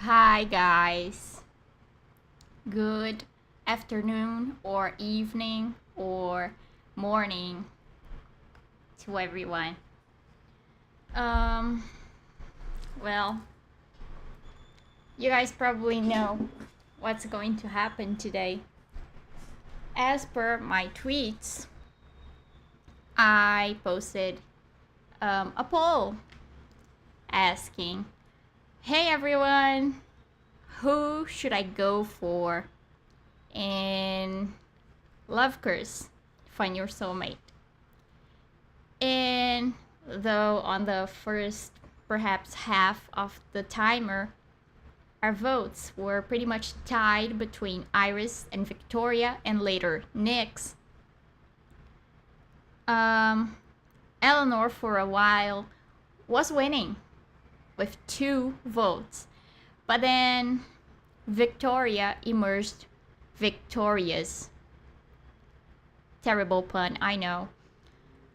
Hi guys. Good afternoon or evening or morning to everyone. Um well, you guys probably know what's going to happen today. As per my tweets, I posted a poll asking, "Hey everyone, who should I go for in Love Curse, Find Your Soulmate?" And though on the first perhaps half of the timer, our votes were pretty much tied between Iris and Victoria and later Nyx. Eleanor for a while was winning with 2 votes, but then Victoria emerged victorious. Terrible pun, I know.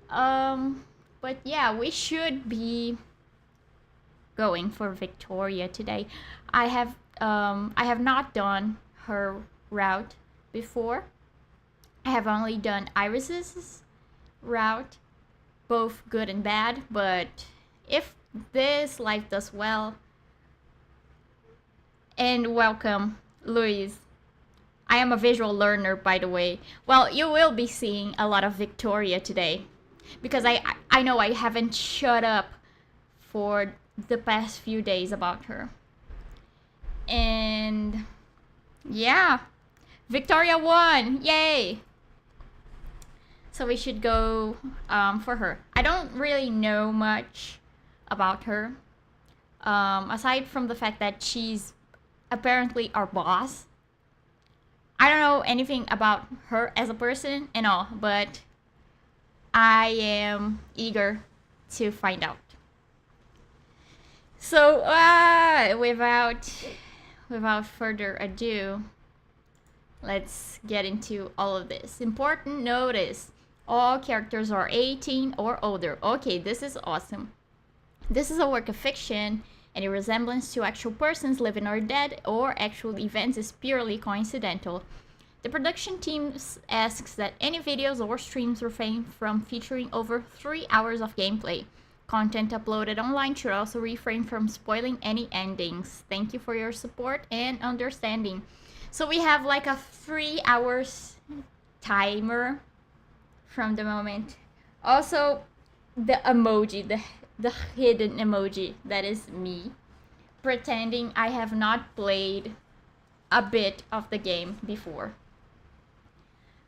But yeah, we should be going for Victoria today. I have not done her route before. I have only done Iris's route, both good and bad, but if this life does well, and welcome, Louise. I am a visual learner, by the way. Well, you will be seeing a lot of Victoria today, because I know I haven't shut up for the past few days about her. And yeah, Victoria won! Yay! So we should go for her. I don't really know much about her, aside from the fact that she's apparently our boss. I don't know anything about her as a person and all, but I am eager to find out. So, without further ado, let's get into all of this. Important notice: all characters are 18 or older. Okay, this is awesome. This is a work of fiction. Any resemblance to actual persons living or dead or actual events is purely coincidental. The production team asks that any videos or streams refrain from featuring over 3 hours of gameplay. Content uploaded online should also refrain from spoiling any endings. Thank you for your support and understanding. So we have like a 3 hours timer from the moment. Also, the emoji, the hidden emoji, that is me pretending I have not played a bit of the game before.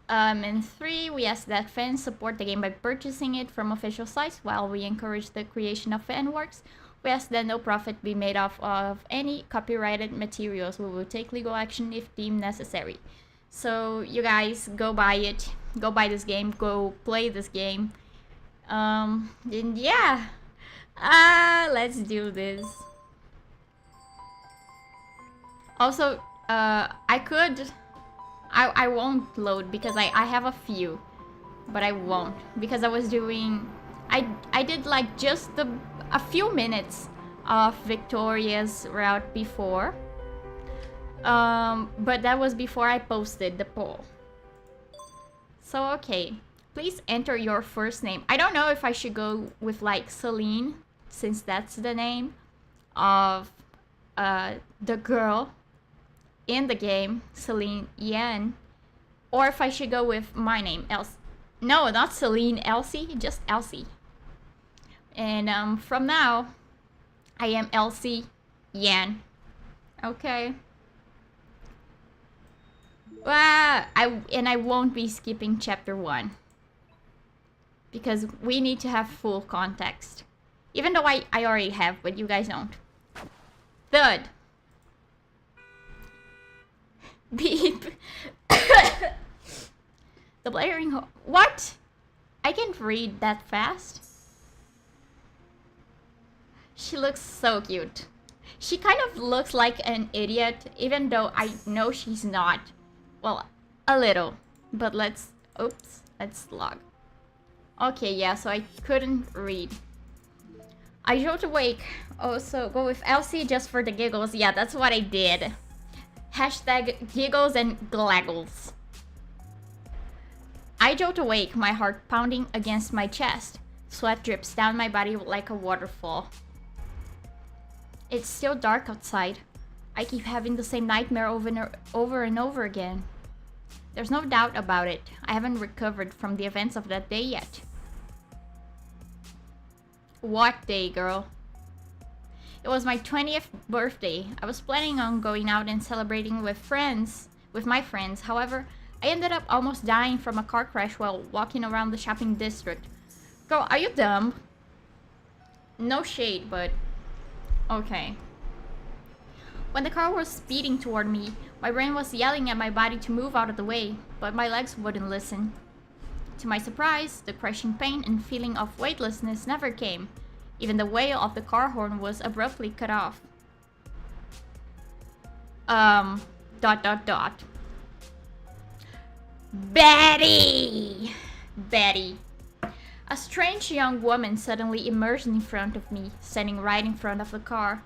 And 3, we ask that fans support the game by purchasing it from official sites, while we encourage the creation of fan works. We ask that no profit be made off of any copyrighted materials. We will take legal action if deemed necessary. So you guys, go buy it, go buy this game, go play this game. And yeah, let's do this. Also, I won't load because I have a few, but I won't because I did like just a few minutes of Victoria's route before, but that was before I posted the poll. So okay, please enter your first name. I don't know if I should go with like Celine, since that's the name of the girl in the game, Celine Yan, or if I should go with my name, Elsie. No, not Celine, Elsie, just Elsie. And from now, I am Elsie Yan. Okay. I won't be skipping chapter 1 because we need to have full context. Even though I already have, but you guys don't. Third. Beep. The blaring what? I can't read that fast. She looks so cute. She kind of looks like an idiot, even though I know she's not. Well, a little. But let's log. Okay, yeah, so I couldn't read. I jolt awake. Also, go with Elsie just for the giggles. Yeah, that's what I did. Hashtag giggles and glaggles. I jolt awake, my heart pounding against my chest. Sweat drips down my body like a waterfall. It's still dark outside. I keep having the same nightmare over and over again. There's no doubt about it. I haven't recovered from the events of that day yet. What day, girl? It was my 20th birthday. I was planning on going out and celebrating with my friends. However, I ended up almost dying from a car crash while walking around the shopping district. Girl, are you dumb? No shade, but okay. When the car was speeding toward me, my brain was yelling at my body to move out of the way, but my legs wouldn't listen. To my surprise, the crushing pain and feeling of weightlessness never came. Even the wail of the car horn was abruptly cut off. Betty! Betty. A strange young woman suddenly emerged in front of me, standing right in front of the car.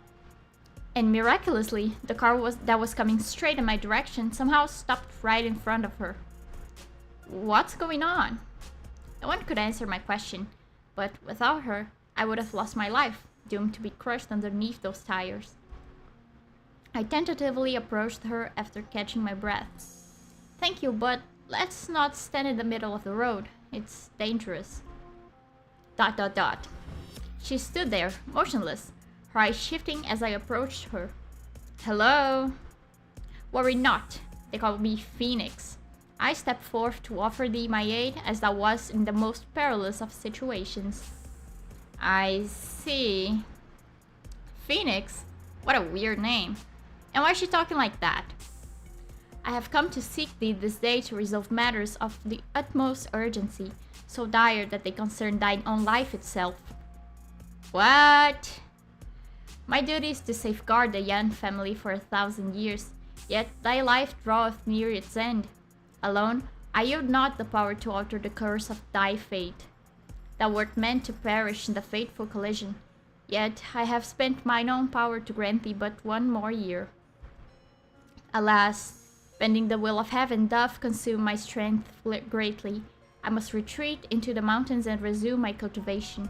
And miraculously, the car that was coming straight in my direction somehow stopped right in front of her. What's going on? No one could answer my question, but without her, I would have lost my life, doomed to be crushed underneath those tires. I tentatively approached her after catching my breath. Thank you, but let's not stand in the middle of the road. It's dangerous. ... She stood there, motionless, her eyes shifting as I approached her. Hello? Worry not. They call me Phoenix. I stepped forth to offer thee my aid as thou wast in the most perilous of situations. I see. Phoenix? What a weird name. And why is she talking like that? I have come to seek thee this day to resolve matters of the utmost urgency, so dire that they concern thine own life itself. What? My duty is to safeguard the Yan family for 1,000 years, yet thy life draweth near its end. Alone, I yield not the power to alter the course of thy fate. Thou wert meant to perish in the fateful collision, yet I have spent mine own power to grant thee but 1 more year. Alas, bending the will of heaven doth consume my strength greatly. I must retreat into the mountains and resume my cultivation.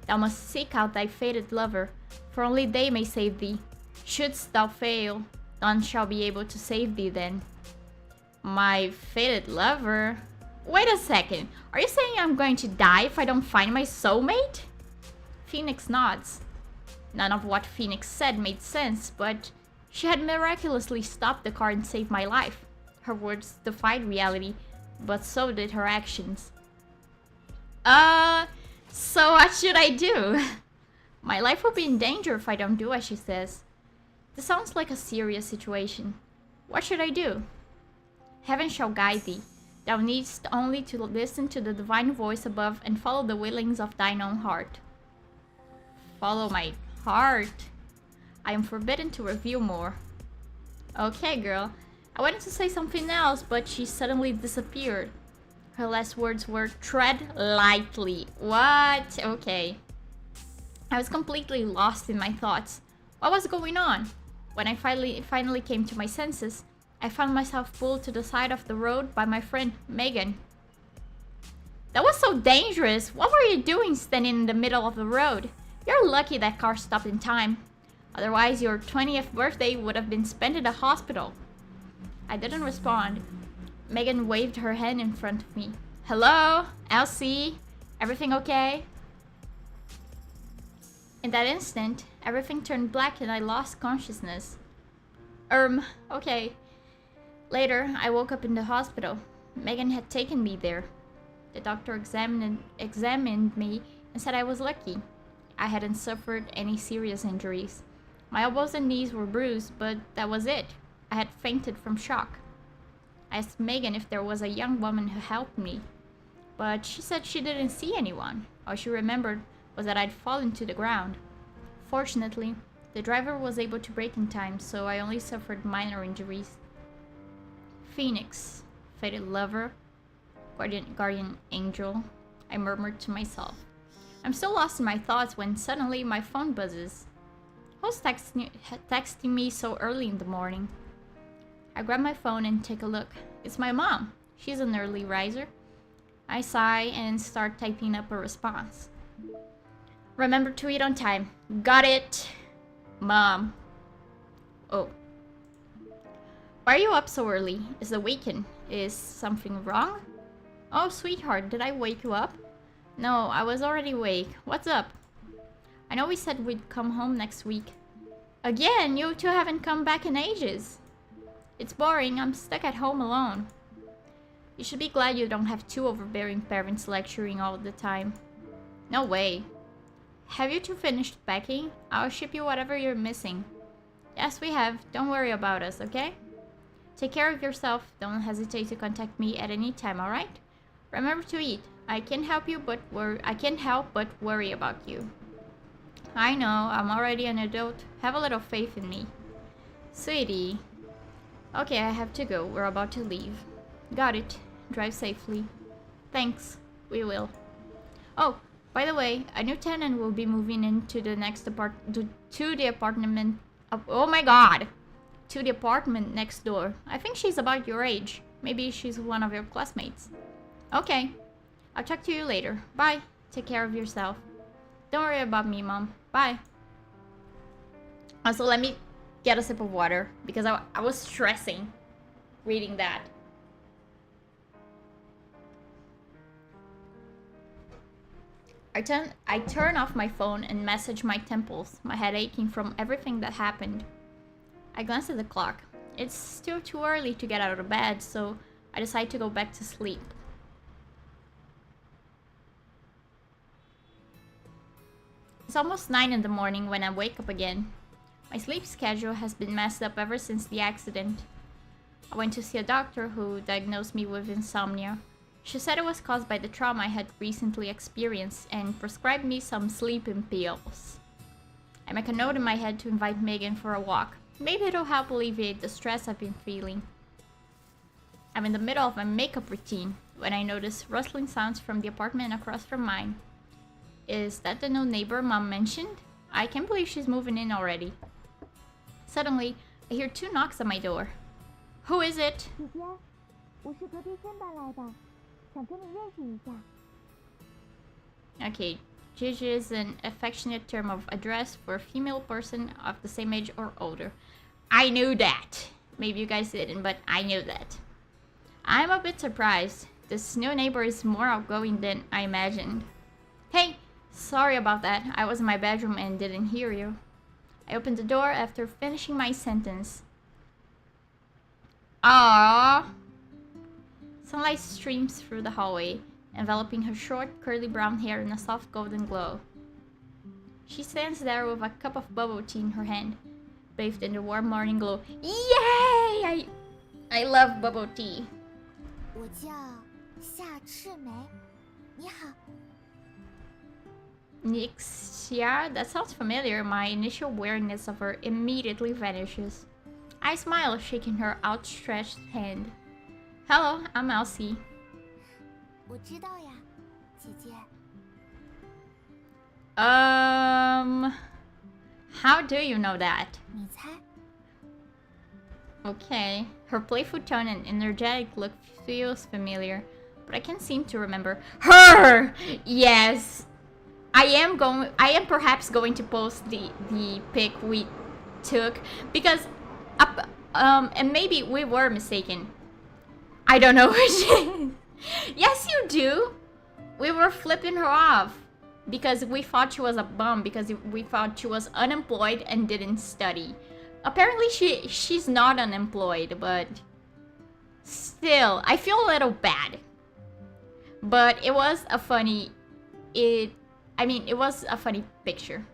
Thou must seek out thy fated lover, for only they may save thee. Shouldst thou fail, none shall be able to save thee then. My fated lover? Wait a second, are you saying I'm going to die if I don't find my soulmate? Phoenix nods. None of what Phoenix said made sense, but she had miraculously stopped the car and saved my life. Her words defied reality, but so did her actions. So what should I do? My life will be in danger if I don't do as she says. This sounds like a serious situation. What should I do? Heaven shall guide thee. Thou needst only to listen to the divine voice above and follow the willings of thine own heart. Follow my heart? I am forbidden to reveal more. Okay, girl. I wanted to say something else, but she suddenly disappeared. Her last words were, tread lightly. What? Okay. I was completely lost in my thoughts. What was going on? When I finally came to my senses, I found myself pulled to the side of the road by my friend, Megan. That was so dangerous. What were you doing standing in the middle of the road? You're lucky that car stopped in time. Otherwise, your 20th birthday would have been spent in a hospital. I didn't respond. Megan waved her hand in front of me. Hello? Elsie? Everything okay? In that instant, everything turned black and I lost consciousness. Okay. Later, I woke up in the hospital. Megan had taken me there. The doctor examined me and said I was lucky. I hadn't suffered any serious injuries. My elbows and knees were bruised, but that was it. I had fainted from shock. I asked Megan if there was a young woman who helped me, but she said she didn't see anyone. All she remembered was that I'd fallen to the ground. Fortunately, the driver was able to brake in time, so I only suffered minor injuries. Phoenix, fated lover, guardian angel, I murmured to myself. I'm still lost in my thoughts when suddenly my phone buzzes. Who's texting me so early in the morning? I grab my phone and take a look. It's my mom. She's an early riser. I sigh and start typing up a response. Remember to eat on time. Got it, Mom. Oh. Why are you up so early? It's the weekend. Is something wrong? Oh, sweetheart, did I wake you up? No, I was already awake. What's up? I know we said we'd come home next week. Again, you two haven't come back in ages. It's boring. I'm stuck at home alone. You should be glad you don't have two overbearing parents lecturing all the time. No way. Have you two finished packing? I'll ship you whatever you're missing. Yes, we have. Don't worry about us, okay? Take care of yourself. Don't hesitate to contact me at any time, alright? Remember to eat. I can't help but worry about you. I know, I'm already an adult. Have a little faith in me. Sweetie. Okay, I have to go. We're about to leave. Got it. Drive safely. Thanks. We will. Oh, by the way, a new tenant will be moving into the next apartment. Oh my god! To the apartment next door. I think she's about your age. Maybe she's one of your classmates. Okay. I'll talk to you later. Bye. Take care of yourself. Don't worry about me, Mom. Bye. Also, let me get a sip of water because I was stressing reading that. I turn off my phone and massage my temples, my head aching from everything that happened. I glance at the clock. It's still too early to get out of bed, so I decide to go back to sleep. It's almost 9 in the morning when I wake up again. My sleep schedule has been messed up ever since the accident. I went to see a doctor who diagnosed me with insomnia. She said it was caused by the trauma I had recently experienced and prescribed me some sleeping pills. I make a note in my head to invite Megan for a walk. Maybe it'll help alleviate the stress I've been feeling. I'm in the middle of my makeup routine when I notice rustling sounds from the apartment across from mine. Is that the new neighbor Mom mentioned? I can't believe she's moving in already. Suddenly, I hear 2 knocks at my door. Who is it? Okay, Gigi is an affectionate term of address for a female person of the same age or older. I knew that. Maybe you guys didn't, but I knew that. I'm a bit surprised. This new neighbor is more outgoing than I imagined. Hey, sorry about that. I was in my bedroom and didn't hear you. I opened the door after finishing my sentence. Aww. Sunlight streams through the hallway, enveloping her short, curly brown hair in a soft golden glow. She stands there with a cup of bubble tea in her hand, bathed in the warm morning glow. Yay! I love bubble tea. Nixia? That sounds familiar. My initial awareness of her immediately vanishes. I smile, shaking her outstretched hand. Hello, I'm Elsie. How do you know that? Okay, her playful tone and energetic look feels familiar, but I can't seem to remember. Her! Yes! I am perhaps going to post the pic we took because and maybe we were mistaken. I don't know which. Yes, you do. We were flipping her off because we thought she was a bum because we thought she was unemployed and didn't study. Apparently she's not unemployed, but still, I feel a little bad. But it was a funny it was a funny picture.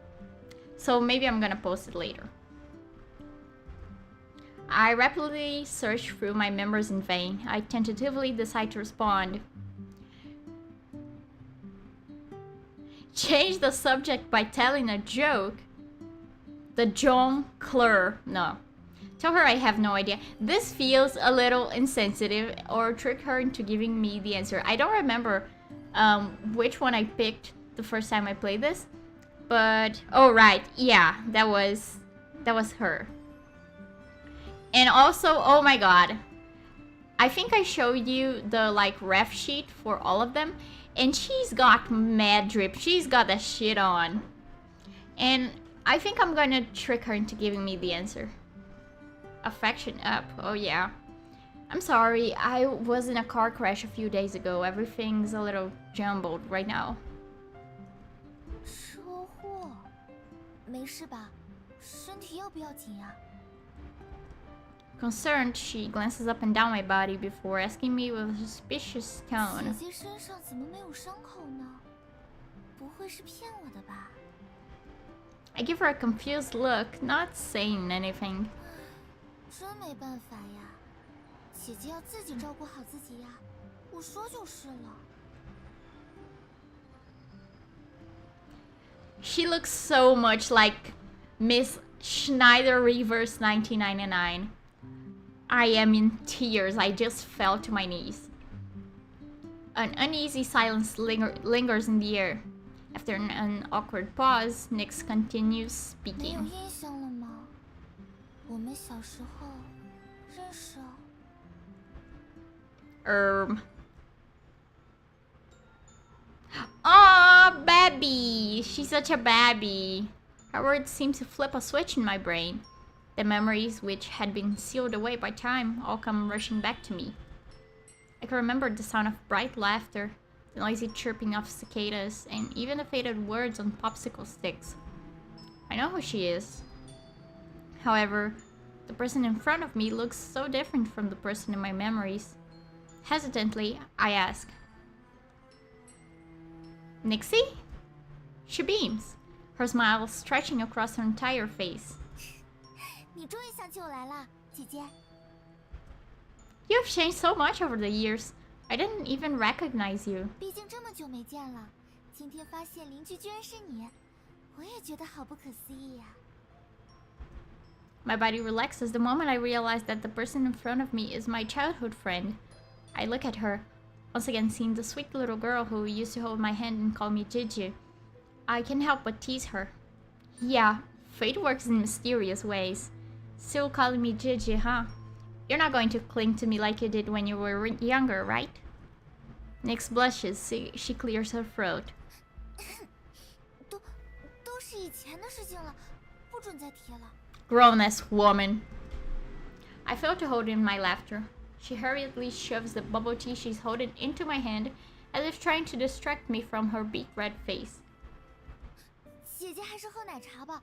So maybe I'm gonna post it later. I rapidly search through my memories in vain. I tentatively decide to respond. Change the subject by telling a joke. The jongleur. No. Tell her I have no idea. This feels a little insensitive, or trick her into giving me the answer. I don't remember which one I picked the first time I played this. But oh right, yeah, that was her. And also, oh my god, I think I showed you the like ref sheet for all of them, and she's got mad drip. She's got that shit on. And I think I'm gonna trick her into giving me the answer. Affection up, oh yeah. I'm sorry, I was in a car crash a few days ago. Everything's a little jumbled right now. 车祸，没事吧？身体要不要紧呀？ Concerned, she glances up and down my body before asking me with a suspicious tone. 姐姐身上怎么没有伤口呢？不会是骗我的吧？ I give her a confused look, not saying anything. 真没办法呀，姐姐要自己照顾好自己呀，我说就是了。 She looks so much like Miss Schneider Reverse 1999. I am in tears. I just fell to my knees. An uneasy silence lingers in the air. After an awkward pause, Nyx continues 没有 speaking. 印象了吗？我们小时候认识哦。 Aw, baby! She's such a baby. Her words seem to flip a switch in my brain. The memories which had been sealed away by time all come rushing back to me. I can remember the sound of bright laughter, the noisy chirping of cicadas, and even the faded words on popsicle sticks. I know who she is. However, the person in front of me looks so different from the person in my memories. Hesitantly, I ask, Nixie? She beams, her smile stretching across her entire face. 你终于想起我来了，姐姐。 You've changed so much over the years. I didn't even recognize you. 毕竟这么久没见了，今天发现邻居居然是你，我也觉得好不可思议呀。 My body relaxes the moment I realize that the person in front of me is my childhood friend. I look at her, once again seeing the sweet little girl who used to hold my hand and call me Gigi. I can't help but tease her. Yeah, fate works in mysterious ways. Still calling me Gigi, huh? You're not going to cling to me like you did when you were younger, right? Nyx blushes. She clears her throat. 都是以前的事情了，不准再提了。 Grown-ass woman. I fail to hold in my laughter. She hurriedly shoves the bubble tea she's holding into my hand, as if trying to distract me from her beet red face. 姐姐还是喝奶茶吧，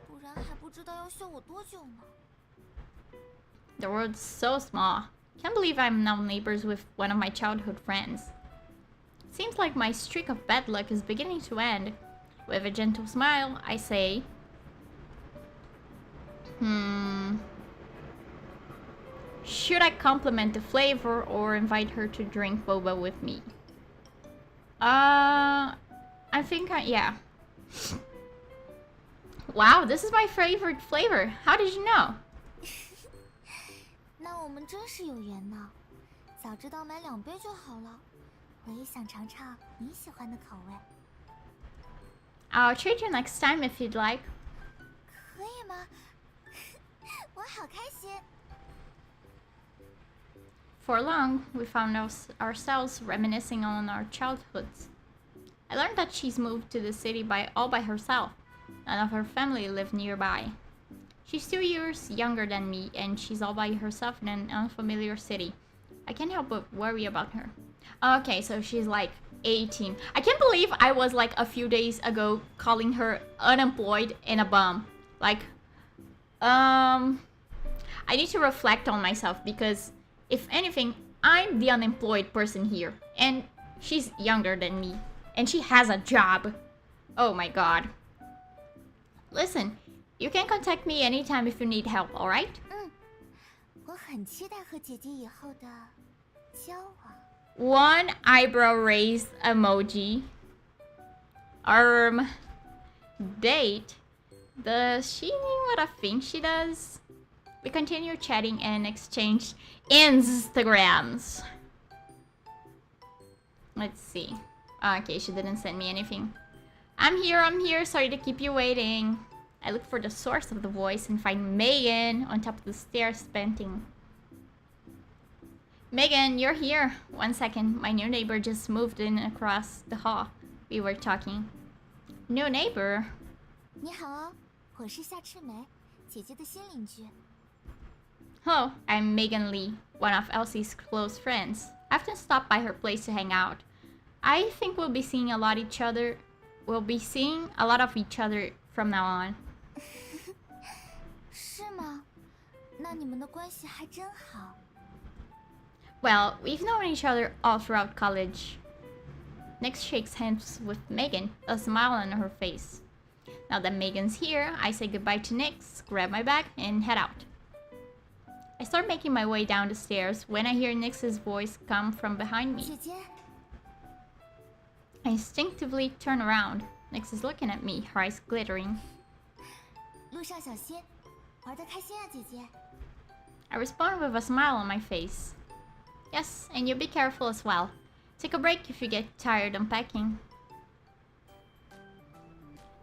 不然还不知道要笑我多久呢。 The world's so small. Can't believe I'm now neighbors with one of my childhood friends. Seems like my streak of bad luck is beginning to end. With a gentle smile, I say, should I compliment the flavor or invite her to drink boba with me? I think yeah. Wow, this is my favorite flavor. How did you know? 那我们真是有缘呢，早知道买2杯就好了。我也想尝尝你喜欢的口味。 I'll treat you next time if you'd like. 可以吗？我好开心。 For long, we found ourselves reminiscing on our childhoods. I learned that she's moved to the city all by herself. None of her family live nearby. She's 2 years younger than me, and she's all by herself in an unfamiliar city. I can't help but worry about her. Okay, so she's like 18. I can't believe I was like a few days ago calling her unemployed and a bum. Like, I need to reflect on myself because if anything, I'm the unemployed person here. And she's younger than me. And she has a job. Oh my god. Listen, you can contact me anytime if you need help, alright? 我很期待和姐姐以后的交往。 One eyebrow raised emoji. Date? Does she mean what I think she does? We continue chatting and exchange Instagrams. Let's see. Okay, she didn't send me anything. I'm here, sorry to keep you waiting. I look for the source of the voice and find Megan on top of the stairs panting. Megan, you're here. 1 second, my new neighbor just moved in across the hall. We were talking. New neighbor? 你好，我是夏赤梅，姐姐的新邻居。 Hello, I'm Megan Lee, one of Elsie's close friends. I often stop by her place to hang out. I think we'll be seeing a lot of each other from now on. 是吗？那你们的关系还真好。 Well, we've known each other all throughout college. Nix shakes hands with Megan, a smile on her face. Now that Megan's here, I say goodbye to Nix, grab my bag, and head out. I start making my way down the stairs when I hear Nix's voice come from behind me. 姐姐， I instinctively turn around. Nix is looking at me, her eyes glittering. 路上小心，玩得开心啊，姐姐。 I respond with a smile on my face. Yes, and you be careful as well. Take a break if you get tired unpacking.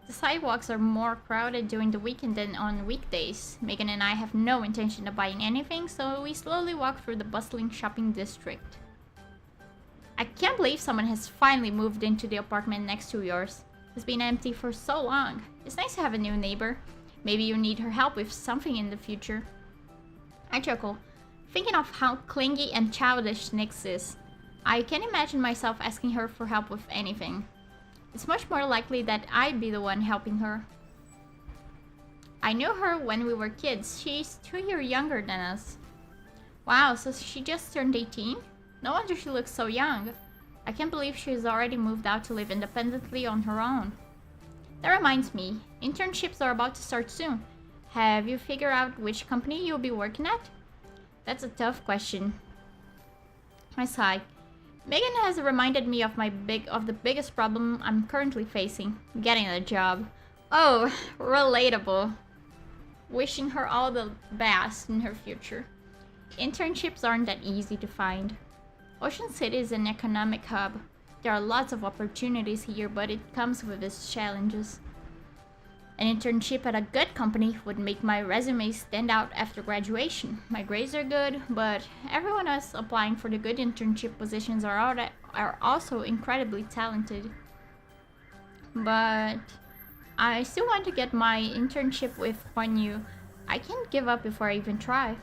The sidewalks are more crowded during the weekend than on weekdays. Megan and I have no intention of buying anything, so we slowly walk through the bustling shopping district. I can't believe someone has finally moved into the apartment next to yours. It's been empty for so long. It's nice to have a new neighbor. Maybe you need her help with something in the future. I chuckle, thinking of how clingy and childish Nix is. I can't imagine myself asking her for help with anything. It's much more likely that I'd be the one helping her. I knew her when we were kids. She's 2 years younger than us. Wow, so she just turned 18? No wonder she looks so young. I can't believe she's already moved out to live independently on her own. That reminds me, internships are about to start soon. Have you figured out which company you'll be working at? That's a tough question. I sigh. Megan has reminded me of the biggest problem I'm currently facing, getting a job. Oh, relatable. Wishing her all the best in her future. Internships aren't that easy to find. Ocean City is an economic hub. There are lots of opportunities here, but it comes with its challenges. An internship at a good company would make my resume stand out after graduation. My grades are good, but everyone else applying for the good internship positions are also incredibly talented. But I still want to get my internship with Huanyu. I can't give up before I even try.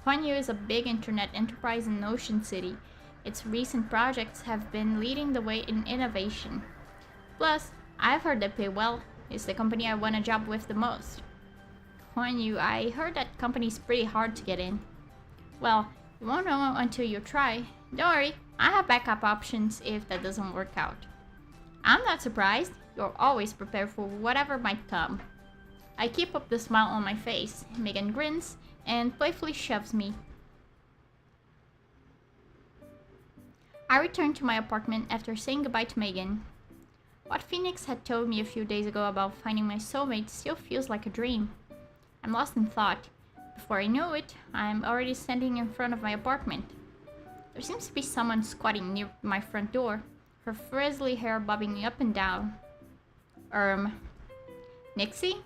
Huanyu is a big internet enterprise in Ocean City. Its recent projects have been leading the way in innovation. Plus, I've heard they pay well. It's the company I want a job with the most. Huanyu, I heard that company's pretty hard to get in. Well, you won't know until you try. Don't worry, I have backup options if that doesn't work out. I'm not surprised. You're always prepared for whatever might come. I keep up the smile on my face. Megan grins and playfully shoves me. I return to my apartment after saying goodbye to Megan. What Phoenix had told me a few days ago about finding my soulmate still feels like a dream. I'm lost in thought. Before I know it, I'm already standing in front of my apartment. There seems to be someone squatting near my front door, her frizzly hair bobbing up and down. Nixie?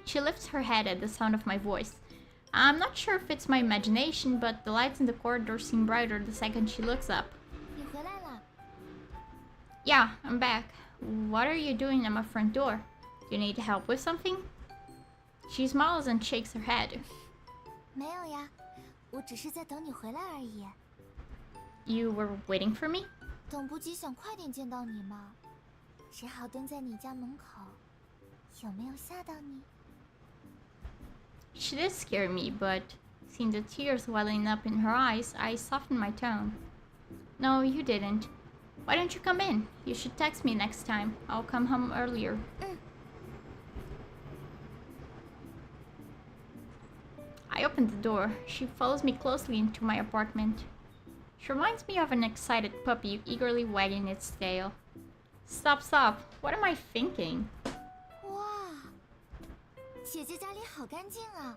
She lifts her head at the sound of my voice. I'm not sure if it's my imagination, but the lights in the corridor seem brighter the second she looks up. 你回来了。 Yeah, I'm back. What are you doing at my front door? Do you need help with something? She smiles and shakes her head. 没有呀，我只是在等你回来而已。 You were waiting for me? 等不及想快点见到你嘛，只好蹲在你家门口。有没有吓到你？ She did scare me, but seeing the tears welling up in her eyes, I softened my tone. No, you didn't. Why don't you come in? You should text me next time. I'll come home earlier. I opened the door. She follows me closely into my apartment. She reminds me of an excited puppy eagerly wagging its tail. Stop, stop. What am I thinking? 哇，姐姐家里好干净啊，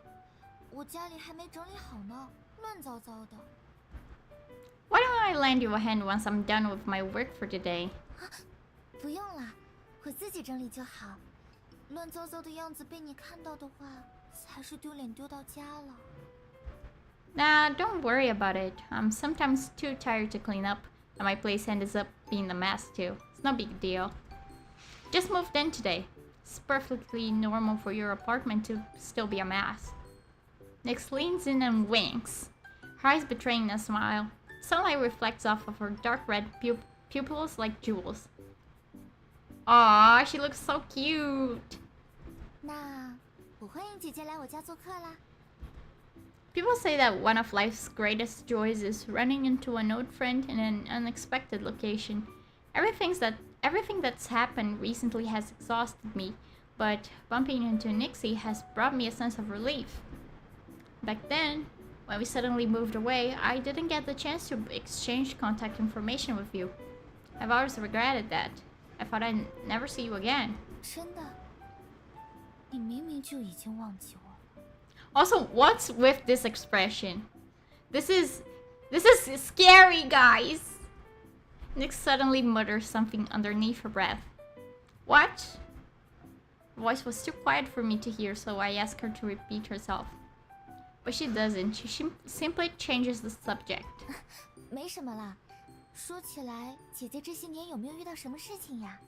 我家里还没整理好呢，乱糟糟的。 Why don't I lend you a hand once I'm done with my work for today? 不用了，我自己整理就好。乱糟糟的样子被你看到的话，才是丢脸丢到家了。Nah, don't worry about it. I'm sometimes too tired to clean up, and my place ends up being a mess too. It's no big deal. Just moved in today. It's perfectly normal for your apartment to still be a mess. Nyx leans in and winks, her eyes betraying a smile. Sunlight reflects off of her dark red pupils like jewels. Aw, she looks so cute. 那我欢迎姐姐来我家做客啦。People say that one of life's greatest joys is running into an old friend in an unexpected location. Everything that's happened recently has exhausted me, but bumping into Nixie has brought me a sense of relief. Back then, when we suddenly moved away, I didn't get the chance to exchange contact information with you. I've always regretted that. I thought I'd never see you again. 真的，你明明就已经忘记我了。Also, what's with this expression? This is scary, guys. Nyx suddenly mutters something underneath her breath. What? The voice was too quiet for me to hear, so I asked her to repeat herself. But she doesn't. She simply changes the subject. 没什么啦。说起来，姐姐这些年有没有遇到什么事情呀？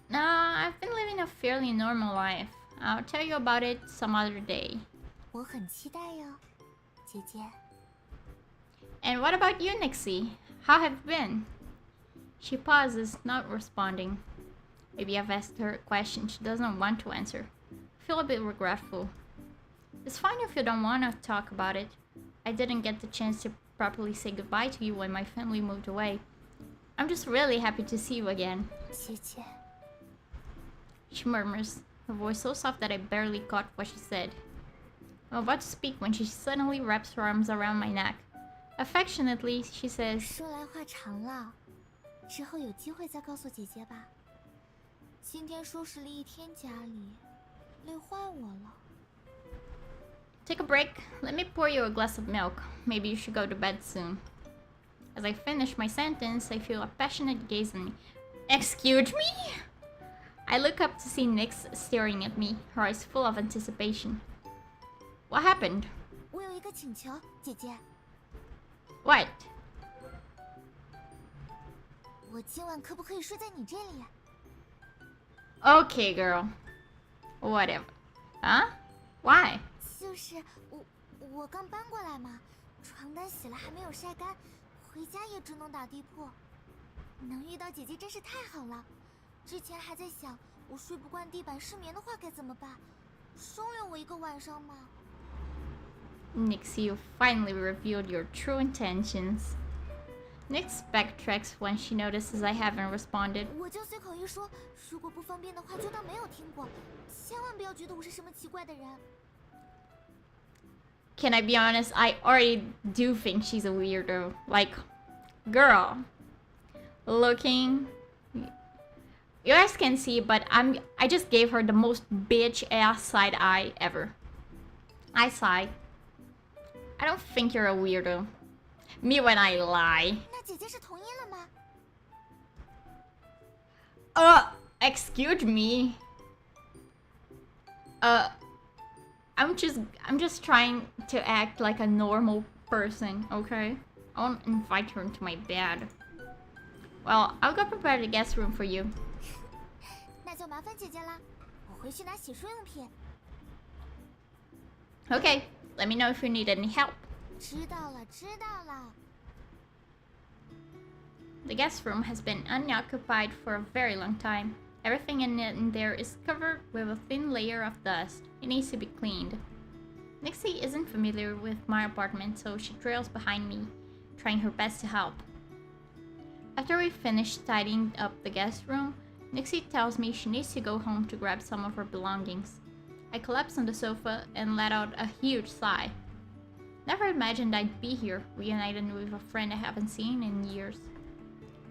Nah, I've been living a fairly normal life. I'll tell you about it some other day. 我很期待哟，姐姐。 And what about you, Nixie? How have you been? She pauses, not responding. Maybe I've asked her a question she doesn't want to answer. I feel a bit regretful. It's fine if you don't want to talk about it. I didn't get the chance to properly say goodbye to you when my family moved away. I'm just really happy to see you again. 姐姐， She murmurs, her voice so soft that I barely caught what she said. I'm about to speak when she suddenly wraps her arms around my neck. Affectionately, she says, 说来话长了，之后有机会再告诉姐姐吧。今天收拾了一天家里，累坏我了。 Take a break. Let me pour you a glass of milk. Maybe you should go to bed soon. As I finish my sentence, I feel a passionate gaze on me. Excuse me? I look up to see Nyx staring at me, her eyes full of anticipation. What happened? 我有一个请求，姐姐， What? 我今晚可不可以睡在你这里？ Okay, girl. Whatever. Huh? Why? 就是我刚搬过来嘛，床单洗了还没有晒干，回家也只能打地铺。能遇到姐姐真是太好了。之前还在想，我睡不惯地板失眠的话该怎么办？收留我一个晚上嘛。 Nyx, you finally revealed your true intentions. Nyx backtracks when she notices I haven't responded. 我就随口一说，如果不方便的话，就当没有听过，千万不要觉得我是什么奇怪的人。 Can I be honest? I already do think she's a weirdo. Like, girl, looking. You guys can see, but I just gave her the most bitch ass side eye ever. I sigh. I don't think you're a weirdo. Me when I lie. 那姐姐是同意了吗？ Excuse me. I'm just trying to act like a normal person, okay? I won't invite her into my bed. Well, I'll go prepare the guest room for you. 那就麻烦姐姐啦，我回去拿洗漱用品。 Okay, let me know if you need any help. 知道了，知道了。 The guest room has been unoccupied for a very long time. Everything in there is covered with a thin layer of dust. It needs to be cleaned. Nixie isn't familiar with my apartment, so she trails behind me, trying her best to help. After we finish tidying up the guest room, Nixie tells me she needs to go home to grab some of her belongings. I collapse on the sofa and let out a huge sigh. Never imagined I'd be here, reunited with a friend I haven't seen in years.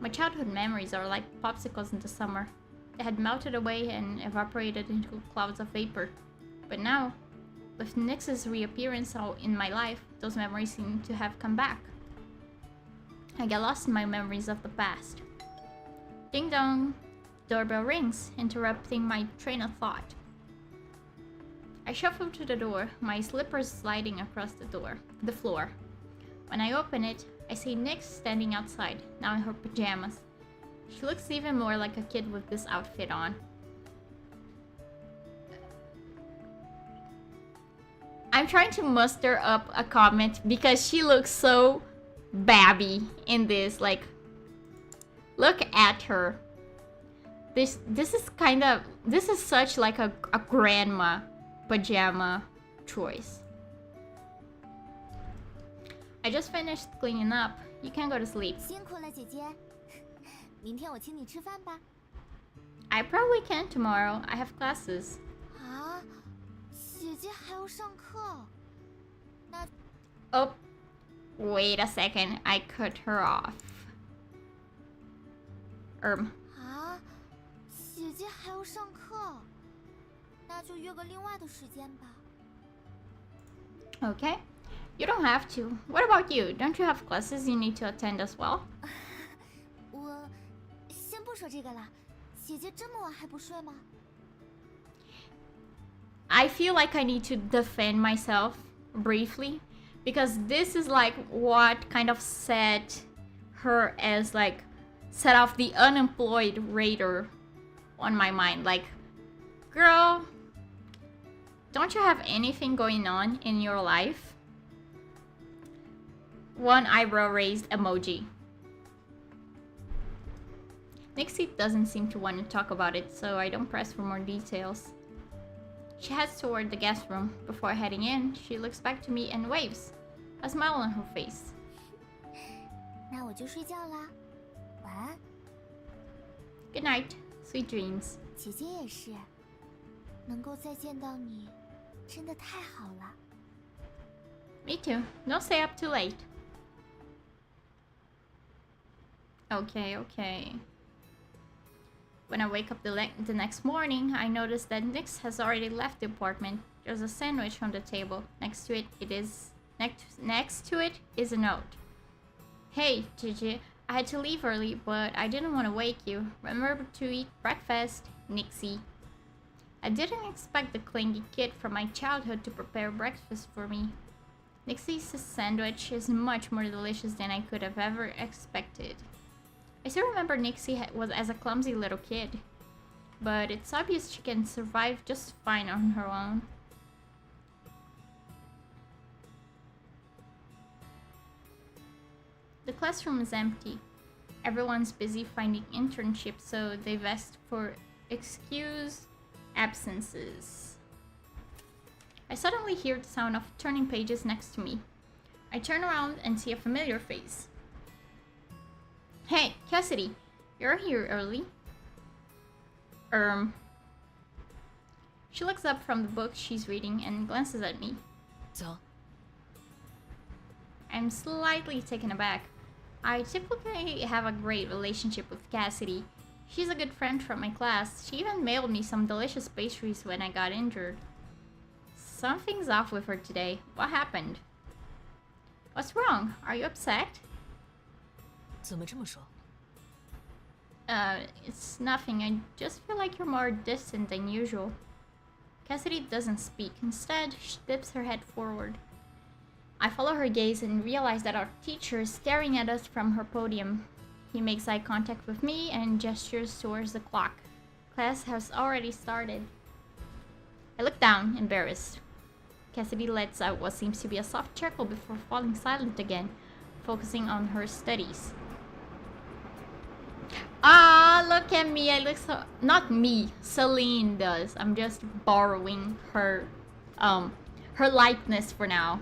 My childhood memories are like popsicles in the summer. They had melted away and evaporated into clouds of vapor. But now, with Nyx's reappearance in my life, those memories seem to have come back. I get lost in my memories of the past. Ding dong. Doorbell rings, interrupting my train of thought. I shuffle to the door, my slippers sliding across the floor. When I open it, I see Nyx standing outside, now in her pajamas. She looks even more like a kid with this outfit on. I'm trying to muster up a comment because she looks so babby in this. Like, look at her. This is such like a grandma pajama choice. I just finished cleaning up. You can go to sleep. 辛苦了，姐姐。明天我请你吃饭吧。I probably can tomorrow. I have classes. 啊，姐姐还要上课。那 Oh, wait a second. I cut her off. 啊，姐姐还要上课，那就约个另外的时间吧。Okay. You don't have to. What about you? Don't you have classes you need to attend as well? 我先不说这个了，姐姐这么晚还不睡吗？ I feel like I need to defend myself briefly because this is like what kind of set her as like set off the unemployed radar on my mind. Like, girl, don't you have anything going on in your life? One eyebrow raised emoji. Nixie doesn't seem to want to talk about it, so I don't press for more details. She heads toward the guest room. Before heading in, she looks back to me and waves, a smile on her face. 那我就睡觉啦，晚安。 Good night, sweet dreams. 姐姐也是，能够再见到你，真的太好了。 Me too. Don't stay up too late. Okay. When I wake up the next morning, I notice that Nyx has already left the apartment. There's a sandwich on the table. Next to it is a note. Hey, Gigi, I had to leave early, but I didn't want to wake you. Remember to eat breakfast, Nixie. I didn't expect the clingy kid from my childhood to prepare breakfast for me. Nixie's sandwich is much more delicious than I could have ever expected. I still remember Nixie was as a clumsy little kid, but it's obvious she can survive just fine on her own. The classroom is empty. Everyone's busy finding internships, so they've asked for excuse absences. I suddenly hear the sound of turning pages next to me. I turn around and see a familiar face. Hey, Cassidy, you're here early. She looks up from the book she's reading and glances at me. So? I'm slightly taken aback. I typically have a great relationship with Cassidy. She's a good friend from my class. She even mailed me some delicious pastries when I got injured. Something's off with her today. What happened? What's wrong? Are you upset? 怎么这么说？ It's nothing. I just feel like you're more distant than usual. Cassidy doesn't speak. Instead, she dips her head forward. I follow her gaze and realize that our teacher is staring at us from her podium. He makes eye contact with me and gestures towards the clock. Class has already started. I look down, embarrassed. Cassidy lets out what seems to be a soft chuckle before falling silent again, focusing on her studies. Ah, look at me. I look so... Not me. Celine does. I'm just borrowing her likeness for now.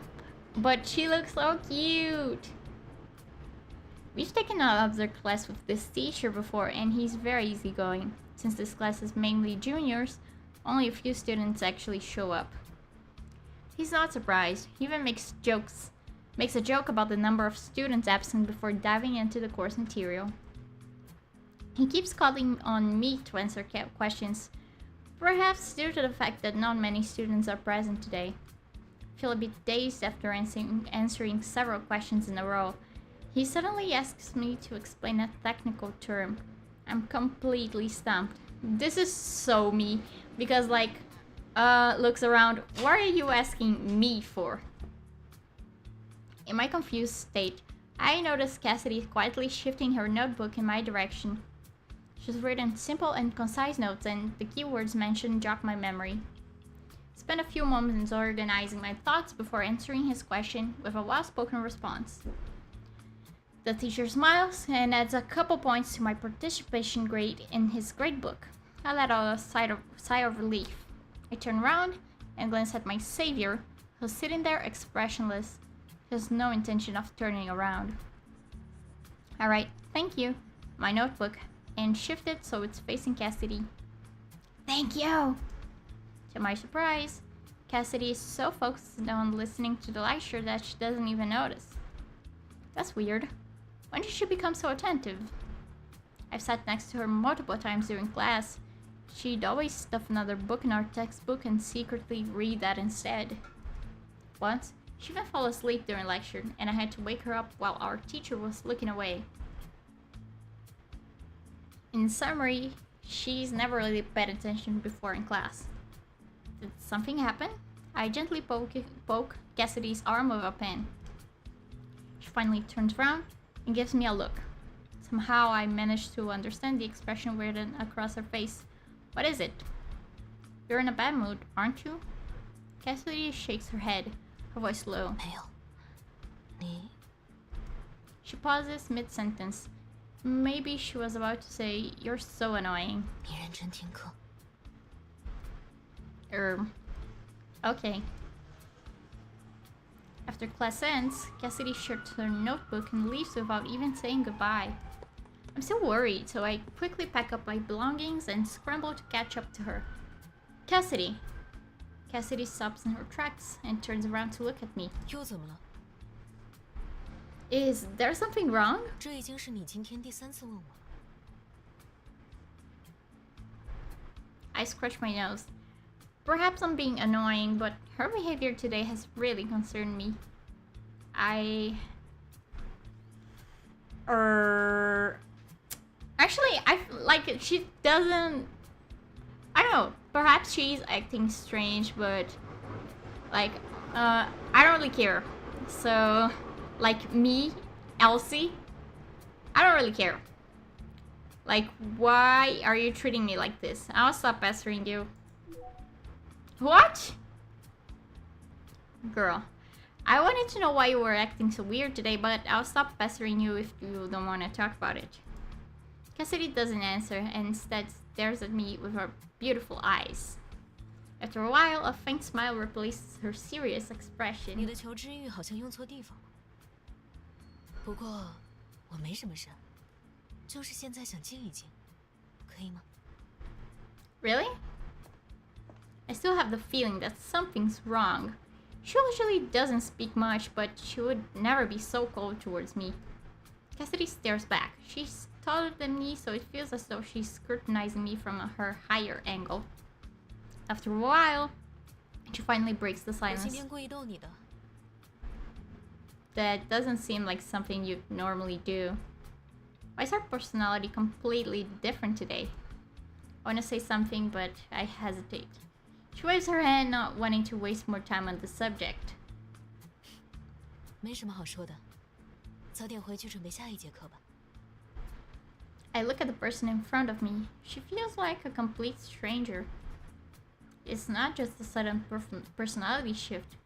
But she looks so cute. We've taken another class with this teacher before, and he's very easygoing. Since this class is mainly juniors, only a few students actually show up. He's not surprised. He even makes a joke about the number of students absent before diving into the course material. He keeps calling on me to answer questions, perhaps due to the fact that not many students are present today. I feel a bit dazed after answering several questions in a row. He suddenly asks me to explain a technical term. I'm completely stumped. This is so me, because like, looks around, what are you asking me for? In my confused state, I notice Cassidy quietly shifting her notebook in my direction. She's written simple and concise notes, and the keywords mentioned jog my memory. Spent a few moments organizing my thoughts before answering his question with a well-spoken response. The teacher smiles and adds a couple points to my participation grade in his gradebook. I let out a sigh of relief. I turn around and glance at my savior, who's sitting there expressionless. He has no intention of turning around. Alright, thank you. My notebook, and shift it so it's facing Cassidy. Thank you! To my surprise, Cassidy is so focused on listening to the lecture that she doesn't even notice. That's weird. When did she become so attentive? I've sat next to her multiple times during class. She'd always stuff another book in our textbook and secretly read that instead. Once, she even fell asleep during lecture, and I had to wake her up while our teacher was looking away. In summary, she's never really paid attention before in class. Did something happen? I gently poke Cassidy's arm with a pen. She finally turns around and gives me a look. Somehow I managed to understand the expression written across her face. What is it? You're in a bad mood, aren't you? Cassidy shakes her head, her voice low. 没有，你 She pauses mid-sentence. Maybe she was about to say, "You're so annoying." 你认真听课。 Okay. After class ends, Cassidy shuts her notebook and leaves without even saying goodbye. I'm still worried, so I quickly pack up my belongings and scramble to catch up to her. Cassidy! Cassidy stops in her tracks and turns around to look at me. 又怎么了？ Is there something wrong? 这已经是你今天第3次问我了。 I scratch my nose. Perhaps I'm being annoying, but her behavior today has really concerned me. Actually, I like she doesn't. I don't know. Perhaps she's acting strange, but like, I don't really care. So, like me, Elsie, I don't really care. Like, why are you treating me like this? I'll stop pestering you. What? Girl, I wanted to know why you were acting so weird today, but I'll stop pestering you if you don't want to talk about it. Cassidy doesn't answer and instead stares at me with her beautiful eyes. After a while, a faint smile replaces her serious 你 expression. 的求知欲好像用错地方了。不过我没什么事，就是现在想静一静，可以吗？ Really? I still have the feeling that something's wrong. She usually doesn't speak much, but she would never be so cold towards me. Cassidy stares back. She's taller than me, so it feels as though she's scrutinizing me from her higher angle. After a while, she finally breaks the 我今 silence. 天故意逗你的。 That doesn't seem like something you'd normally do. Why is her personality completely different today? I want to say something, but I hesitate. She waves her hand, not wanting to waste more time on the subject. 没什么好说的，早点回去准备下一节课吧。 I look at the person in front of me. She feels like a complete stranger. It's not just a sudden personality shift.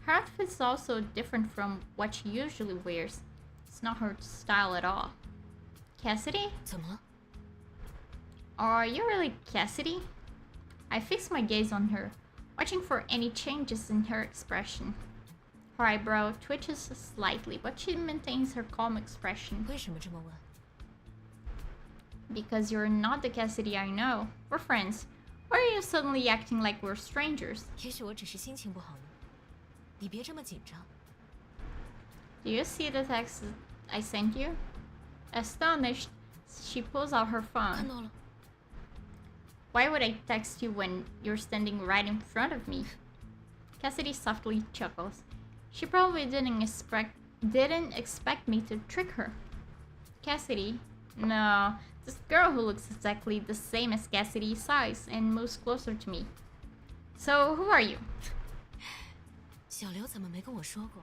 Her outfit is also different from what she usually wears. It's not her style at all. Cassidy? 怎么了？ Are you really Cassidy? I fix my gaze on her, watching for any changes in her expression. Her eyebrow twitches slightly, but she maintains her calm expression. 为什么这么问？ Because you're not the Cassidy I know. We're friends. Why are you suddenly acting like we're strangers? 也许我只是心情不好呢。你别这么紧张。 Do you see the text I sent you? Astonished, she pulls out her 看 phone. 到了， Why would I text you when you're standing right in front of me? Cassidy softly chuckles. She probably didn't didn't expect me to trick her. Cassidy? No, this girl who looks exactly the same as Cassidy's size and moves closer to me. So, who are you? 小刘怎么没跟我说过？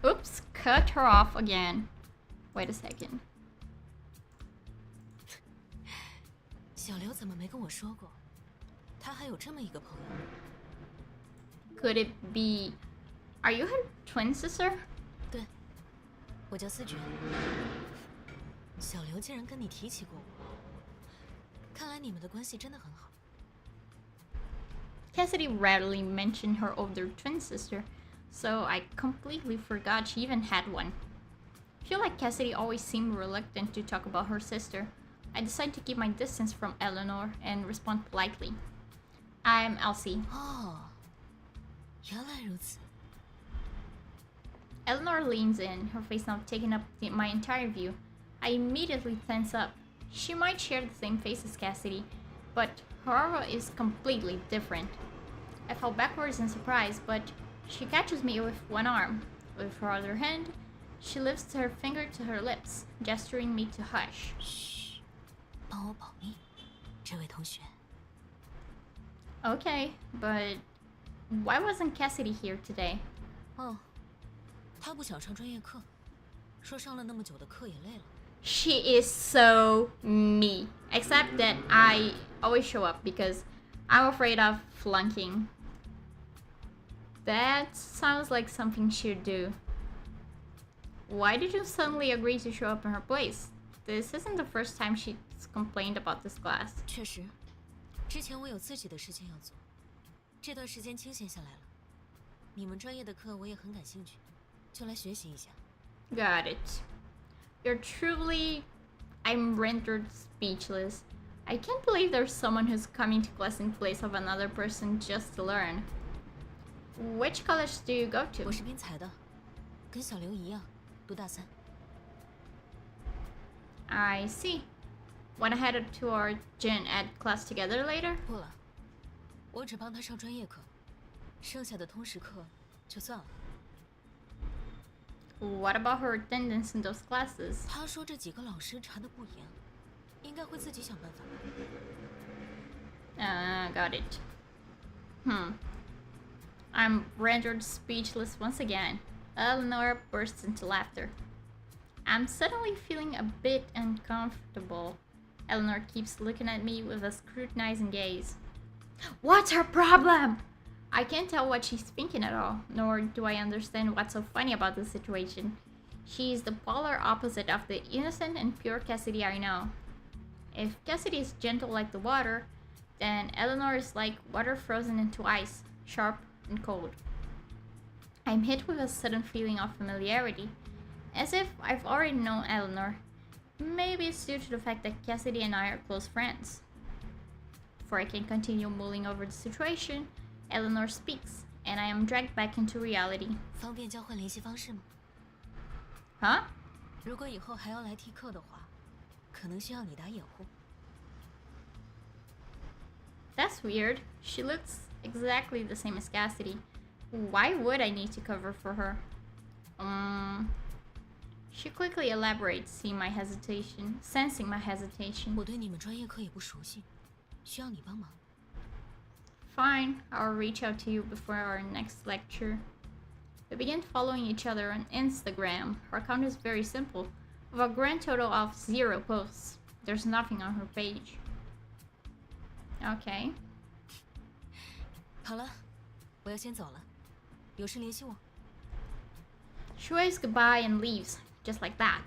Oops, cut her off again. Wait a second. 小刘怎么没跟我说过？他还有这么一个朋友。 Could it be... Are you her twin sister? 对，我叫思觉。小刘竟然跟你提起过我，看来你们的关系真的很好。 Cassidy rarely mentioned her older twin sister, so I completely forgot she even had one. I feel like Cassidy always seemed reluctant to talk about her sister. I decided to keep my distance from Eleanor and respond politely. I'm Elsie. 哦，原来如此。 Eleanor leans in, her face now taking up my entire view. I immediately tense up. She might share the same face as Cassidy, but her aura is completely different. I fall backwards in surprise, but she catches me with one arm. With her other hand, she lifts her finger to her lips, gesturing me to hush. 嘘，帮我保密，这位同学。 Okay, but why wasn't Cassidy here today? 哦，他不想上专业课，说上了那么久的课也累了。 She is so me. Except that I always show up because I'm afraid of flunking. That sounds like something she'd do. Why did you suddenly agree to show up in her place? This isn't the first time she's complained about this class. 确实，之前我有自己的事情要做，这段时间清闲下来了。你们专业的课我也很感兴趣，就来学习一下。 Got it. You're truly... I'm rendered speechless. I can't believe there's someone who's coming to class in place of another person just to learn. Which college do you go to? 我是滨财的，跟小刘一样，读大三。 I see. Wanna head to our gen ed class together later? 不了，我只帮他上专业课，剩下的通识课就算了。 What about her attendance in those classes? 他说这几个老师查的不严，应该会自己想办法。 Got it. I'm rendered speechless once again. Eleanor bursts into laughter. I'm suddenly feeling a bit uncomfortable. Eleanor keeps looking at me with a scrutinizing gaze. What's her problem? I can't tell what she's thinking at all, nor do I understand what's so funny about the situation. She's the polar opposite of the innocent and pure Cassidy I know. If Cassidy is gentle like the water, then Eleanor is like water frozen into ice, sharp and cold. I'm hit with a sudden feeling of familiarity, as if I've already known Eleanor. Maybe it's due to the fact that Cassidy and I are close friends. Before I can continue mulling over the situation, Eleanor speaks, and I am dragged back into reality. 方便交换联系方式吗？ Huh? 如果以后还要来替课的话，可能需要你打掩护。 That's weird. She looks exactly the same as Cassidy. Why would I need to cover for her? She quickly elaborates, sensing my hesitation. 我对你们专业课也不熟悉，需要你帮忙。 Fine, I'll reach out to you before our next lecture. We began following each other on Instagram. Her account is very simple, with a grand total of 0 posts. There's nothing on her page. Okay. 好了，我要先走了，有事联系我。 She waves goodbye and leaves, just like that.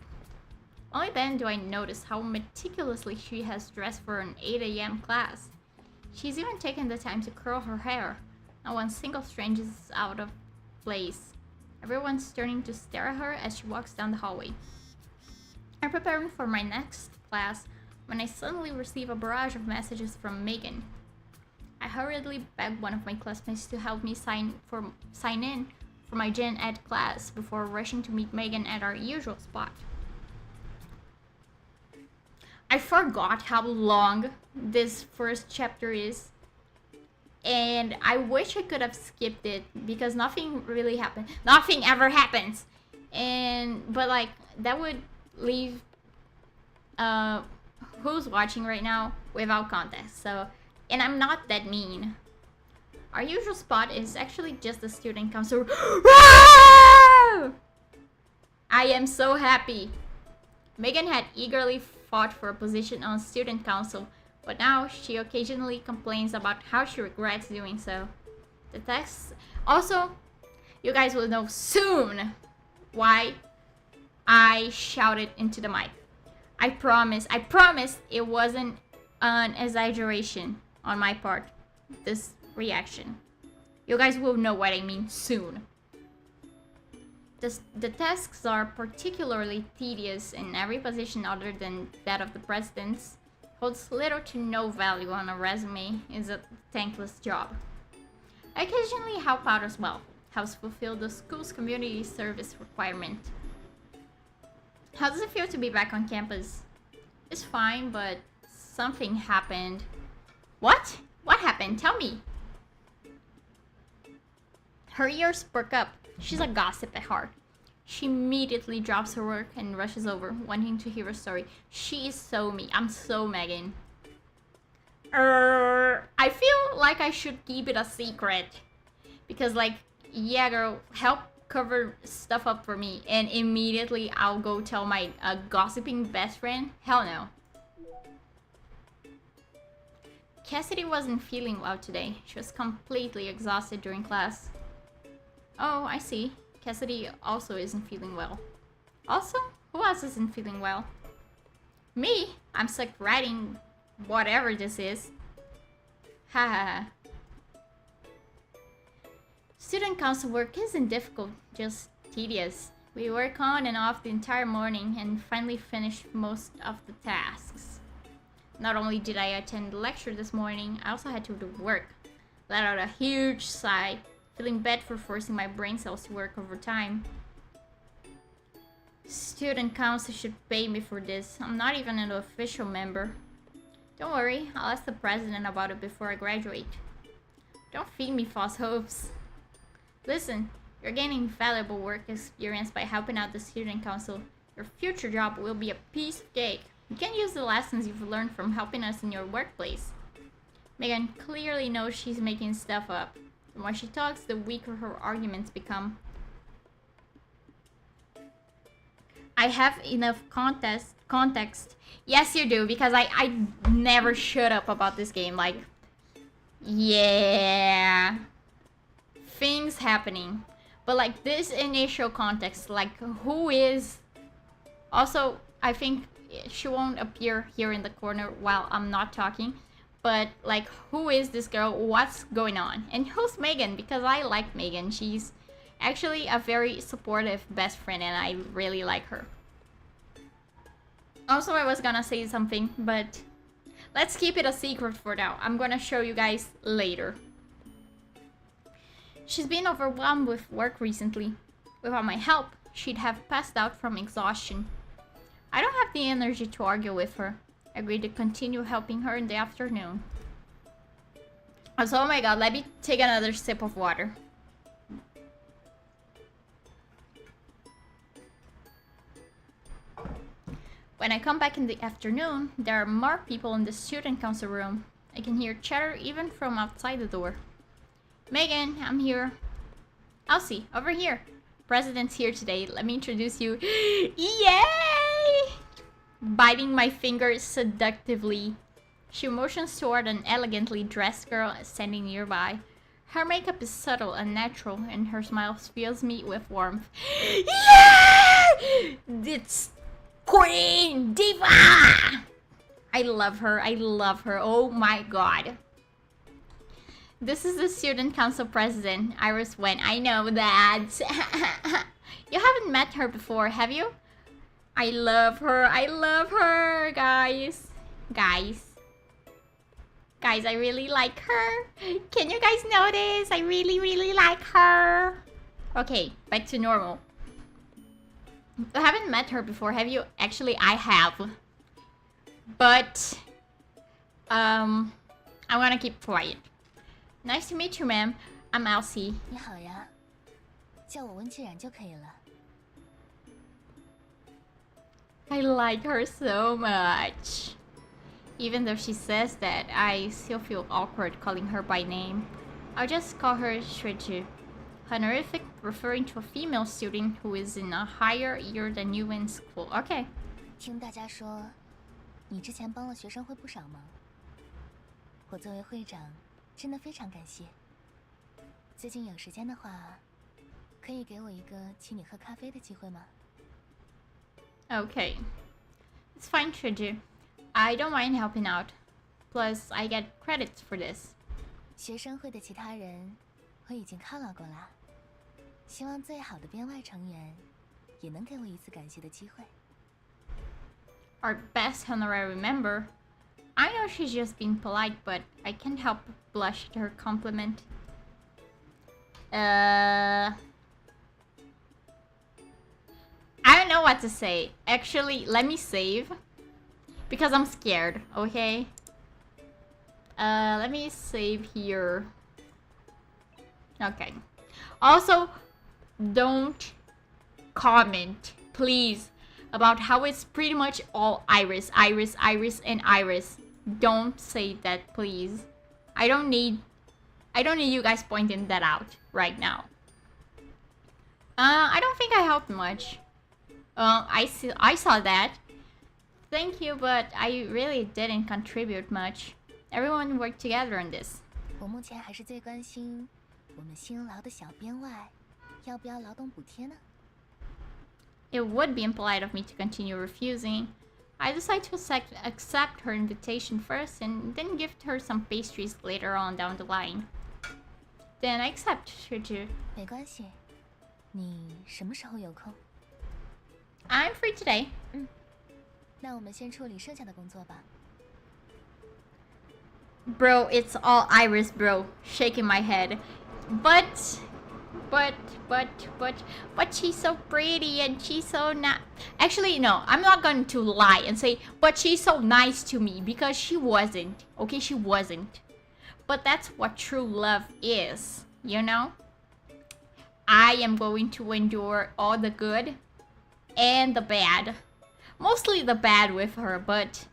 Only then do I notice how meticulously she has dressed for an 8 a.m. class. She's even taken the time to curl her hair. Not one single strand is out of place. Everyone's turning to stare at her as she walks down the hallway. I'm preparing for my next class when I suddenly receive a barrage of messages from Megan. I hurriedly beg one of my classmates to help me sign in for my gen ed class before rushing to meet Megan at our usual spot. I forgot how long this first chapter is. And I wish I could have skipped it because nothing really happened. Nothing ever happens. But like that would leave who's watching right now without context. So, and I'm not that mean. Our usual spot is actually just the student council. I am so happy. Megan had eagerly fought for a position on student council, but now she occasionally complains about how she regrets doing so. The text also, you guys will know soon why I shouted into the mic. I promise it wasn't an exaggeration on my part, this reaction. You guys will know what I mean soon. The tasks are particularly tedious, and every position other than that of the president's holds little to no value on a resume. Is a thankless job. I occasionally help out as well, helps fulfill the school's community service requirement. How does it feel to be back on campus? It's fine, but something happened. What? What happened? Tell me. Her ears perk up. She's a gossip at heart. She immediately drops her work and rushes over, wanting to hear a story. She is so me. I'm so Megan. I feel like I should keep it a secret. Because like, yeah girl, help cover stuff up for me. And immediately I'll go tell my gossiping best friend? Hell no. Cassidy wasn't feeling well today. She was completely exhausted during class. Oh, I see. Cassidy also isn't feeling well. Also, who else isn't feeling well? Me? I'm stuck writing whatever this is. Ha ha ha. Student council work isn't difficult, just tedious. We work on and off the entire morning and finally finish most of the tasks. Not only did I attend the lecture this morning, I also had to do work. Let out a huge sigh. Feeling bad for forcing my brain cells to work overtime. Student council should pay me for this. I'm not even an official member. Don't worry, I'll ask the president about it before I graduate. Don't feed me false hopes. Listen, you're gaining valuable work experience by helping out the student council. Your future job will be a piece of cake. You can use the lessons you've learned from helping us in your workplace. Megan clearly knows she's making stuff up. The more she talks, the weaker her arguments become. I have enough context. Yes, you do, because I never shut up about this game. Like, yeah. Things happening. But like this initial context, like who is... Also, I think she won't appear here in the corner while I'm not talking. But like, who is this girl? What's going on? And who's Megan? Because I like Megan. She's actually a very supportive best friend and I really like her. Also, I was gonna say something, but let's keep it a secret for now. I'm gonna show you guys later. She's been overwhelmed with work recently. Without my help, she'd have passed out from exhaustion. I don't have the energy to argue with her. I agreed to continue helping her in the afternoon. So, oh my god, let me take another sip of water. When I come back in the afternoon, there are more people in the student council room. I can hear chatter even from outside the door. Megan, I'm here. Elsie, over here. President's here today. Let me introduce you. Yay! Biting my fingers seductively. She motions toward an elegantly dressed girl standing nearby. Her makeup is subtle and natural, and her smile fills me with warmth. Yeah! It's Queen Diva! I love her. I love her. Oh my god. This is the student council president, Iris Wen. I know that. You haven't met her before, have you? I love her. I love her, guys. Guys, I really like her. Can you guys notice? I really, really like her. Okay, back to normal. You haven't met her before, have you? Actually, I have. But, I'm gonna keep quiet. Nice to meet you, ma'am. I'm Elsie. 你好呀，叫我温既然就可以了。I like her so much. Even though she says that, I still feel awkward calling her by name. I'll just call her Shuju. Honorific referring to a female student who is in a higher year than you in school. Okay. 听大家说，你之前帮了学生会不少忙。我作为会长，真的非常感谢。最近有时间的话，可以给我一个请你喝咖啡的机会吗？ Okay. It's fine, Shuju. I don't mind helping out. Plus, I get credits for this. 学生会的其他人，我已经犒劳过了。希望最好的编外成员，也能给我一次感谢的机会。 Our best honorary member. I know she's just being polite, but I can't help but blush at her compliment. I don't know what to say. Actually, let me save. Because I'm scared, okay? Let me save here. Okay. Also, don't comment, please, about how it's pretty much all Iris, Iris, Iris, and Iris. Don't say that, please. I don't need you guys pointing that out right now. I don't think I helped much. I saw that. Thank you, but I really didn't contribute much. Everyone worked together on this. 我目前还是最关心我们辛劳的小编外，要不要劳动补贴呢？ It would be impolite of me to continue refusing. I decided to accept her invitation first and then gift her some pastries later on down the line. Then I accept, Shuju. 没关系，你什么时候有空？ I'm free today. 那我们先处理剩下的工作吧。 Bro, it's all Iris, bro. Shaking my head. But she's so pretty and she's so not. Actually, no, I'm not going to lie and say, but she's so nice to me, because she wasn't. Okay, she wasn't. But that's what true love is, you know? I am going to endure all the good and the bad. Mostly the bad with her, but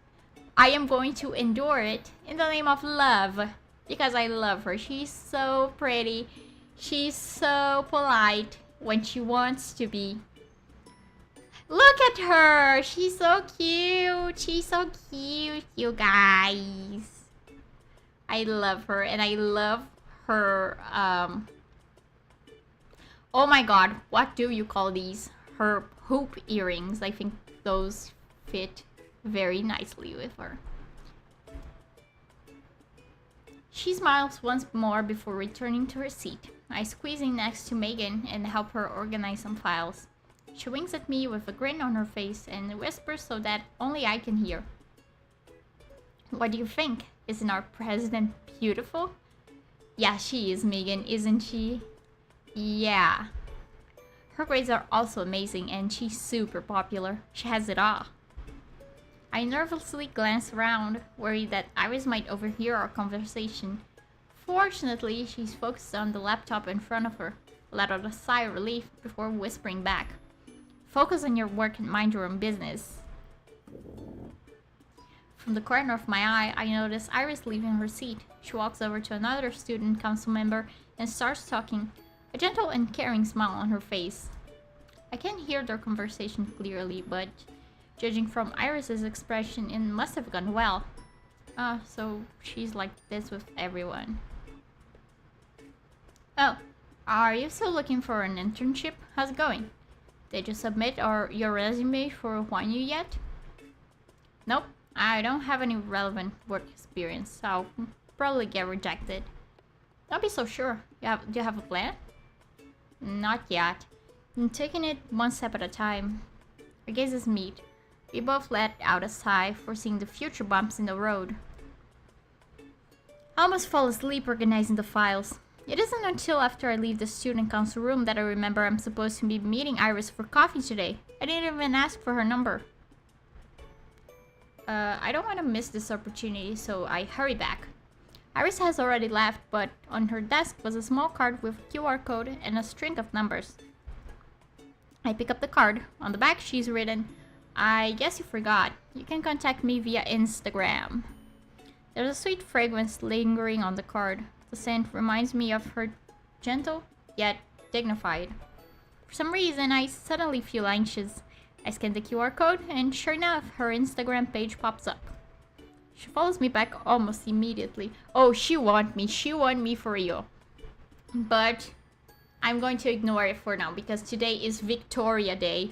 I am going to endure it in the name of love. Because I love her. She's so pretty. She's so polite when she wants to be. Look at her! She's so cute! She's so cute, you guys. I love her, and I love her, oh my god, what do you call these? Her hoop earrings. I think those fit very nicely with her. She smiles once more before returning to her seat. I squeeze in next to Megan and help her organize some files. She winks at me with a grin on her face and whispers so that only I can hear. What do you think? Isn't our president beautiful? Yeah, she is, Megan, isn't she? Yeah. Her grades are also amazing and she's super popular. She has it all. I nervously glance around, worried that Iris might overhear our conversation. Fortunately, she's focused on the laptop in front of her. Let out a sigh of relief before whispering back. Focus on your work and mind your own business. From the corner of my eye, I notice Iris leaving her seat. She walks over to another student council member and starts talking, a gentle and caring smile on her face. I can't hear their conversation clearly, but judging from Iris's expression, it must have gone well. So she's like this with everyone. Oh, are you still looking for an internship? How's it going? Did you submit your resume for Huanyu yet? Nope, I don't have any relevant work experience, so I'll probably get rejected. Don't be so sure. Do you have a plan? Not yet. I'm taking it one step at a time. Our gazes meet. We both let out a sigh, foreseeing the future bumps in the road. I almost fall asleep organizing the files. It isn't until after I leave the student council room that I remember I'm supposed to be meeting Iris for coffee today. I didn't even ask for her number. I don't want to miss this opportunity, so I hurry back. Iris has already left, but on her desk was a small card with a QR code and a string of numbers. I pick up the card. On the back, she's written, "I guess you forgot. You can contact me via Instagram." There's a sweet fragrance lingering on the card. The scent reminds me of her, gentle yet dignified. For some reason, I suddenly feel anxious. I scan the QR code, and sure enough, her Instagram page pops up. She follows me back almost immediately. Oh, she want me for real. But I'm going to ignore it for now because today is Victoria Day.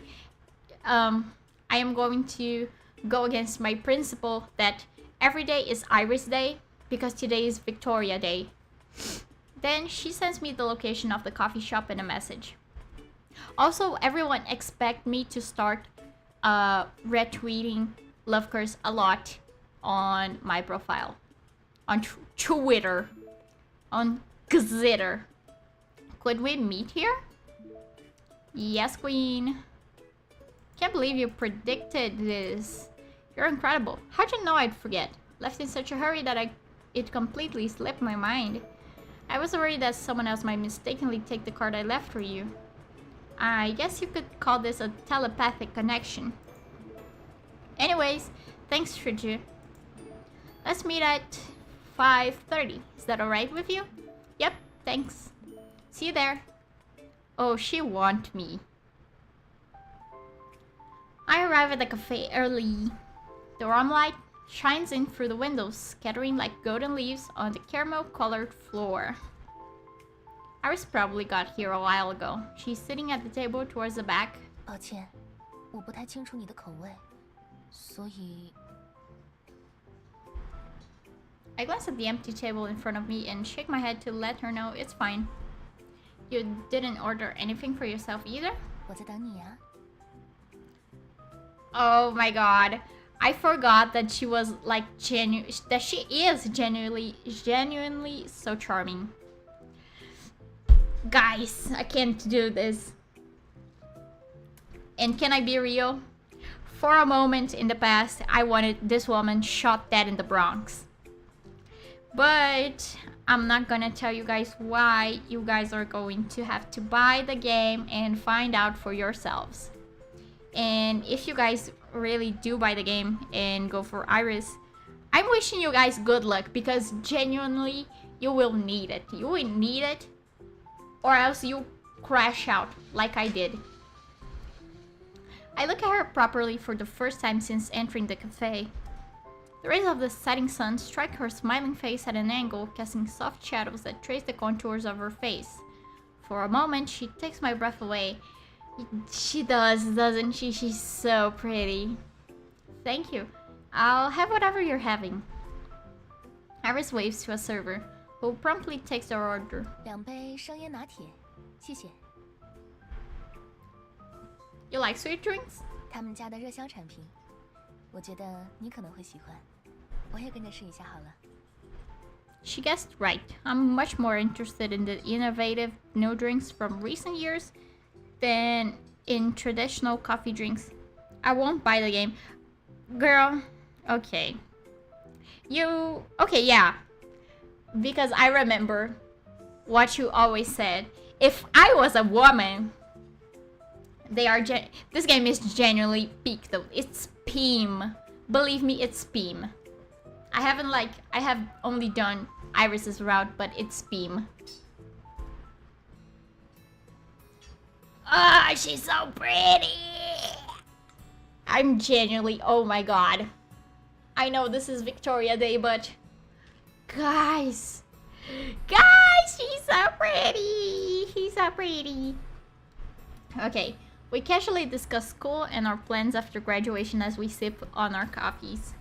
I am going to go against my principle that every day is Iris Day because today is Victoria Day. Then she sends me the location of the coffee shop and a message. Also, everyone expect me to start retweeting love curse a lot on my profile. On Twitter. On Gzitter. Could we meet here? Yes, queen. Can't believe you predicted this. You're incredible. How'd you know I'd forget? Left in such a hurry that it completely slipped my mind. I was worried that someone else might mistakenly take the card I left for you. I guess you could call this a telepathic connection. Anyways, thanks, Triju. Let's meet at 5:30. Is that alright with you? Yep, thanks. See you there. Oh, she want me. I arrive at the cafe early. The warm light shines in through the windows, scattering like golden leaves on the caramel-colored floor. Iris probably got here a while ago. She's sitting at the table towards the back. 抱歉，我不太清楚你的口味，所以 I glance at the empty table in front of me and shake my head to let her know it's fine. You didn't order anything for yourself either? 我在等你呀。 Oh my god. I forgot that she was like that she is genuinely so charming. Guys, I can't do this. And can I be real? For a moment in the past, I wanted this woman shot dead in the Bronx. But I'm not gonna tell you guys why. You guys are going to have to buy the game and find out for yourselves. And if you guys really do buy the game and go for Iris, I'm wishing you guys good luck because genuinely you will need it. You will need it or else you crash out like I did. I look at her properly for the first time since entering the cafe. The rays of the setting sun strike her smiling face at an angle, casting soft shadows that trace the contours of her face. For a moment, she takes my breath away. She does, doesn't she? She's so pretty. Thank you. I'll have whatever you're having. Iris waves to a server, who promptly takes their order. 2杯生椰拿铁，谢谢。 You like sweet drinks? 他们家的热销产品，我觉得你可能会喜欢，我也跟着试一下好了。 She guessed right. I'm much more interested in the innovative new drinks from recent years than in traditional coffee drinks. I won't buy the game. Girl, okay. Okay, yeah. Because I remember what you always said. If I was a woman, this game is genuinely peak though. It's Peem. Believe me, it's Peem. I have only done Iris's route, but it's Peem. Ah, she's so pretty. I'm genuinely, oh my god. I know this is Victoria Day, but guys, she's so pretty. She's so pretty. Okay, we casually discuss school and our plans after graduation as we sip on our coffees.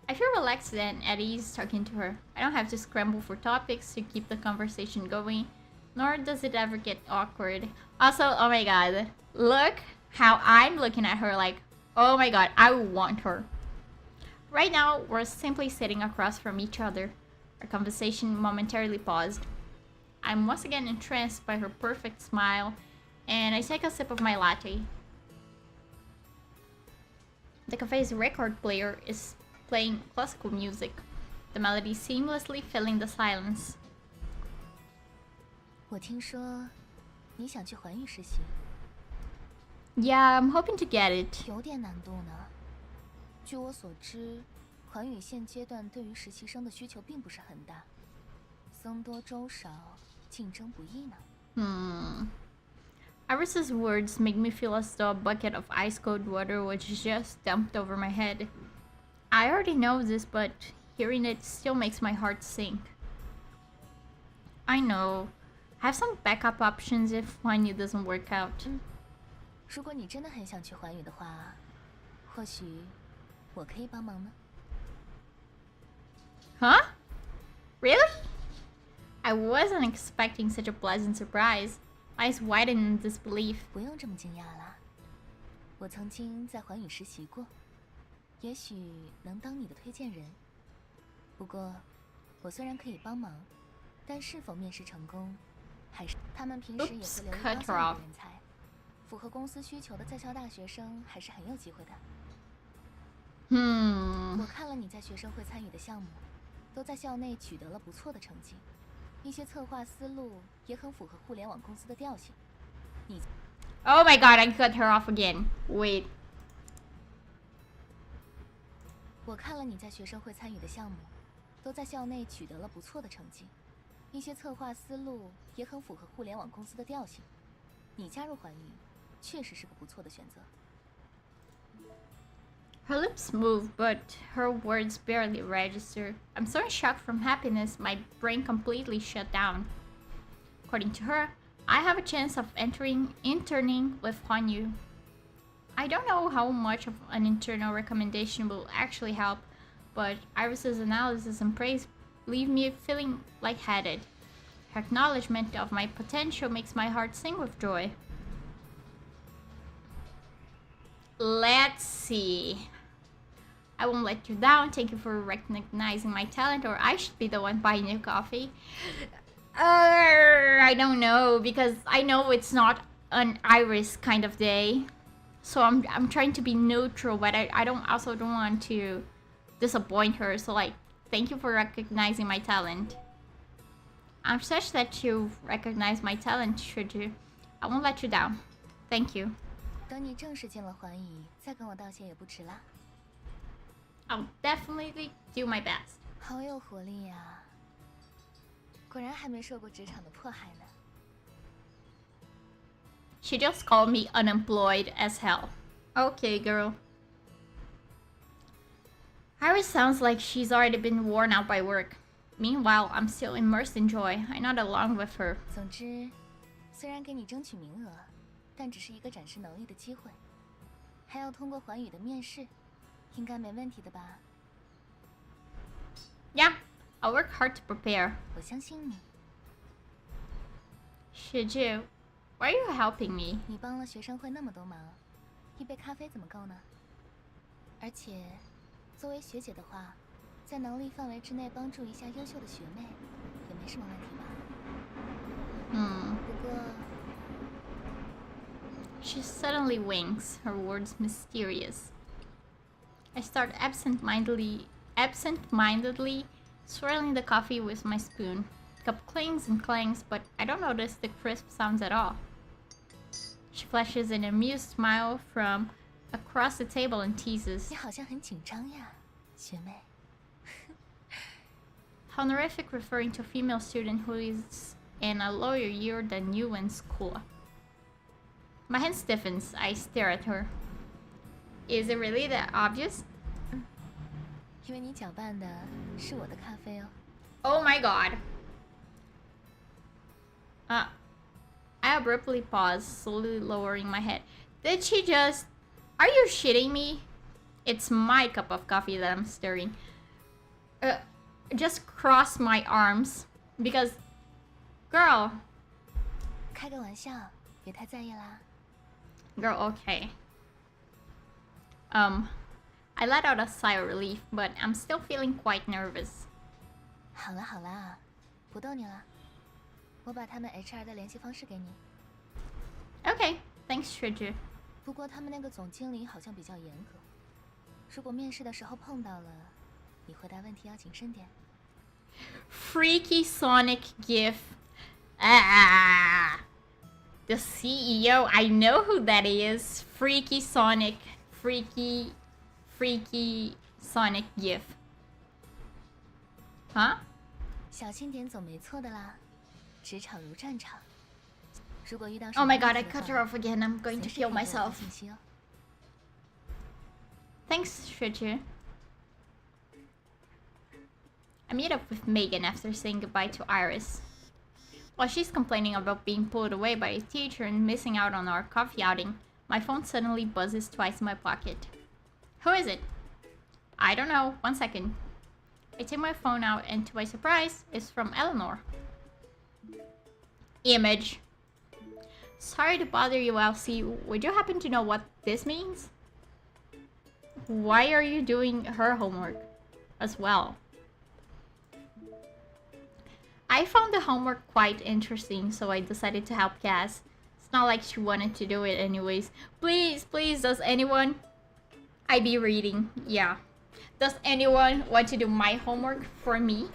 I feel relaxed and at ease talking to her. I don't have to scramble for topics to keep the conversation going, nor does it ever get awkward. Also, oh my god, look how I'm looking at her like, oh my god, I want her. Right now, we're simply sitting across from each other. Our conversation momentarily paused. I'm once again entranced by her perfect smile, and I take a sip of my latte. The cafe's record player is playing classical music. the melody seamlessly filling the silence. 我听说你想去环宇实习， Yeah, I'm hoping to get it. 有点难度呢。据我所知，环宇现阶段对于实习生的需求并不是很大，僧多粥少，竞争不易呢。Iris's words make me feel as though a bucket of ice-cold water was just dumped over my head. I already know this, but hearing it still makes my heart sink. I know. I have some backup options if Wanyu doesn't work out. 如果你真的很想去环宇的话，或许我可以帮忙呢。 Huh? Really? I wasn't expecting such a pleasant surprise. Eyes widened in disbelief. 不用这么惊讶啦，我曾经在环宇实习过，也许能当你的推荐人。不过，我虽然可以帮忙，但是否面试成功，还是他们平时也会留意高校的人才，符合公司需求的在校大学生还是很有机会的。我看了你在学生会参与的项目，都在校内取得了不错的成绩。 一些策划思路也很符合互联网公司的调性。你 Oh my god, I cut her off again. Wait. 我看了你在学生会参与的项目，都在校内取得了不错的成绩。一些策划思路也很符合互联网公司的调性。你加入环宇，确实是个不错的选择。 Her lips move, but her words barely register. I'm so in shock from happiness, my brain completely shut down. According to her, I have a chance of interning with Huanyu. I don't know how much of an internal recommendation will actually help, but Iris's analysis and praise leave me feeling lightheaded. Her acknowledgement of my potential makes my heart sing with joy. Let's see. I won't let you down. Thank you for recognizing my talent, or I should be the one buying you coffee. I don't know, because I know it's not an Iris kind of day. So I'm trying to be neutral, but I don't want to disappoint her. So like, thank you for recognizing my talent. I'm such that you recognize my talent, should you? I won't let you down. Thank you. 等你正式进了环宇，再跟我道谢也不迟啦。 I'll definitely do my best. 好有活力呀！果然还没受过职场的迫害呢。 She just called me unemployed as hell. Okay, girl. Iris sounds like she's already been worn out by work. Meanwhile, I'm still immersed in joy. I nod along with her. 总之，虽然给你争取名额，但只是一个展示能力的机会，还要通过环宇的面试。 应该没问题的吧 Yeah, I'll work hard to prepare. 我相信你。 Shiju, why are you helping me? 你帮了学生会那么多忙，一杯咖啡怎么够呢？而且，作为学姐的话，在能力范围之内帮助一下优秀的学妹，也没什么问题吧？不过， She suddenly winks, her words mysterious. I start absent-mindedly swirling the coffee with my spoon. The cup clings and clangs, but I don't notice the crisp sounds at all. She flashes an amused smile from across the table and teases. 你好像很紧张呀，学妹。 Honorific referring to a female student who is in a lower year than you in school. My hand stiffens. I stare at her. Is it really that obvious? 因为你搅拌的是我的咖啡哦。 Oh my god. I abruptly pause, slowly lowering my head. Did she just... Are you shitting me? It's my cup of coffee that I'm stirring. Just cross my arms. Because... Girl. 开个玩笑，别太在意啦。 Girl, okay. I let out a sigh of relief, but I'm still feeling quite nervous. 好啦好啦，不逗你了。我把他们 HR 的联系方式给你。 Okay, thanks, Shiju. 不过他们那个总经理好像比较严格，如果面试的时候碰到了，你回答问题要谨慎点。Freaky Sonic GIF. Ah! The CEO, I know who that is. Freaky Sonic. Freaky Sonic GIF. Huh? 小心点总没错的啦，职场如战场。如果遇到 Oh my god, I cut her off again. I'm going to kill myself. Thanks, Shreju. I meet up with Megan after saying goodbye to Iris. While she's complaining about being pulled away by a teacher and missing out on our coffee outing, my phone suddenly buzzes twice in my pocket. Who is it? I don't know. 1 second. I take my phone out and to my surprise, it's from Eleanor. Image. Sorry to bother you, Elsie. Would you happen to know what this means? Why are you doing her homework as well? I found the homework quite interesting, so I decided to help Cass. It's not like she wanted to do it anyways. Please, please, does anyone... I be reading, yeah. Does anyone want to do my homework for me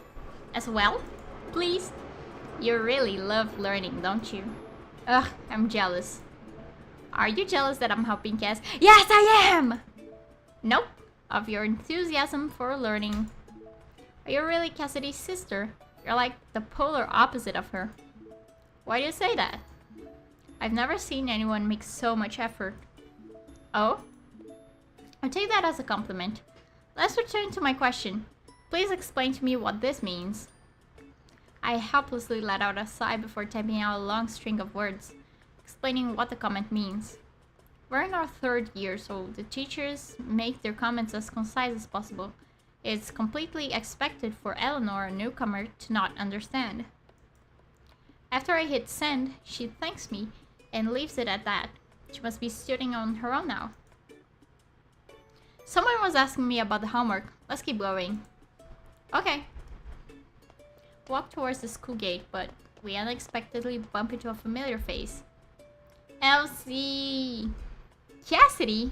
as well? Please? You really love learning, don't you? Ugh, I'm jealous. Are you jealous that I'm helping Cass? Yes, I am! Nope, of your enthusiasm for learning. Are you really Cassidy's sister? You're like the polar opposite of her. Why do you say that? I've never seen anyone make so much effort. Oh? I'll take that as a compliment. Let's return to my question. Please explain to me what this means. I helplessly let out a sigh before typing out a long string of words, explaining what the comment means. We're in our 3rd year, so the teachers make their comments as concise as possible. It's completely expected for Eleanor, a newcomer, to not understand. After I hit send, she thanks me and leaves it at that. She must be studying on her own now. Someone was asking me about the homework. Let's keep going. Okay. Walk towards the school gate, but we unexpectedly bump into a familiar face. Elsie! Cassidy?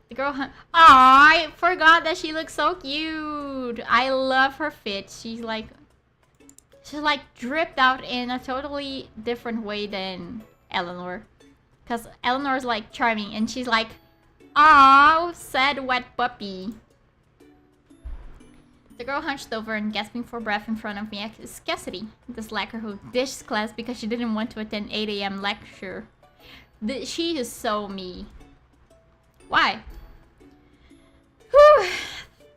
The girl... Aw, I forgot that she looks so cute. I love her fit. She's like dripped out in a totally different way than Eleanor. Because Eleanor's like charming and she's like, aw, sad wet puppy. The girl hunched over and gasping for breath in front of me is Cassidy, the slacker who ditched class because she didn't want to attend 8 a.m. lecture. She is so me. Why? Whew.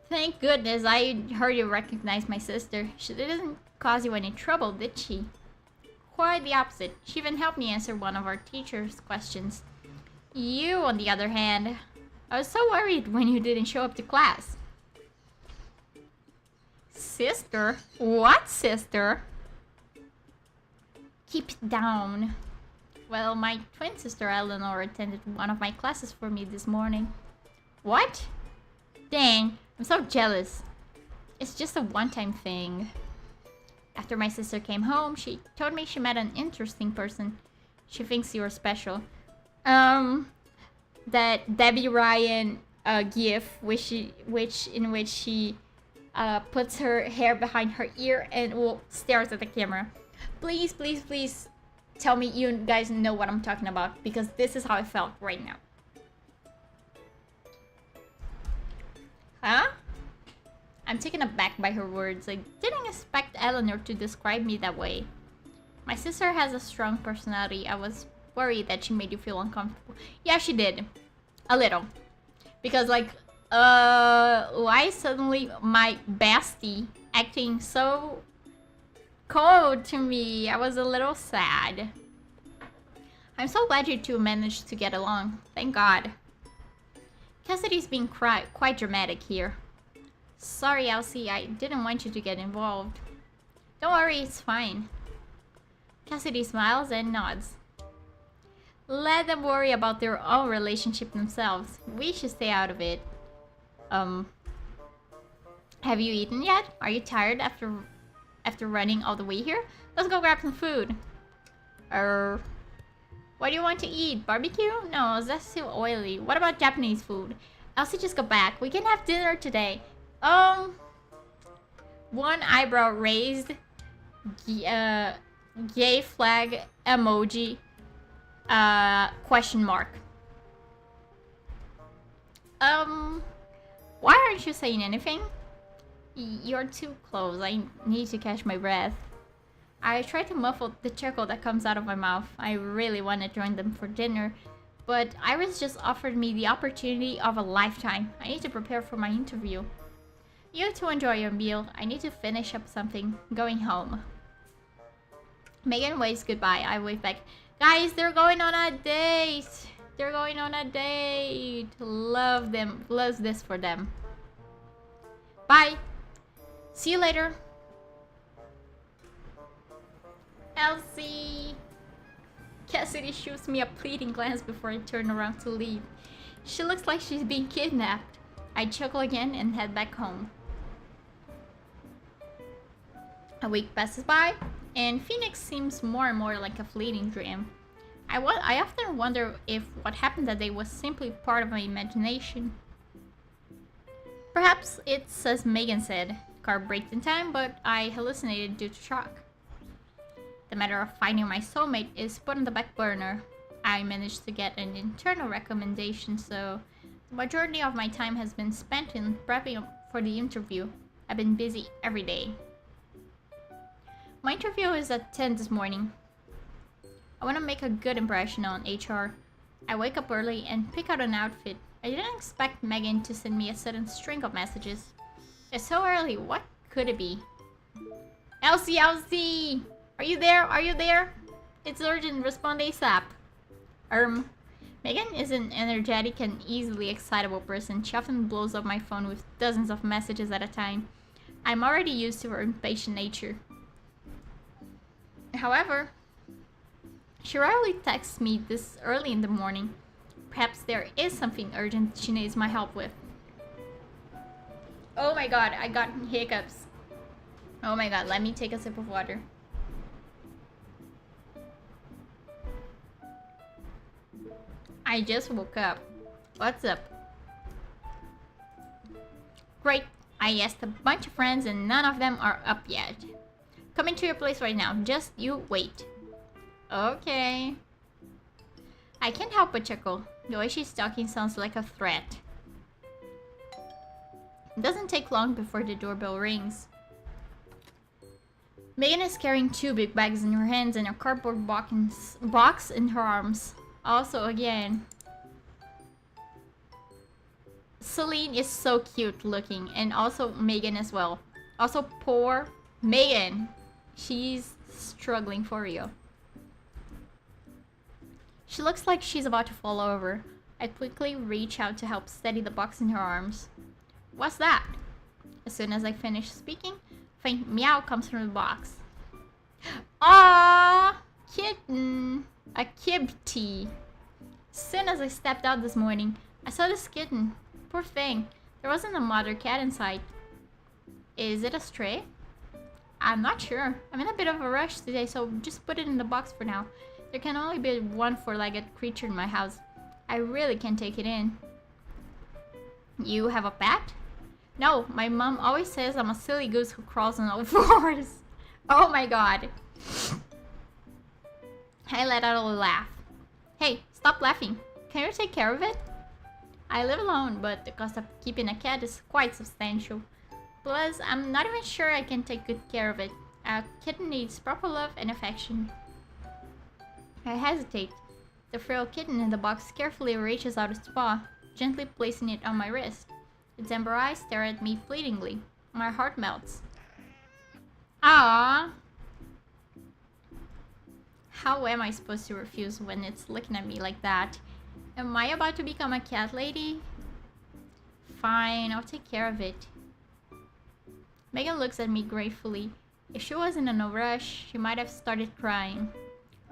Thank goodness I heard you recognize my sister. She didn't cause you any trouble, did she? Quite the opposite. She even helped me answer one of our teacher's questions. You, on the other hand, I was so worried when you didn't show up to class. Sister? What sister? Keep it down. Well, my twin sister Eleanor attended one of my classes for me this morning. What? Dang, I'm so jealous. It's just a one-time thing. After my sister came home, she told me she met an interesting person. She thinks you're special. That Debbie Ryan gif, in which she puts her hair behind her ear and stares at the camera. Please, please, please tell me you guys know what I'm talking about, because this is how I felt right now. Huh? I'm taken aback by her words. I didn't expect Eleanor to describe me that way. My sister has a strong personality. I was worried that she made you feel uncomfortable. Yeah, she did. A little. Because like, why suddenly my bestie acting so cold to me? I was a little sad. I'm so glad you two managed to get along. Thank God. Cassidy's being quite dramatic here. Sorry, Elsie, I didn't want you to get involved. Don't worry, it's fine. Cassidy smiles and nods. Let them worry about their own relationship themselves. We should stay out of it. Have you eaten yet? Are you tired after running all the way here? Let's go grab some food. What do you want to eat? Barbecue? No, that's too oily. What about Japanese food? Elsie just got back. We can have dinner today. One eyebrow raised. Gay flag emoji. Question mark. Why aren't you saying anything? You're too close. I need to catch my breath. I try to muffle the chuckle that comes out of my mouth. I really want to join them for dinner, but Iris just offered me the opportunity of a lifetime. I need to prepare for my interview. You two enjoy your meal. I need to finish up something. Going home. Megan waves goodbye. I wave back. Guys, they're going on a date. They're going on a date. Love them. Loves this for them. Bye. See you later. Elsie. Cassidy shoots me a pleading glance before I turn around to leave. She looks like she's being kidnapped. I chuckle again and head back home. A week passes by, and Phoenix seems more and more like a fleeting dream. I often wonder if what happened that day was simply part of my imagination. Perhaps it's as Megan said, car braked in time, but I hallucinated due to shock. The matter of finding my soulmate is put on the back burner. I managed to get an internal recommendation, so the majority of my time has been spent in prepping for the interview. I've been busy every day. My interview is at 10 this morning. I want to make a good impression on HR. I wake up early and pick out an outfit. I didn't expect Megan to send me a sudden string of messages. It's so early, what could it be? Elsie! Are you there? Are you there? It's urgent, respond ASAP. Megan is an energetic and easily excitable person. She often blows up my phone with dozens of messages at a time. I'm already used to her impatient nature. However, she rarely texts me this early in the morning. Perhaps there is something urgent she needs my help with. Oh my god, I got hiccups. Oh my god, let me take a sip of water. I just woke up. What's up? Great. I asked a bunch of friends and none of them are up yet. Coming to your place right now. Just you wait. Okay. I can't help but chuckle. The way she's talking sounds like a threat. It doesn't take long before the doorbell rings. Megan is carrying 2 big bags in her hands and a cardboard box in her arms. Also, again, Celine is so cute looking, and also Megan as well. Also, poor Megan. She's struggling for real. She looks like she's about to fall over. I quickly reach out to help steady the box in her arms. What's that? As soon as I finish speaking, a faint meow comes from the box. Ah, kitten! A kibty. As soon as I stepped out this morning, I saw this kitten. Poor thing. There wasn't a mother cat inside. Is it a stray? I'm not sure. I'm in a bit of a rush today, so just put it in the box for now. There can only be one four-legged creature in my house. I really can't take it in. You have a pet? No, my mom always says I'm a silly goose who crawls on all fours. Oh my god. I let out a laugh. Hey, stop laughing. Can you take care of it? I live alone, but the cost of keeping a cat is quite substantial. Plus, I'm not even sure I can take good care of it. A kitten needs proper love and affection. I hesitate. The frail kitten in the box carefully reaches out its paw, gently placing it on my wrist. Its amber eyes stare at me pleadingly. My heart melts. Ah. How am I supposed to refuse when it's looking at me like that? Am I about to become a cat lady? Fine, I'll take care of it. Megan looks at me gratefully. If she wasn't in a rush, she might have started crying.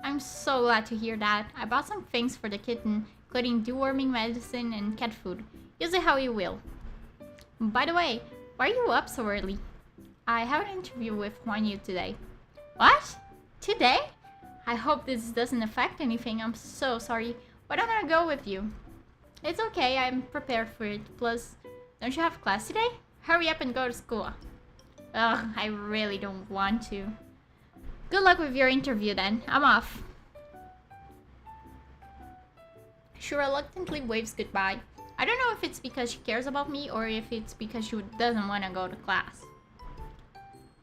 I'm so glad to hear that. I bought some things for the kitten, including deworming medicine and cat food. Use it how you will. By the way, why are you up so early? I have an interview with Juanyu today. What? Today? I hope this doesn't affect anything. I'm so sorry. Why don't I go with you? It's okay, I'm prepared for it. Plus, don't you have class today? Hurry up and go to school. Ugh, I really don't want to. Good luck with your interview then. I'm off. She reluctantly waves goodbye. I don't know if it's because she cares about me or if it's because she doesn't want to go to class.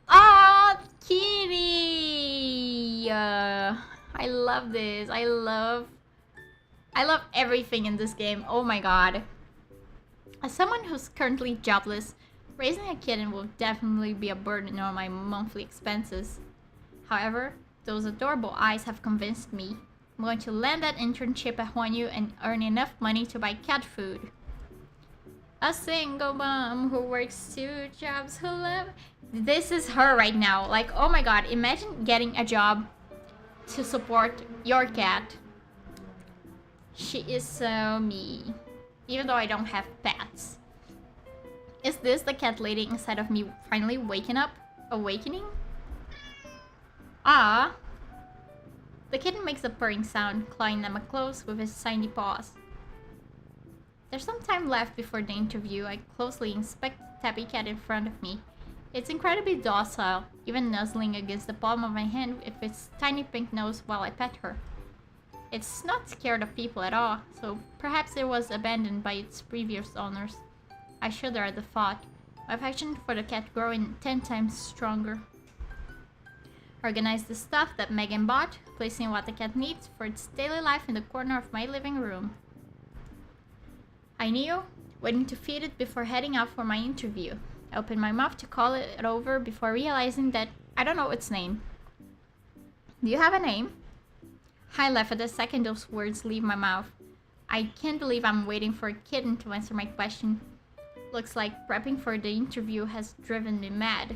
Ah, Kitty! I love this. I love everything in this game. Oh my god. As someone who's currently jobless, raising a kitten will definitely be a burden on my monthly expenses. However, those adorable eyes have convinced me. I'm going to land that internship at Huanyu and earn enough money to buy cat food. A single mom who works 2 jobs who love... This is her right now. Like, oh my god, imagine getting a job to support your cat. She is so me. Even though I don't have pets. Is this the cat lady inside of me finally waking up? Awakening? Ah. The kitten makes a purring sound, clawing at my clothes with his tiny paws. There's some time left before the interview. I closely inspect the tabby cat in front of me. It's incredibly docile, even nuzzling against the palm of my hand with its tiny pink nose while I pet her. It's not scared of people at all, so perhaps it was abandoned by its previous owners. I shudder at the thought, my affection for the cat growing 10 times stronger. Organize the stuff that Megan bought, placing what the cat needs for its daily life in the corner of my living room. I kneel, waiting to feed it before heading out for my interview. I open my mouth to call it over before realizing that I don't know its name. Do you have a name? I laugh at the second those words leave my mouth. I can't believe I'm waiting for a kitten to answer my question. Looks like prepping for the interview has driven me mad.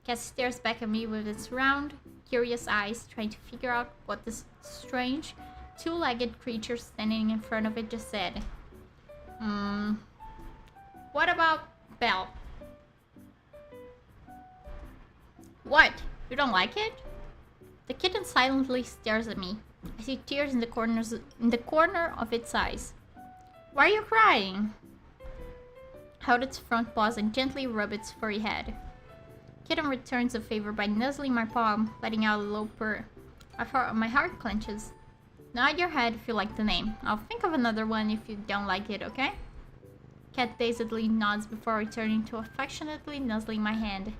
Cat stares back at me with its round, curious eyes, trying to figure out what this strange, 2-legged creature standing in front of it just said. What about Belle? What? You don't like it? The kitten silently stares at me. I see tears in the corner of its eyes. Why are you crying? I hold its front paws and gently rub its furry head. Kitten returns the favor by nuzzling my palm, letting out a low purr. My heart clenches. Nod your head if you like the name. I'll think of another one if you don't like it, okay? Cat dazedly nods before returning to affectionately nuzzling my hand.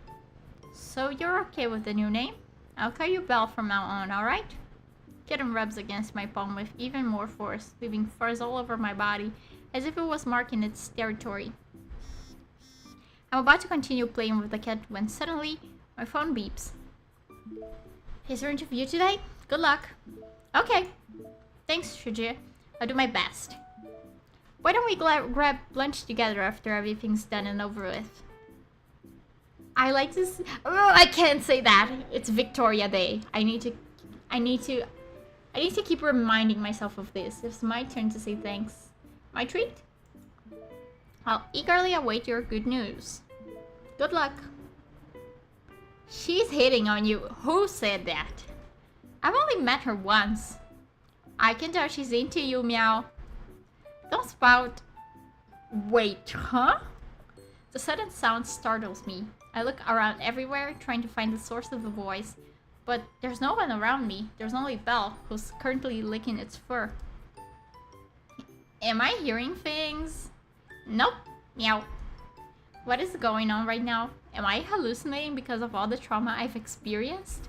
So you're okay with the new name? I'll call you Belle from now on, alright? Kitten rubs against my palm with even more force, leaving fuzz all over my body, as if it was marking its territory. I'm about to continue playing with the cat when suddenly, my phone beeps. Is your interview today? Good luck. Okay. Thanks, Shuji. I'll do my best. Why don't we grab lunch together after everything's done and over with? I like this. Oh, I can't say that. It's Victoria Day. I need to keep reminding myself of this. It's my turn to say thanks. My treat? I'll eagerly await your good news. Good luck. She's hitting on you. Who said that? I've only met her once. I can tell she's into you, meow. Don't spout. Wait, huh? The sudden sound startles me. I look around everywhere, trying to find the source of the voice. But there's no one around me. There's only Belle, who's currently licking its fur. Am I hearing things? Nope. Meow. What is going on right now? Am I hallucinating because of all the trauma I've experienced?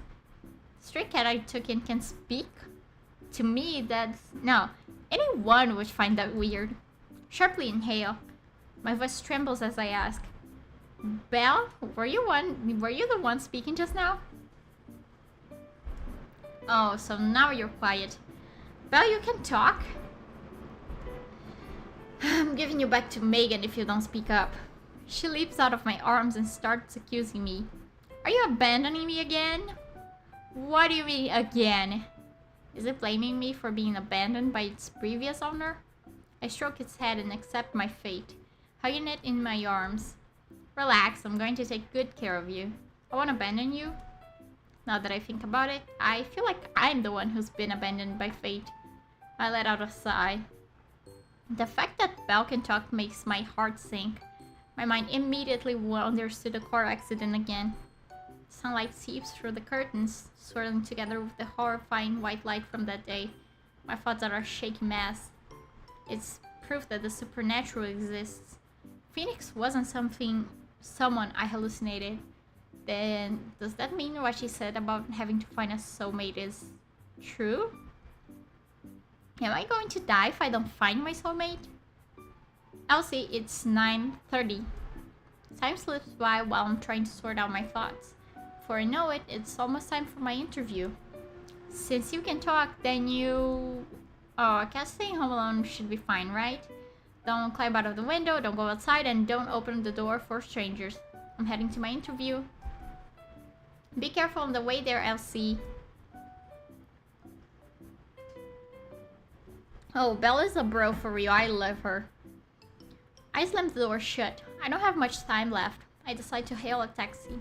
The stray cat I took in can speak? To me, that's... No. Anyone would find that weird. Sharply inhale. My voice trembles as I ask. Belle, were you the one speaking just now? Oh, so now you're quiet. Belle, you can talk? I'm giving you back to Megan if you don't speak up. She leaps out of my arms and starts accusing me. Are you abandoning me again? What do you mean, again? Is it blaming me for being abandoned by its previous owner? I stroke its head and accept my fate, hugging it in my arms. Relax, I'm going to take good care of you. I won't abandon you. Now that I think about it, I feel like I'm the one who's been abandoned by fate. I let out a sigh. The fact that Belle can talk makes my heart sink. My mind immediately wanders to the car accident again. Sunlight seeps through the curtains, swirling together with the horrifying white light from that day. My thoughts are a shaky mess. It's proof that the supernatural exists. Phoenix wasn't someone I hallucinated. Then, does that mean what she said about having to find a soulmate is true? Am I going to die if I don't find my soulmate? Elsie, it's 9:30. Time slips by while I'm trying to sort out my thoughts. Before I know it, it's almost time for my interview. Since you can talk, then you... Oh, I guess staying home alone should be fine, right? Don't climb out of the window, don't go outside, and don't open the door for strangers. I'm heading to my interview. Be careful on the way there, Elsie. Oh, Bella's a bro for real. I love her. I slammed the door shut. I don't have much time left. I decide to hail a taxi.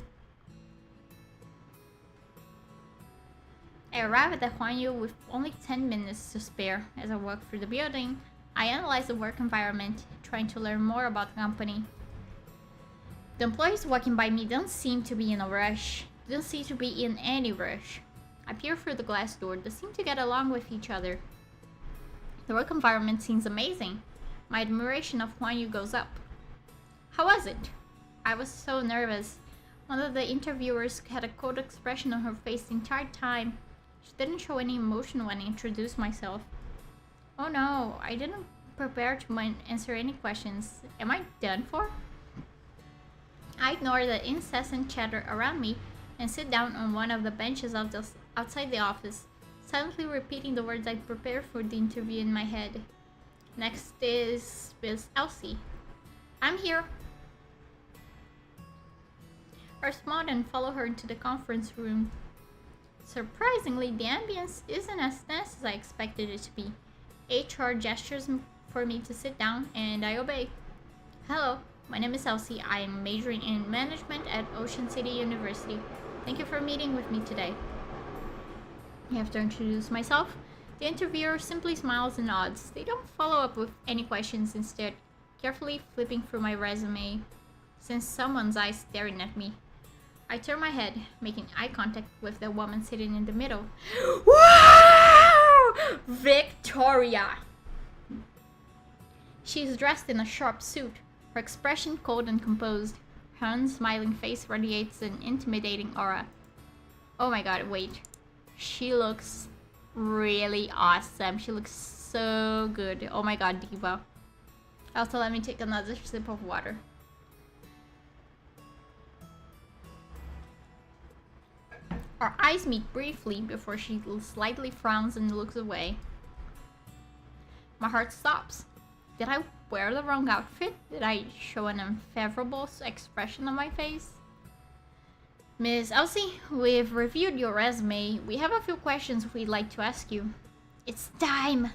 I arrive at the Huanyu with only 10 minutes to spare. As I walk through the building, I analyze the work environment, trying to learn more about the company. The employees walking by me don't seem to be in a rush. They don't seem to be in any rush. I peer through the glass door. They seem to get along with each other. The work environment seems amazing. My admiration of Huanyu goes up. How was it? I was so nervous. One of the interviewers had a cold expression on her face the entire time. She didn't show any emotion when I introduced myself. Oh no, I didn't prepare to answer any questions. Am I done for? I ignore the incessant chatter around me and sit down on one of the benches outside the office, silently repeating the words I prepared for the interview in my head. Next is Miss Elsie. I'm here. I respond and follow her into the conference room. Surprisingly, the ambience isn't as tense as I expected it to be. HR gestures for me to sit down, and I obey. Hello, my name is Elsie. I am majoring in management at Ocean City University. Thank you for meeting with me today. After I introduce myself, the interviewer simply smiles and nods. They don't follow up with any questions, instead carefully flipping through my resume, since someone's eyes staring at me. I turn my head, making eye contact with the woman sitting in the middle. Wow! Victoria! She's dressed in a sharp suit, her expression cold and composed. Her unsmiling face radiates an intimidating aura. Oh my god, wait. She looks really awesome. She looks so good. Oh my god, Diva. Also, let me take another sip of water. Our eyes meet briefly before she slightly frowns and looks away. My heart stops. Did I wear the wrong outfit? Did I show an unfavorable expression on my face? Miss Elsie, we've reviewed your resume. We have a few questions we'd like to ask you. It's time!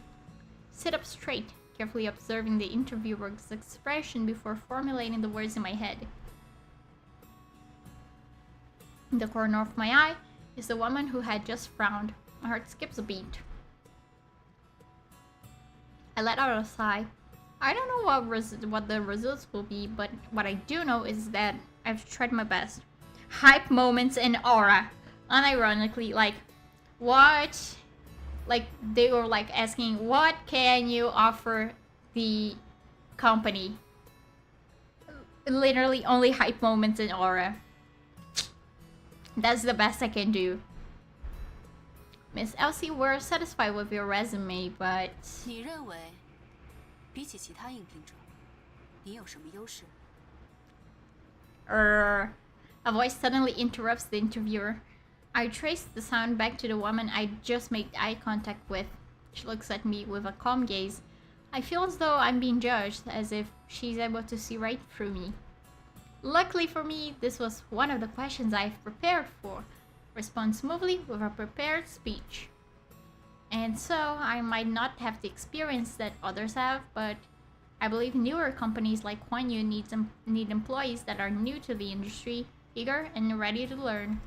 Sit up straight, carefully observing the interviewer's expression before formulating the words in my head. In the corner of my eye is the woman who had just frowned. My heart skips a beat. I let out a sigh. I don't know what the results will be, but what I do know is that I've tried my best. Hype moments and aura. Unironically, like, what? Like, they were like asking, what can you offer the company? Literally only hype moments and aura. That's the best I can do. Miss Elsie, we're satisfied with your resume, but... 你认为比起其他应聘者，你有什么优势？ A voice suddenly interrupts the interviewer. I trace the sound back to the woman I just made eye contact with. She looks at me with a calm gaze. I feel as though I'm being judged, as if she's able to see right through me. Luckily for me, this was one of the questions I've prepared for. Respond smoothly with a prepared speech. And so, I might not have the experience that others have, but I believe newer companies like Huanyu need employees that are new to the industry, eager and ready to learn.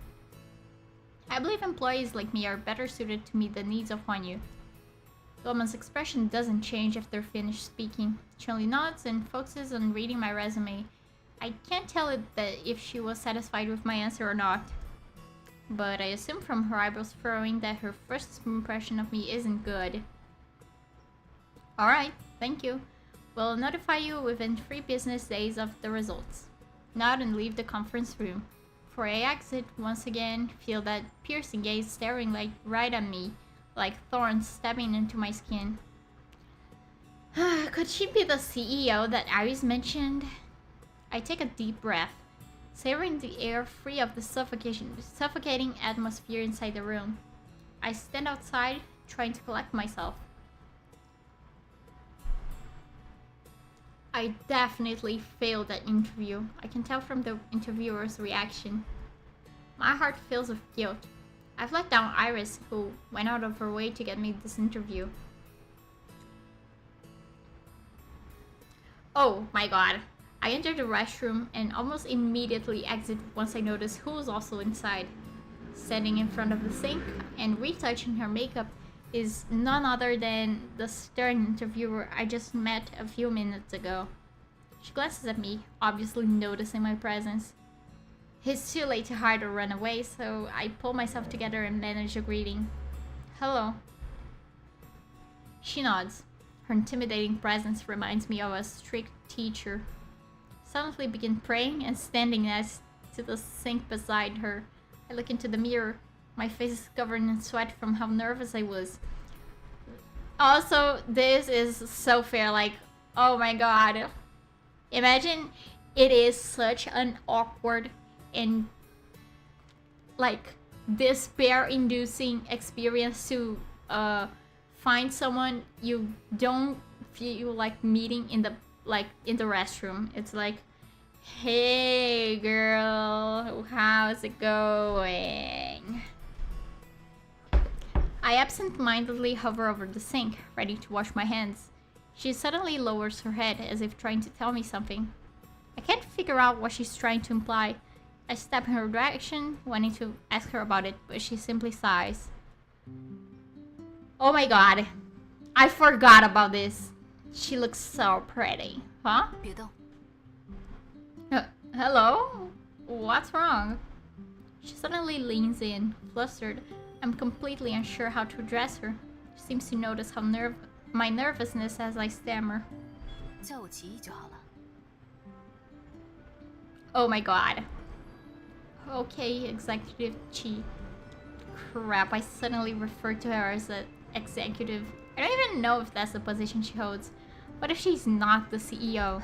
I believe employees like me are better suited to meet the needs of Huanyu. The woman's expression doesn't change after finished speaking. She only nods and focuses on reading my resume. I can't tell if she was satisfied with my answer or not. But I assume from her eyebrows furrowing that her first impression of me isn't good. Alright, thank you. We'll notify you within 3 business days of the results. Nod and leave the conference room. Before I exit, once again, feel that piercing gaze staring right at me, like thorns stabbing into my skin. Could she be the CEO that Iris mentioned? I take a deep breath, savoring the air free of the suffocating atmosphere inside the room. I stand outside, trying to collect myself. I definitely failed that interview. I can tell from the interviewer's reaction. My heart fills with guilt. I've let down Iris, who went out of her way to get me this interview. Oh my god. I enter the restroom and almost immediately exit once I notice who's also inside. Standing in front of the sink and retouching her makeup is none other than the stern interviewer I just met a few minutes ago. She glances at me, obviously noticing my presence. It's too late to hide or run away, so I pull myself together and manage a greeting. Hello. She nods. Her intimidating presence reminds me of a strict teacher. Silently begin praying and standing next to the sink beside her. I look into the mirror. My face is covered in sweat from how nervous I was. Also, this is so fair, like, oh my god. Imagine it is such an awkward and like despair-inducing experience to find someone you don't feel like meeting in the restroom. It's like, hey girl, how's it going? I absent-mindedly hover over the sink, ready to wash my hands. She suddenly lowers her head as if trying to tell me something. I can't figure out what she's trying to imply. I step in her direction, wanting to ask her about it, but she simply sighs. Oh my god. I forgot about this. She looks so pretty. Huh? 别动。 Hello? What's wrong? She suddenly leans in, flustered. I'm completely unsure how to address her. She seems to notice how my nervousness as I stammer. 叫我奇异就好了。 Oh my god. Okay, Executive Chi. Crap, I suddenly referred to her as an executive. I don't even know if that's the position she holds. What if she's not the CEO?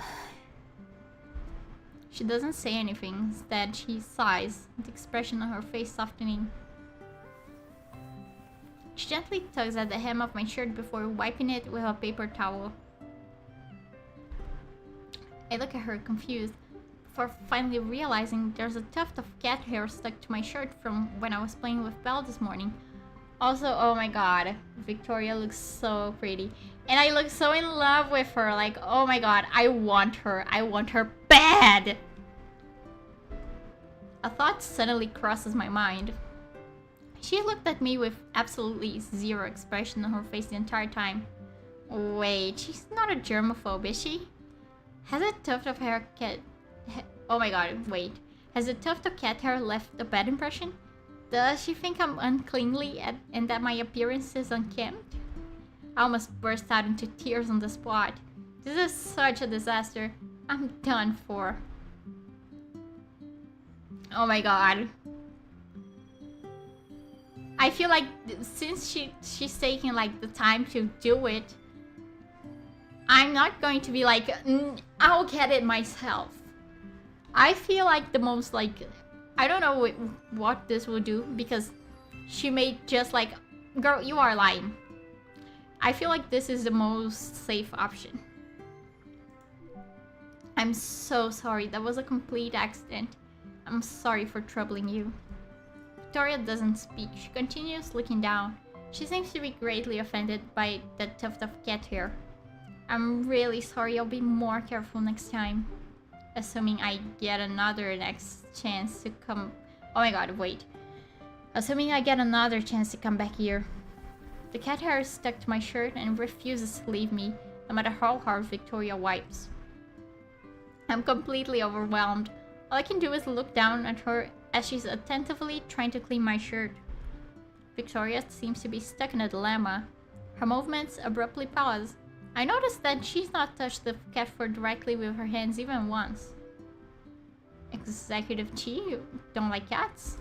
She doesn't say anything. Instead, she sighs, the expression on her face softening. She gently tugs at the hem of my shirt before wiping it with a paper towel. I look at her confused, before finally realizing there's a tuft of cat hair stuck to my shirt from when I was playing with Belle this morning. Also, oh my god, Victoria looks so pretty. And I look so in love with her, like, oh my god, I want her bad! A thought suddenly crosses my mind. She looked at me with absolutely zero expression on her face the entire time. Wait, she's not a germaphobe, is she? Has a tuft of hair oh my god, wait. Has a tuft of cat hair left a bad impression? Does she think I'm uncleanly and that my appearance is unkempt? I almost burst out into tears on the spot. This is such a disaster. I'm done for. Oh my god. I feel like since she's taking like the time to do it, I'm not going to be like, I'll get it myself. I feel like the most like, I don't know what this will do because she may just like, girl, you are lying. I feel like this is the most safe option. I'm so sorry. That was a complete accident. I'm sorry for troubling you. Victoria doesn't speak. She continues looking down. She seems to be greatly offended by the tuft of cat hair. I'm really sorry. I'll be more careful next time. Assuming I get another chance to come... Oh my god, wait. Assuming I get another chance to come back here. The cat hair is stuck to my shirt and refuses to leave me, no matter how hard Victoria wipes. I'm completely overwhelmed. All I can do is look down at her as she's attentively trying to clean my shirt. Victoria seems to be stuck in a dilemma. Her movements abruptly pause. I notice that she's not touched the cat fur directly with her hands even once. Executive Chi, you don't like cats?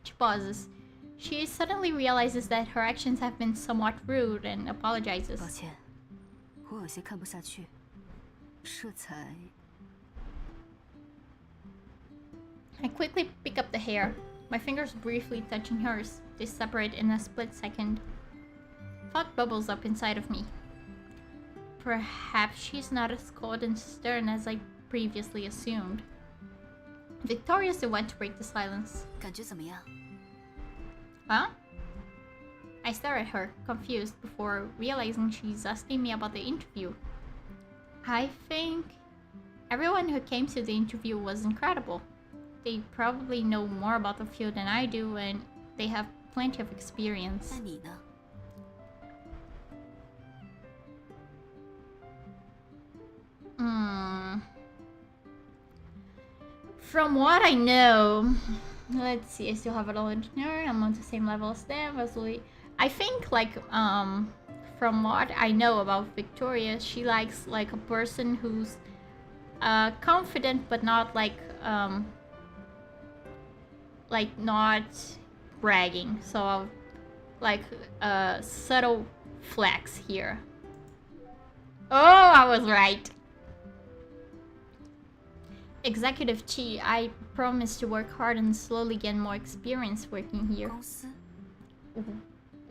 She pauses. She suddenly realizes that her actions have been somewhat rude and apologizes. 抱歉，我有些看不下去。这才 I quickly pick up the hair, my fingers briefly touching hers. They separate in a split second. Thought bubbles up inside of me. Perhaps she's not as cold and stern as I previously assumed. Victoria's the one to break the silence. 感觉怎么样？ Huh? I stare at her, confused, before realizing she's asking me about the interview. I think everyone who came to the interview was incredible. They probably know more about the field than I do, and they have plenty of experience. 那你呢？ From what I know, let's see, I still have it all in here. I'm on the same level as them. I think, like, from what I know about Victoria, she likes, like, a person who's confident but not, like, not bragging. So, like, subtle flex here. Oh, I was right. Executive Chi, I promise to work hard and slowly gain more experience working here. 公司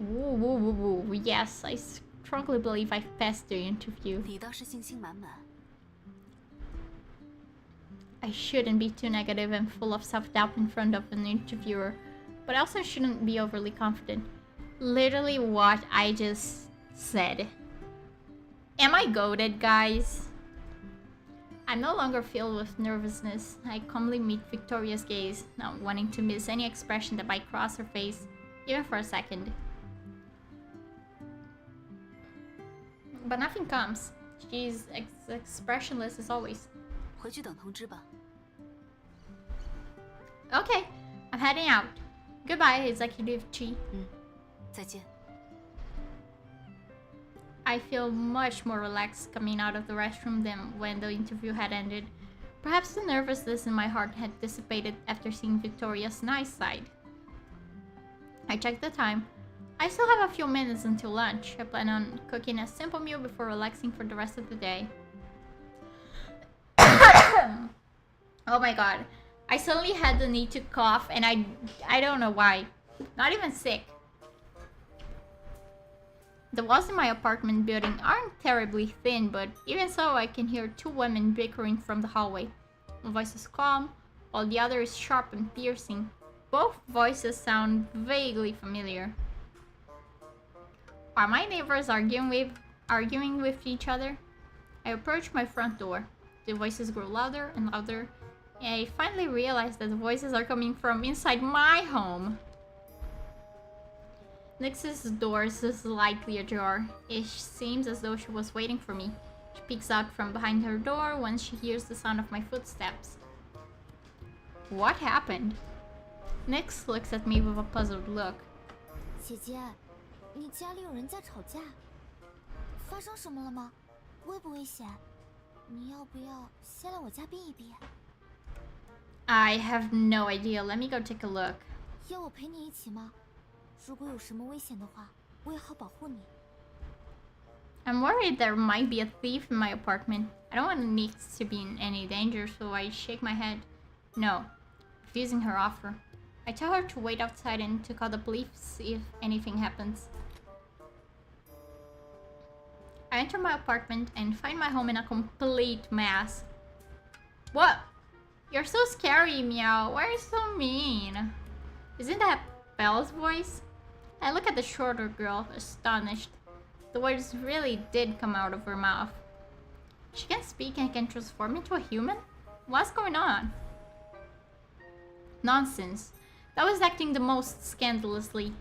Ooh, yes, I strongly believe I've passed the interview. 你倒是信心满满。 I shouldn't be too negative and full of self-doubt in front of an interviewer, but I also shouldn't be overly confident. Literally what I just said. Am I goated, guys? I'm no longer filled with nervousness. I calmly meet Victoria's gaze, not wanting to miss any expression that might cross her face, even for a second. But nothing comes. She's expressionless as always. 回去等通知吧。 Okay, I'm heading out. Goodbye, Executive Chi. 再见。 I feel much more relaxed coming out of the restroom than when the interview had ended. Perhaps the nervousness in my heart had dissipated after seeing Victoria's nice side. I checked the time. I still have a few minutes until lunch. I plan on cooking a simple meal before relaxing for the rest of the day. Oh my god. I suddenly had the need to cough and I don't know why. Not even sick. The walls in my apartment building aren't terribly thin, but even so, I can hear two women bickering from the hallway. One voice is calm, while the other is sharp and piercing. Both voices sound vaguely familiar. Are my neighbors arguing with each other? I approach my front door. The voices grow louder and louder, and I finally realize that the voices are coming from inside my home. Nix's door is slightly ajar. It seems as though she was waiting for me. She peeks out from behind her door once she hears the sound of my footsteps. What happened? Nix looks at me with a puzzled look. 姐姐，你家里有人在吵架，发生什么了吗？危不危险？你要不要先来我家避一避？ I have no idea. Let me go take a look. 要我陪你一起吗？如果有什么危险的话，我也好保护你。 I'm worried there might be a thief in my apartment. I don't want Nix to be in any danger, so I shake my head. No, refusing her offer. I tell her to wait outside and to call the police if anything happens. I enter my apartment and find my home in a complete mess. What? You're so scary, Meow. Why are you so mean? Isn't that Belle's voice? I look at the shorter girl, astonished. The words really did come out of her mouth. She can speak and can transform into a human? What's going on? Nonsense. That was acting the most scandalously.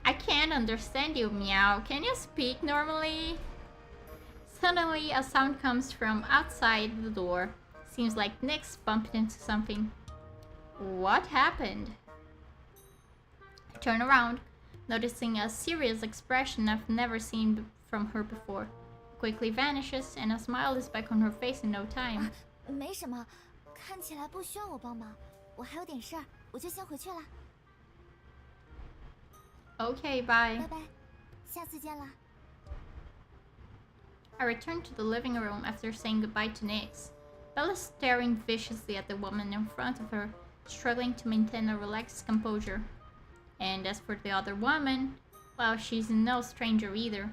I can't understand you, Meow. Can you speak normally? Suddenly, a sound comes from outside the door. Seems like Nyx bumped into something. What happened? I turn around, noticing a serious expression I've never seen from her before. Quickly vanishes, and a smile is back on her face in no time. 没什么，看起来不需要我帮忙，我还有点事儿，我就先回去了。Okay, bye. 拜拜，下次见啦。 I return to the living room after saying goodbye to Nyx. Belle is staring viciously at the woman in front of her, struggling to maintain a relaxed composure. And as for the other woman, well, she's no stranger either.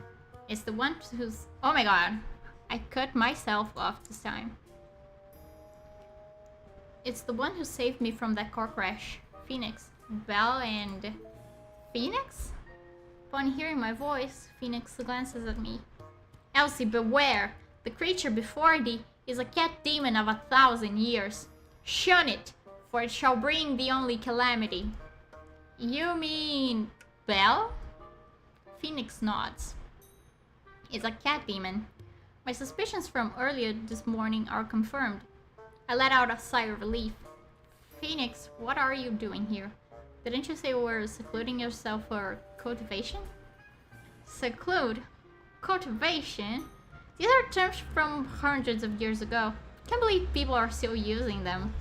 It's the one who's... Oh my god! I cut myself off this time. It's the one who saved me from that car crash. Phoenix. Belle and... Phoenix? Upon hearing my voice, Phoenix glances at me. Elsie, beware! The creature before thee is a cat demon of 1,000 years. Shun it, for it shall bring thee only calamity. You mean... Belle? Phoenix nods. It's a cat demon. My suspicions from earlier this morning are confirmed. I let out a sigh of relief. Phoenix, what are you doing here? Didn't you say you were secluding yourself for cultivation? Seclude? Cultivation? These are terms from hundreds of years ago. Can't believe people are still using them.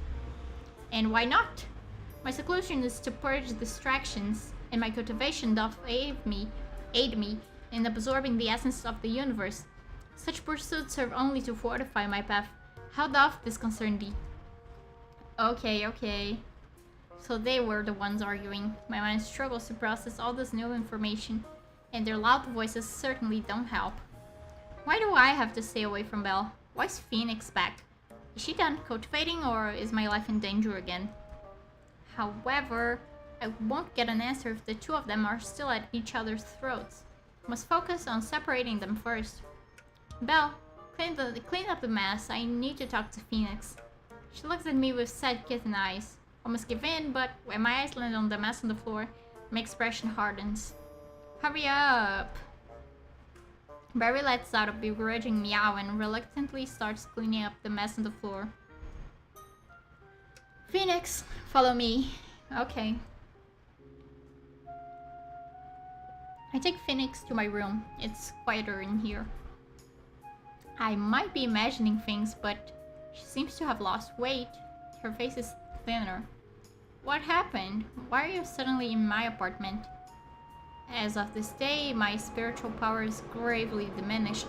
And why not? My seclusion is to purge distractions, and my cultivation doth aid me in absorbing the essence of the universe. Such pursuits serve only to fortify my path. How doth this concern thee? Okay. So they were the ones arguing. My mind struggles to process all this new information, and their loud voices certainly don't help. Why do I have to stay away from Belle? Why is Phoenix back? Is she done cultivating, or is my life in danger again? However, I won't get an answer if the two of them are still at each other's throats. Must focus on separating them first. Belle, clean up the mess. I need to talk to Phoenix. She looks at me with sad kitten eyes. Almost give in, but when my eyes land on the mess on the floor, my expression hardens. Hurry up! Barry lets out a begrudging meow and reluctantly starts cleaning up the mess on the floor. Phoenix, follow me. Okay. I take Phoenix to my room. It's quieter in here. I might be imagining things, but she seems to have lost weight. Her face is thinner. What happened? Why are you suddenly in my apartment? As of this day, my spiritual power is gravely diminished.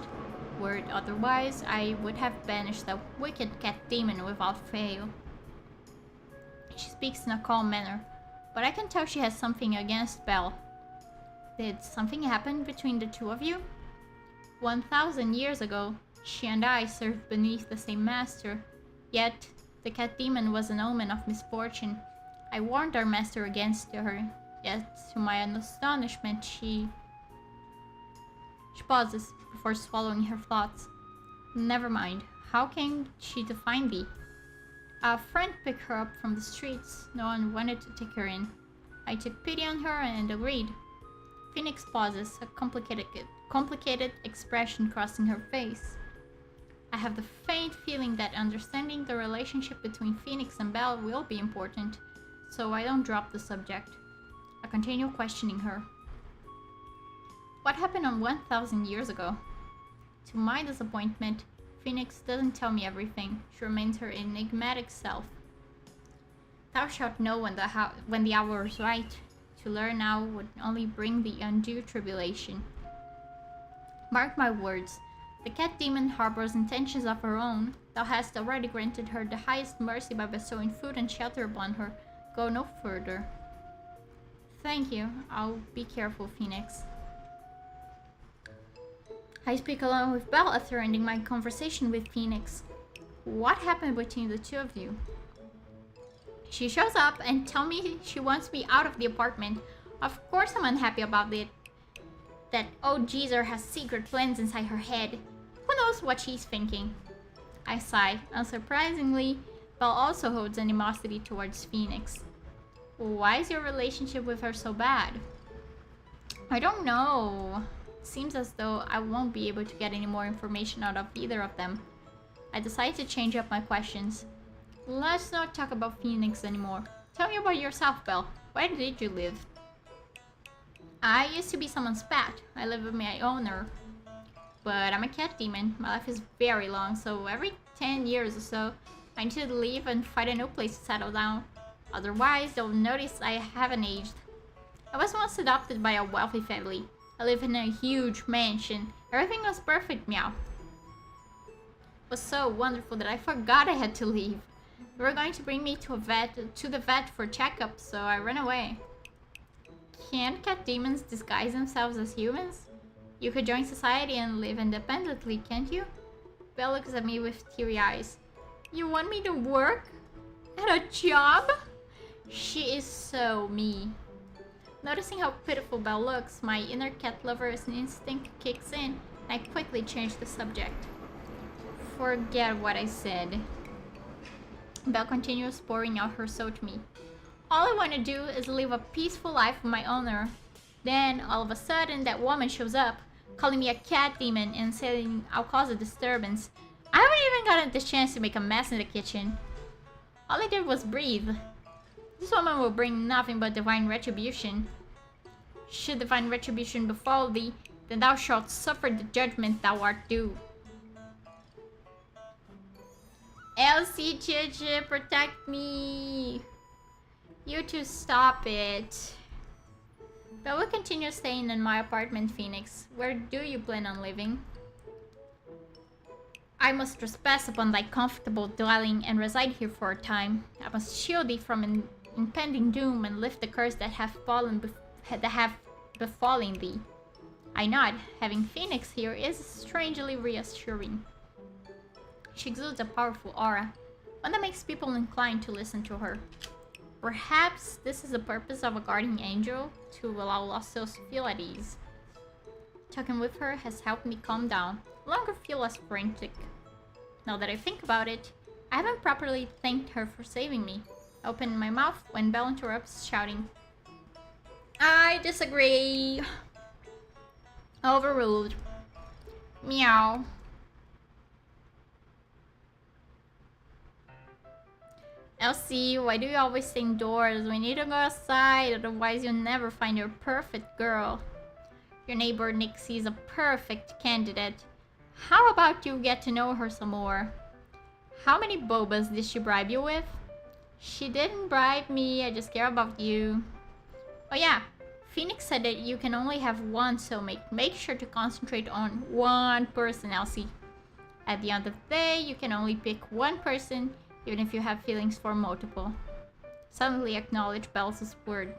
Were it otherwise, I would have banished that wicked cat demon without fail. She speaks in a calm manner, but I can tell she has something against Belle. Did something happen between the two of you? 1,000 years ago, she and I served beneath the same master, yet the cat demon was an omen of misfortune. I warned our master against her, yet to my astonishment she pauses before swallowing her thoughts. Never mind, how came she to find thee? A friend picked her up from the streets. No one wanted to take her in. I took pity on her and agreed. Phoenix pauses, a complicated expression crossing her face. I have the faint feeling that understanding the relationship between Phoenix and Belle will be important, so I don't drop the subject. I continue questioning her. What happened on 1,000 years ago? To my disappointment, Phoenix doesn't tell me everything. She remains her enigmatic self. Thou shalt know when the hour is right. To learn now would only bring thee undue tribulation. Mark my words. The cat demon harbors intentions of her own. Thou hast already granted her the highest mercy by bestowing food and shelter upon her. Go no further. Thank you. I'll be careful, Phoenix. I speak alone with Belle after ending my conversation with Phoenix. What happened between the two of you? She shows up and tells me she wants me out of the apartment. Of course I'm unhappy about it. That old geezer has secret plans inside her head. Who knows what she's thinking? I sigh. Unsurprisingly, Belle also holds animosity towards Phoenix. Why is your relationship with her so bad? I don't know. Seems as though I won't be able to get any more information out of either of them. I decided to change up my questions. Let's not talk about Phoenix anymore. Tell me about yourself, Belle. Where did you live? I used to be someone's pet. I live with my owner. But I'm a cat demon. My life is very long, so every 10 years or so, I need to leave and find a new place to settle down. Otherwise, they'll notice I haven't aged. I was once adopted by a wealthy family. I live in a huge mansion. Everything was perfect, meow. It was so wonderful that I forgot I had to leave. They were going to bring me to the vet for checkup, so I ran away. Can't cat demons disguise themselves as humans? You could join society and live independently, can't you? Belle looks at me with teary eyes. You want me to work? At a job? She is so me. Noticing how pitiful Belle looks, my inner cat lover's instinct kicks in, and I quickly change the subject. Forget what I said. Belle continues pouring out her soul to me. All I want to do is live a peaceful life with my owner. Then, all of a sudden, that woman shows up, calling me a cat demon and saying I'll cause a disturbance. I haven't even gotten the chance to make a mess in the kitchen. All I did was breathe. This woman will bring nothing but divine retribution. Should divine retribution befall thee, then thou shalt suffer the judgment thou art due. Elsie, Chichi, protect me! You two stop it. But we'll continue staying in my apartment, Phoenix. Where do you plan on living? I must trespass upon thy comfortable dwelling and reside here for a time. I must shield thee from impending doom and lift the curse that have befallen thee. I nod. Having Phoenix here is strangely reassuring. She exudes a powerful aura, one that makes people inclined to listen to her. Perhaps this is the purpose of a guardian angel, to allow lost souls to feel at ease. Talking with her has helped me calm down, no longer feel as frantic. Now that I think about it, I haven't properly thanked her for saving me. I open my mouth when Belle interrupts, shouting, I disagree. Overruled. Meow. Elsie, why do you always stay indoors? We need to go outside, otherwise you'll never find your perfect girl. Your neighbor Nixie is a perfect candidate. How about you get to know her some more? How many bobas did she bribe you with? She didn't bribe me, I just care about you. Oh yeah, Phoenix said that you can only have one soulmate. Make sure to concentrate on one person, Elsie. At the end of the day, you can only pick one person, even if you have feelings for multiple. Suddenly acknowledge Belle's word.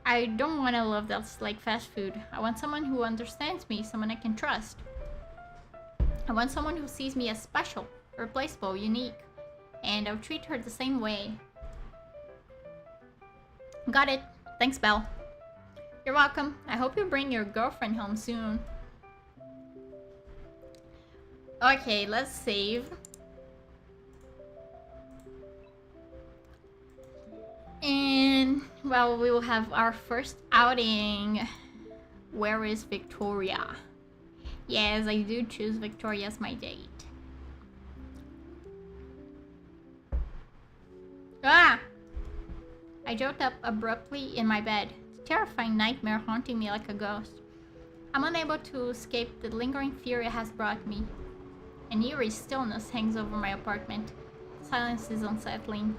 I don't want a love that's like fast food. I want someone who understands me, someone I can trust. I want someone who sees me as special, irreplaceable, unique. And I'll treat her the same way. Got it. Thanks, Belle. You're welcome. I hope you bring your girlfriend home soon. Okay, let's save. And, well, we will have our first outing. Where is Victoria? Yes, I do choose Victoria as my date. Ah! I jolt up abruptly in my bed, a terrifying nightmare haunting me like a ghost. I'm unable to escape the lingering fear it has brought me. An eerie stillness hangs over my apartment. Silence is unsettling.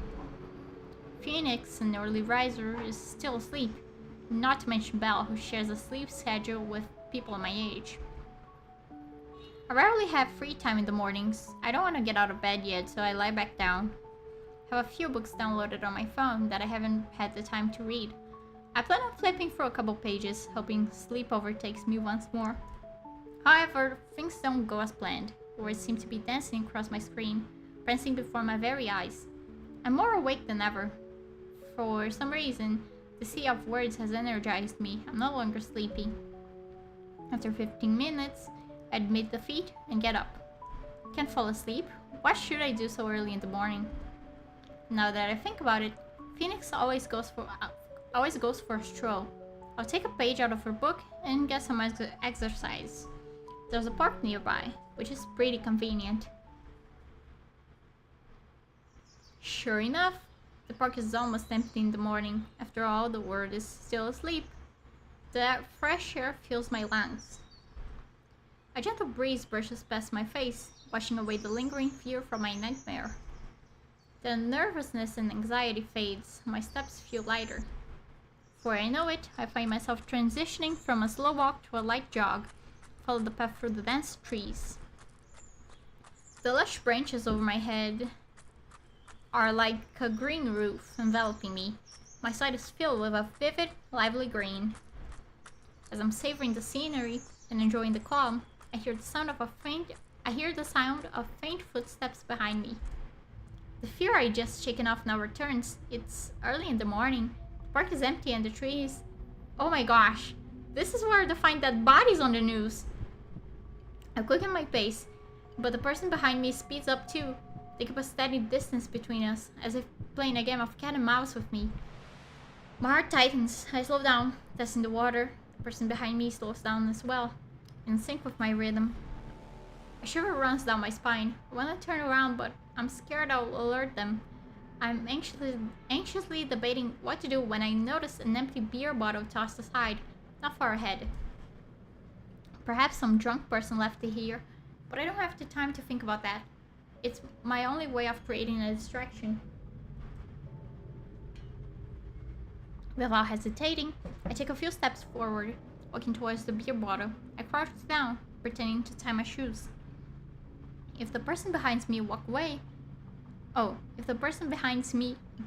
Phoenix, an early riser, is still asleep. Not to mention Belle, who shares a sleep schedule with people my age. I rarely have free time in the mornings. I don't want to get out of bed yet, so I lie back down. I have a few books downloaded on my phone that I haven't had the time to read. I plan on flipping through a couple pages, hoping sleep overtakes me once more. However, things don't go as planned. Words seem to be dancing across my screen, prancing before my very eyes. I'm more awake than ever. For some reason, the sea of words has energized me. I'm no longer sleepy. After 15 minutes, I admit defeat and get up. Can't fall asleep? Why should I do so early in the morning? Now that I think about it, Phoenix always goes for a stroll. I'll take a page out of her book and get some exercise. There's a park nearby, which is pretty convenient. Sure enough, the park is almost empty in the morning. After all, the world is still asleep. The fresh air fills my lungs. A gentle breeze brushes past my face, washing away the lingering fear from my nightmare. The nervousness and anxiety fades, my steps feel lighter. Before I know it, I find myself transitioning from a slow walk to a light jog, follow the path through the dense trees. The lush branches over my head are like a green roof enveloping me. My sight is filled with a vivid, lively green. As I'm savoring the scenery and enjoying the calm, I hear the sound of faint footsteps behind me. The fear I just shaken off now returns. It's early in the morning. The park is empty and the trees... Oh my gosh! This is where they find dead bodies on the news! I quicken my pace, but the person behind me speeds up too. They keep a steady distance between us, as if playing a game of cat and mouse with me. My heart tightens. I slow down, testing the water. The person behind me slows down as well, in sync with my rhythm. A shiver runs down my spine. I want to turn around, but I'm scared I'll alert them. I'm anxiously debating what to do when I notice an empty beer bottle tossed aside, not far ahead. Perhaps some drunk person left it here, but I don't have the time to think about that. It's my only way of creating a distraction. Without hesitating, I take a few steps forward, walking towards the beer bottle. I crouch down, pretending to tie my shoes. If the person behind me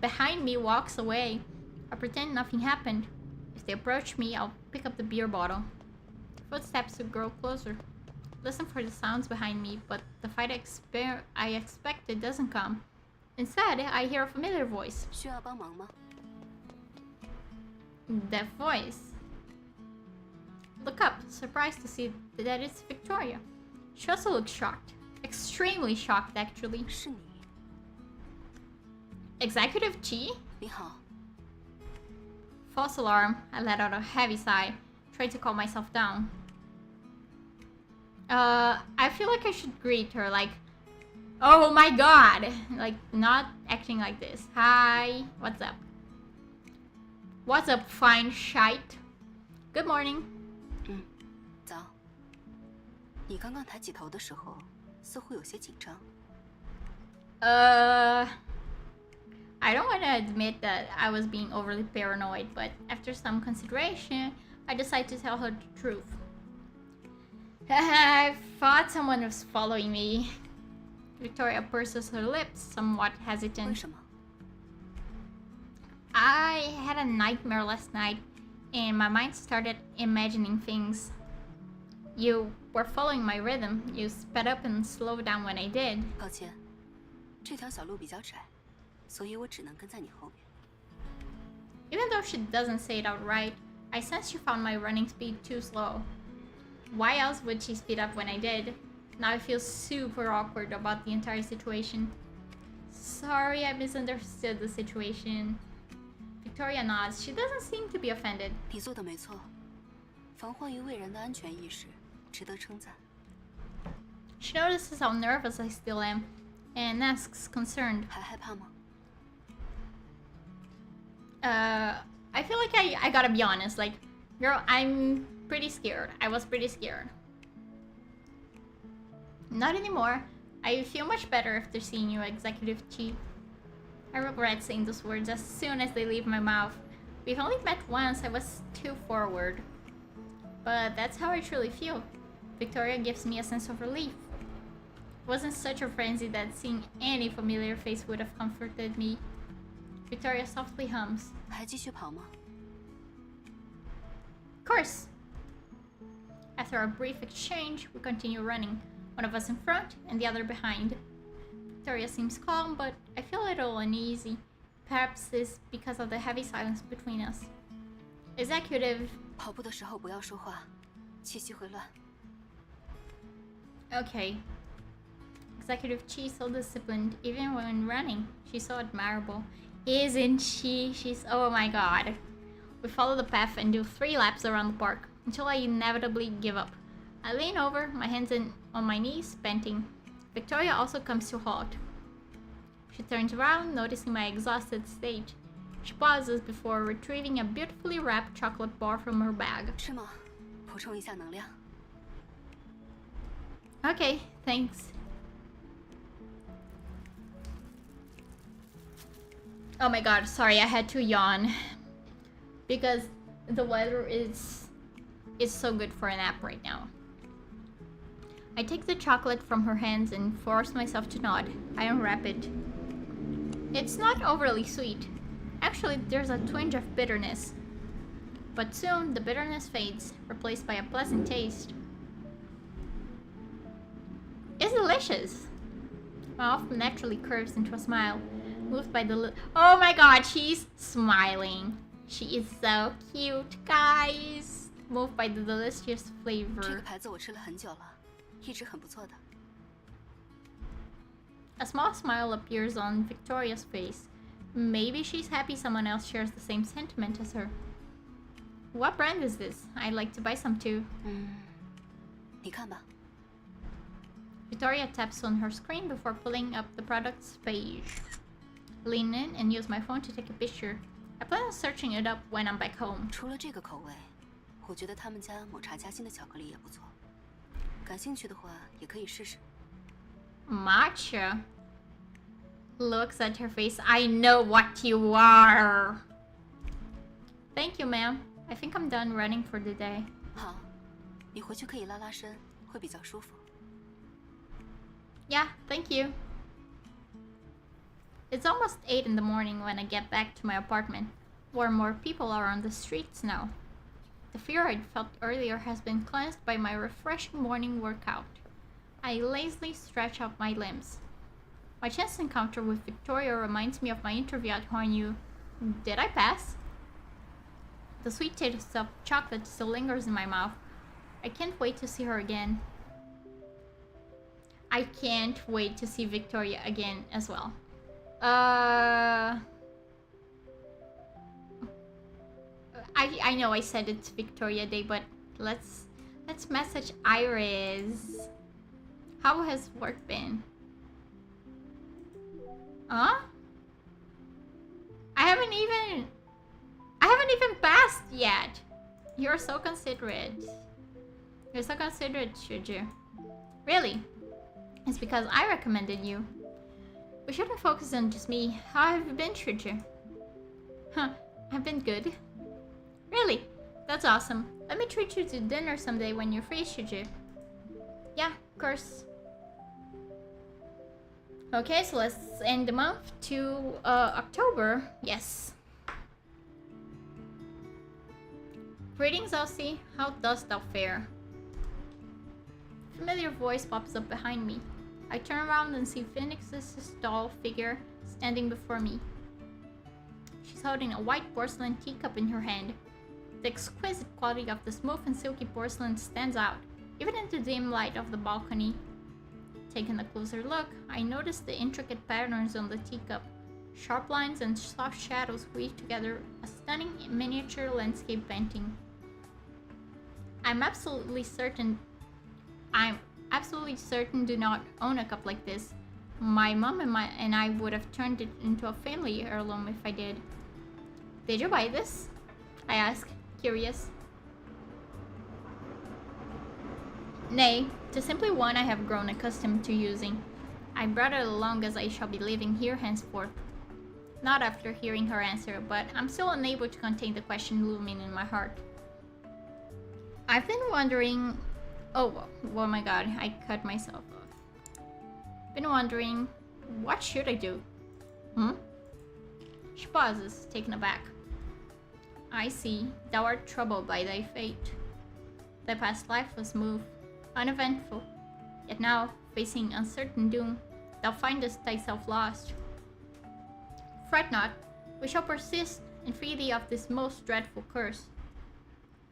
behind me walks away, I pretend nothing happened. If they approach me, I'll pick up the beer bottle. Footsteps will grow closer. Listen for the sounds behind me, but the fight I expected doesn't come. Instead, I hear a familiar voice. 需要帮忙吗？ That voice. Look up, surprised to see that it's Victoria. She also looks shocked. Extremely shocked, actually. 是你。 Executive Chi? 你好， False alarm. I let out a heavy sigh. Tried to calm myself down. I feel like I should greet her like, oh my god! Like, not acting like this. Hi, what's up? What's up, fine shite? Good morning. 早。你刚刚抬起头的时候，似乎有些紧张。 I don't want to admit that I was being overly paranoid, but after some consideration, I decided to tell her the truth. I thought someone was following me. Victoria purses her lips, somewhat 为 hesitant. 什么？ I had a nightmare last night, and my mind started imagining things. You were following my rhythm. You sped up and slowed down when I did. 抱歉，这条小路比较窄，所以我只能跟在你后面。 Even though she doesn't say it outright, I sense she found my running speed too slow. Why else would she speed up when I did? Now I feel super awkward about the entire situation. Sorry, I misunderstood the situation. Victoria nods. She doesn't seem to be offended. 你做的没错，防患于未然的安全意识值得称赞。 She notices how nervous I still am and asks, concerned. 还害怕吗？ I feel like I gotta be honest. Like, girl, I'm pretty scared. I was pretty scared. Not anymore. I feel much better after seeing you, Executive Chief. I regret saying those words as soon as they leave my mouth. We've only met once. I was too forward. But that's how I truly feel. Victoria gives me a sense of relief. It wasn't such a frenzy that seeing any familiar face would have comforted me. Victoria softly hums. 还继续跑吗？ Of course. After a brief exchange, we continue running. One of us in front and the other behind. Victoria seems calm, but I feel a little uneasy. Perhaps it's because of the heavy silence between us. Executive... 跑步的时候不要说话，气息会乱。 Okay. Executive Chi's so disciplined, even when running. She's so admirable. Isn't she? She's... Oh my god. We follow the path and do 3 laps around the park, until I inevitably give up. I lean over, my hands on my knees, panting. Victoria also comes to a halt. She turns around, noticing my exhausted state. She pauses before retrieving a beautifully wrapped chocolate bar from her bag. 吃吗？补充一下能量。 Okay, thanks. Oh my god, sorry, I had to yawn. Because the weather is so good for a nap right now. I take the chocolate from her hands and force myself to nod. I unwrap it. It's not overly sweet. Actually, there's a twinge of bitterness. But soon, the bitterness fades, replaced by a pleasant taste. It's delicious! My mouth naturally curves into a smile, moved by the oh my god, she's smiling. She is so cute, guys. Moved by the delicious 这个 flavor. 牌子我吃了很久了，一直很不错的。 A small smile appears on Victoria's face. Maybe she's happy someone else shares the same sentiment as her. What brand is this? I'd like to buy some too. 你看吧。 Victoria taps on her screen before pulling up the product's page. Lean in and use my phone to take a picture. I plan on searching it up when I'm back home. 除了这个口味，我觉得他们家抹茶夹心的巧克力也不错。感兴趣的话，也可以试试。 Matcha looks at her face. I know what you are. Thank you, ma'am. I think I'm done running for the day. 好，你回去可以拉拉伸，会比较舒服。 Yeah, thank you. It's almost 8 in the morning when I get back to my apartment, where more people are on the streets now. The fear I'd felt earlier has been cleansed by my refreshing morning workout. I lazily stretch out my limbs. My chance encounter with Victoria reminds me of my interview at Hanyu. Did I pass? The sweet taste of chocolate still lingers in my mouth. I can't wait to see her again. I can't wait to see Victoria again as well. I know I said it's Victoria Day, but let's message Iris. How has work been? Huh? I haven't even passed yet. You're so considerate. You're so considerate, Shuju. Really? It's because I recommended you. We shouldn't focus on just me. How have you been, Shuju? Huh, I've been good. Really? That's awesome. Let me treat you to dinner someday when you're free, Shuju. Yeah, of course. Okay, so let's end the month to October. Yes. Greetings, Elsie. How dost thou fare? Familiar voice pops up behind me. I turn around and see Phoenix's tall figure standing before me. She's holding a white porcelain teacup in her hand. The exquisite quality of the smooth and silky porcelain stands out, even in the dim light of the balcony. Taking a closer look, I notice the intricate patterns on the teacup. Sharp lines and soft shadows weave together a stunning miniature landscape painting. I'm absolutely certain do not own a cup like this. My mom and I would have turned it into a family heirloom if I did. Did you buy this? I ask, curious. Nay, 'tis simply one I have grown accustomed to using. I brought it along as I shall be living here henceforth. Not after hearing her answer, but I'm still unable to contain the question looming in my heart. I've been wondering... Oh my god, I cut myself off. Been wondering, what should I do? She pauses, taken aback. I see, thou art troubled by thy fate. Thy past life was smooth, uneventful. Yet now, facing uncertain doom, thou findest thyself lost. Fret not, we shall persist and free thee of this most dreadful curse.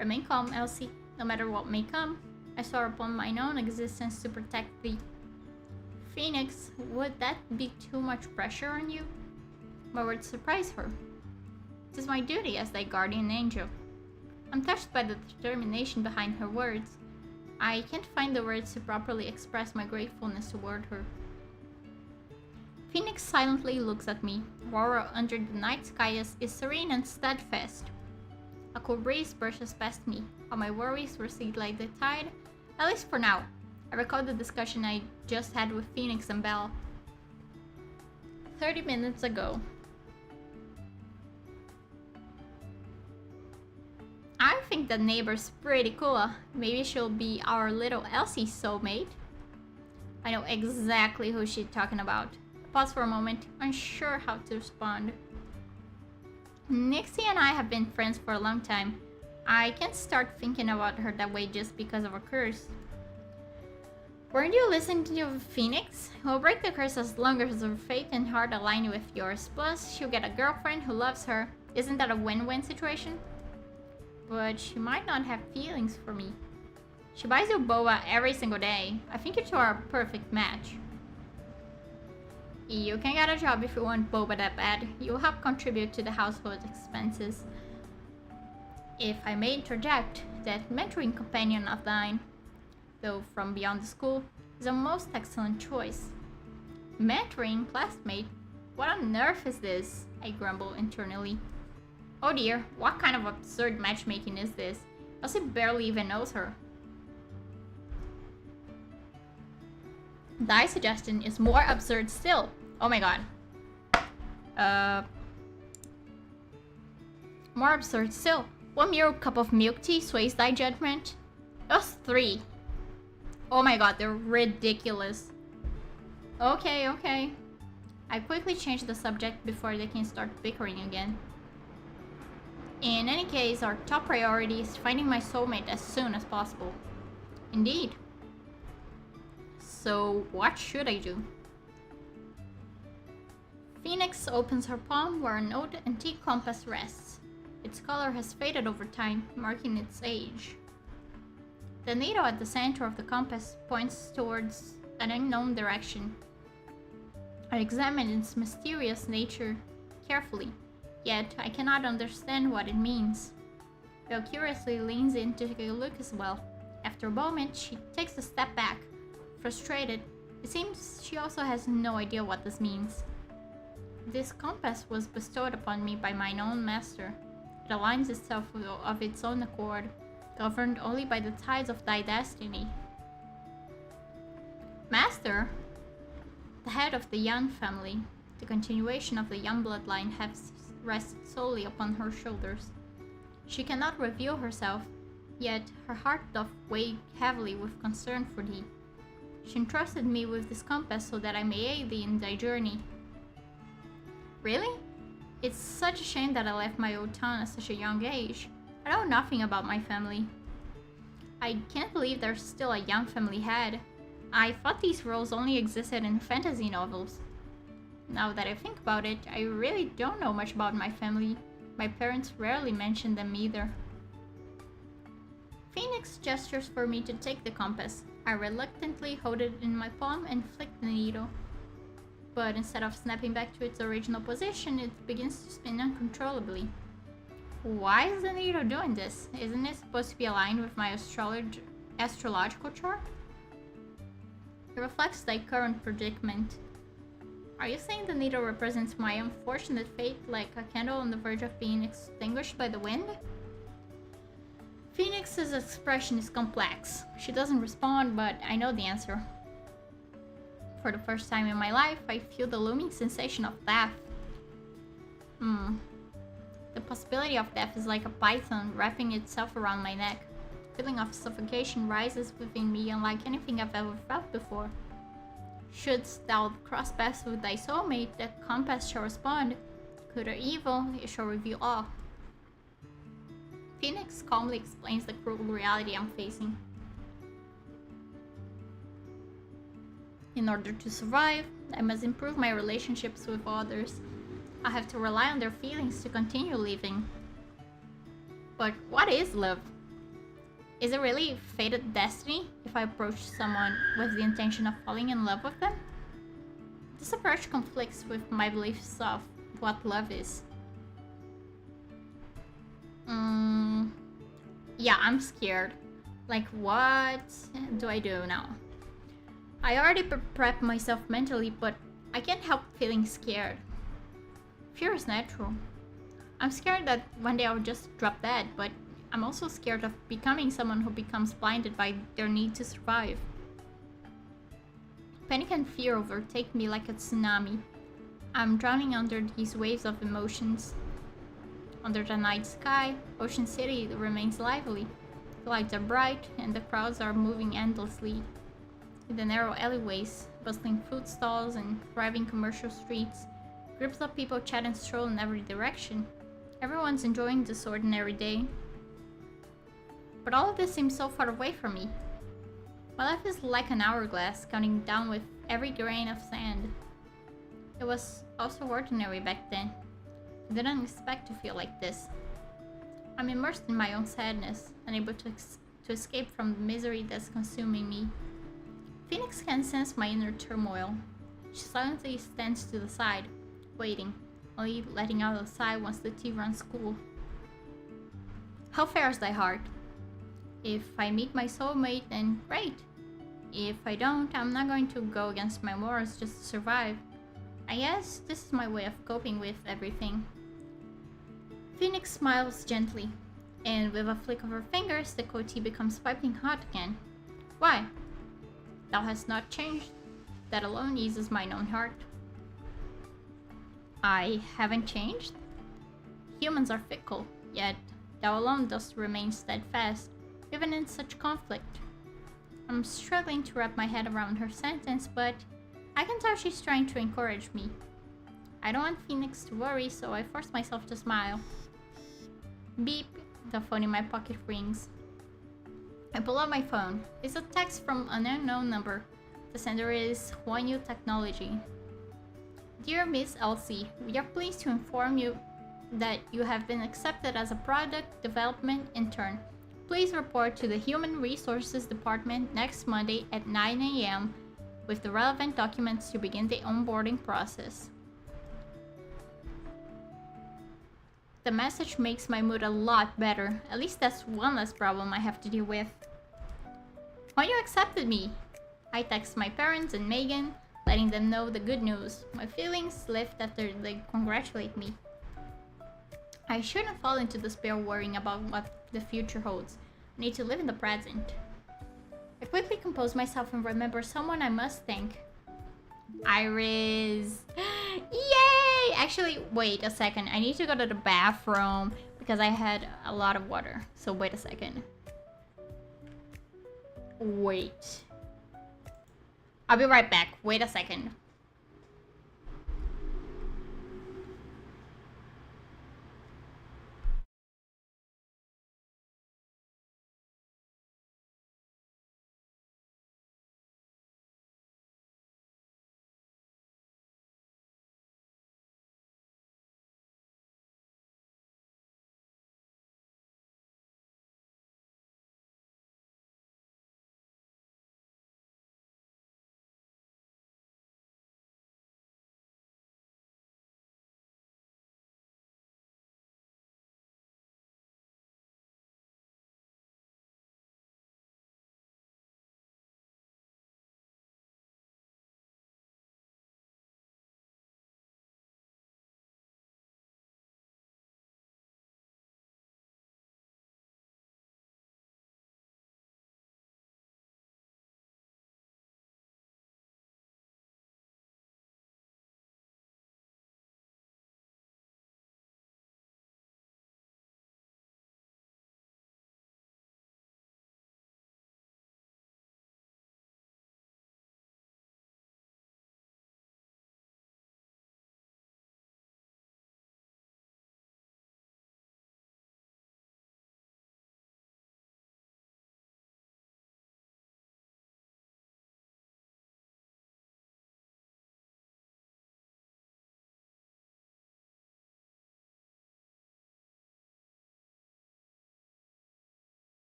Remain calm, Elsie, no matter what may come. I swore upon mine own existence to protect thee. Phoenix, would that be too much pressure on you? My words surprise her. It is my duty as thy guardian angel. I'm touched by the determination behind her words. I can't find the words to properly express my gratefulness toward her. Phoenix silently looks at me. Aurora under the night sky is serene and steadfast. A cool breeze brushes past me. All my worries recede like the tide, at least for now. I recall the discussion I just had with Phoenix and Belle 30 minutes ago. I think the neighbor's pretty cool. Maybe she'll be our little Elsie's soulmate. I know exactly who she's talking about. Pause for a moment, unsure how to respond. Nixie and I have been friends for a long time. I can't start thinking about her that way just because of a curse. Weren't you listening to Phoenix? We'll break the curse as long as her faith and heart align with yours. Plus, she'll get a girlfriend who loves her. Isn't that a win-win situation? But she might not have feelings for me. She buys you boba every single day. I think you two are a perfect match. You can get a job if you want boba that bad. You'll help contribute to the household expenses. If I may interject, that mentoring companion of thine, though from beyond the school, is a most excellent choice. Mentoring classmate? What on earth is this? I grumble internally. Oh dear, what kind of absurd matchmaking is this? Elsie barely even knows her. Thy suggestion is more absurd still. Oh my god. More absurd still. One mere cup of milk tea sways thy judgment? Us 3. Oh my god, they're ridiculous. Okay. I quickly change the subject before they can start bickering again. In any case, our top priority is finding my soulmate as soon as possible. Indeed. So, what should I do? Phoenix opens her palm where an old antique compass rests. Its color has faded over time, marking its age. The needle at the center of the compass points towards an unknown direction. I examine its mysterious nature carefully, yet I cannot understand what it means. Belle curiously leans in to take a look as well. After a moment, she takes a step back. Frustrated, it seems she also has no idea what this means. This compass was bestowed upon me by mine own master. It aligns itself of its own accord, governed only by the tides of thy destiny. Master? The head of the Yan family, the continuation of the Yan bloodline, rests solely upon her shoulders. She cannot reveal herself, yet her heart doth weigh heavily with concern for thee. She entrusted me with this compass so that I may aid thee in thy journey. Really? It's such a shame that I left my old town at such a young age. I know nothing about my family. I can't believe there's still a Young family head. I thought these roles only existed in fantasy novels. Now that I think about it, I really don't know much about my family. My parents rarely mention them either. Phoenix gestures for me to take the compass. I reluctantly hold it in my palm and flick the needle. But instead of snapping back to its original position, it begins to spin uncontrollably. Why is the needle doing this? Isn't it supposed to be aligned with my astrological chart? It reflects thy current predicament. Are you saying the needle represents my unfortunate fate, like a candle on the verge of being extinguished by the wind? Phoenix's expression is complex. She doesn't respond, but I know the answer. For the first time in my life, I feel the looming sensation of death. The possibility of death is like a python wrapping itself around my neck. The feeling of suffocation rises within me unlike anything I've ever felt before. Shouldst thou cross paths with thy soulmate, the compass shall respond. Good or evil, it shall reveal all. Phoenix calmly explains the cruel reality I'm facing. In order to survive, I must improve my relationships with others. I have to rely on their feelings to continue living. But what is love? Is it really fated destiny if I approach someone with the intention of falling in love with them? This approach conflicts with my beliefs of what love is. Yeah, I'm scared. Like, what do I do now? I already prepped myself mentally, but I can't help feeling scared. Fear is natural. I'm scared that one day I'll just drop dead, but I'm also scared of becoming someone who becomes blinded by their need to survive. Panic and fear overtake me like a tsunami. I'm drowning under these waves of emotions. Under the night sky, Ocean City remains lively. The lights are bright and the crowds are moving endlessly. In the narrow alleyways, bustling food stalls and thriving commercial streets, groups of people chat and stroll in every direction. Everyone's enjoying this ordinary day. But all of this seems so far away from me. My life is like an hourglass, counting down with every grain of sand. It was also ordinary back then. I didn't expect to feel like this. I'm immersed in my own sadness, unable to escape from the misery that's consuming me. Phoenix can sense my inner turmoil. She silently stands to the side, waiting, only letting out a sigh once the tea runs cool. How fares thy heart? If I meet my soulmate, then great. If I don't, I'm not going to go against my morals just to survive. I guess this is my way of coping with everything. Phoenix smiles gently, and with a flick of her fingers, the cold tea becomes piping hot again. Why? Thou hast not changed. That alone eases mine own heart. I haven't changed? Humans are fickle, yet thou alone dost remain steadfast, even in such conflict. I'm struggling to wrap my head around her sentence, but I can tell she's trying to encourage me. I don't want Phoenix to worry, so I force myself to smile. Beep, the phone in my pocket rings. I pull out my phone. It's a text from an unknown number. The sender is Huanyu Technology. Dear Miss Elsie, we are pleased to inform you that you have been accepted as a product development intern. Please report to the Human Resources Department next Monday at 9 a.m. with the relevant documents to begin the onboarding process. The message makes my mood a lot better. At least that's one less problem I have to deal with. Why you accepted me? I text my parents and Megan, letting them know the good news. My feelings lift after they congratulate me. I shouldn't fall into despair worrying about what the future holds. I need to live in the present. I quickly compose myself and remember someone I must thank. Iris. Yay! Actually, wait a second. I need to go to the bathroom because I had a lot of water. So wait a second. Wait. I'll be right back. Wait a second.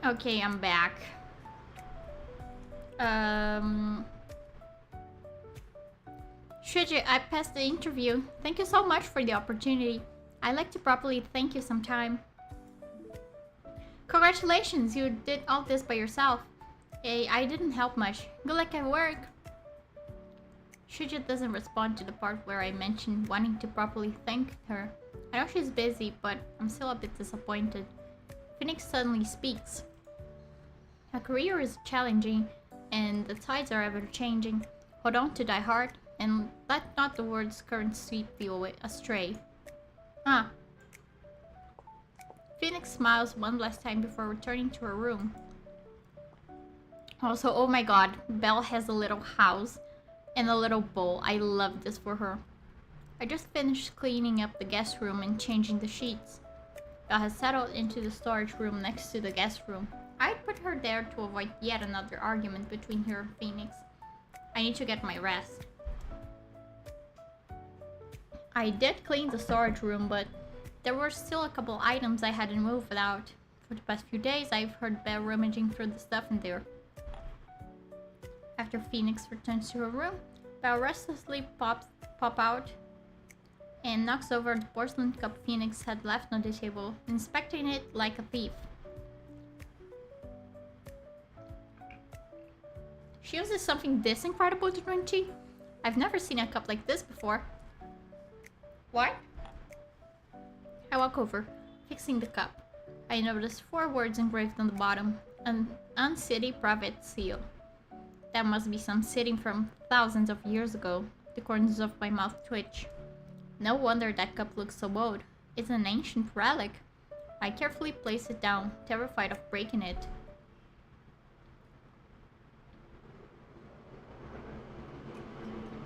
Okay, I'm back. Shuji, I passed the interview. Thank you so much for the opportunity. I'd like to properly thank you sometime. Congratulations, you did all this by yourself. Hey, I didn't help much. Good luck at work. Shuji doesn't respond to the part where I mentioned wanting to properly thank her. I know she's busy, but I'm still a bit disappointed. Phoenix suddenly speaks. Her career is challenging, and the tides are ever changing. Hold on to thy heart, and let not the world's current sweep you astray. Ah. Phoenix smiles one last time before returning to her room. Also, oh my god, Belle has a little house and a little bowl. I love this for her. I just finished cleaning up the guest room and changing the sheets. Belle has settled into the storage room next to the guest room. I'd put her there to avoid yet another argument between her and Phoenix. I need to get my rest. I did clean the storage room, but there were still a couple items I hadn't moved out. For the past few days, I've heard Belle rummaging through the stuff in there. After Phoenix returns to her room, Belle restlessly pop out and knocks over the porcelain cup Phoenix had left on the table, inspecting it like a thief. She uses something this incredible to drink tea? I've never seen a cup like this before. What? I walk over, fixing the cup. I notice 4 words engraved on the bottom. An uncity private seal. That must be some sitting from thousands of years ago. The corners of my mouth twitch. No wonder that cup looks so old. It's an ancient relic. I carefully place it down, terrified of breaking it.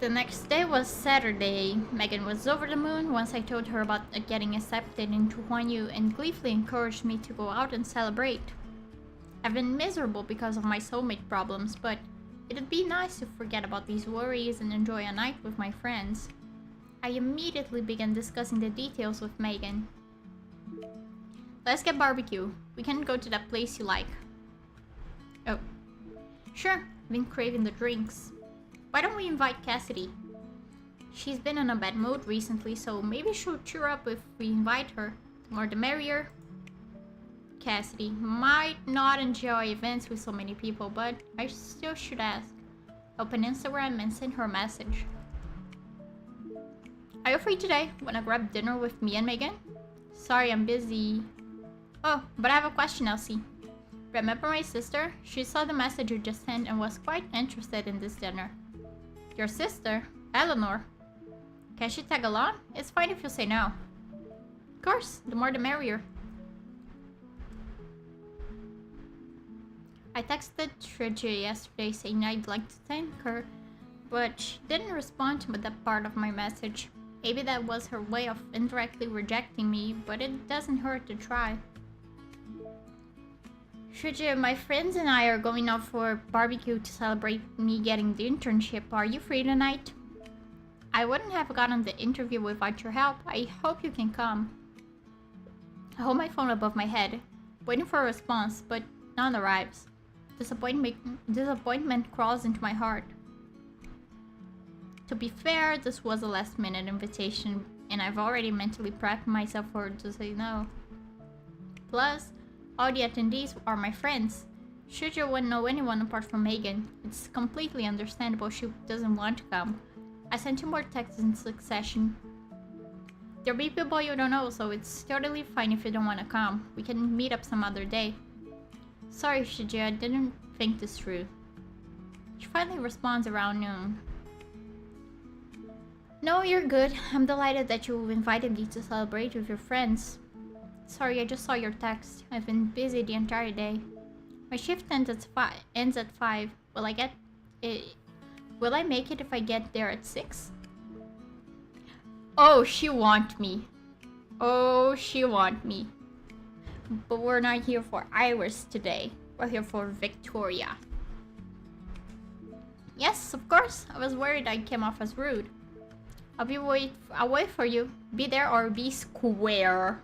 The next day was Saturday. Megan was over the moon once I told her about getting accepted into Huanyu and gleefully encouraged me to go out and celebrate. I've been miserable because of my soulmate problems, but it'd be nice to forget about these worries and enjoy a night with my friends. I immediately began discussing the details with Megan. Let's get barbecue. We can go to that place you like. Oh. Sure, I've been craving the drinks. Why don't we invite Cassidy? She's been in a bad mood recently, so maybe she'll cheer up if we invite her. The more the merrier. Cassidy might not enjoy events with so many people, but I still should ask. Open Instagram and send her a message. Are you free today? Wanna grab dinner with me and Megan? Sorry, I'm busy. Oh, but I have a question, Elsie. Remember my sister? She saw the message you just sent and was quite interested in this dinner. Your sister? Eleanor? Can she tag along? It's fine if you say no. Of course, the more the merrier. I texted Tridge yesterday saying I'd like to thank her, but she didn't respond to that part of my message. Maybe that was her way of indirectly rejecting me, but it doesn't hurt to try. Tridge, my friends and I are going out for barbecue to celebrate me getting the internship. Are you free tonight? I wouldn't have gotten the interview without your help. I hope you can come. I hold my phone above my head, waiting for a response, but none arrives. Disappointment crawls into my heart. To be fair, this was a last-minute invitation, and I've already mentally prepped myself for her to say no. Plus, all the attendees are my friends. Shuja wouldn't know anyone apart from Megan. It's completely understandable she doesn't want to come. I sent 2 more texts in succession. There'll be people you don't know, so it's totally fine if you don't want to come. We can meet up some other day. Sorry, Shuja, I didn't think this through. She finally responds around noon. No, you're good. I'm delighted that you invited me to celebrate with your friends. Sorry, I just saw your text. I've been busy the entire day. My shift ends at 5. Will I get it? Will I make it if I get there at 6? Oh, she want me. Oh, she want me. But we're not here for Iris today. We're here for Victoria. Yes, of course. I was worried I came off as rude. I'll wait for you. Be there or be square.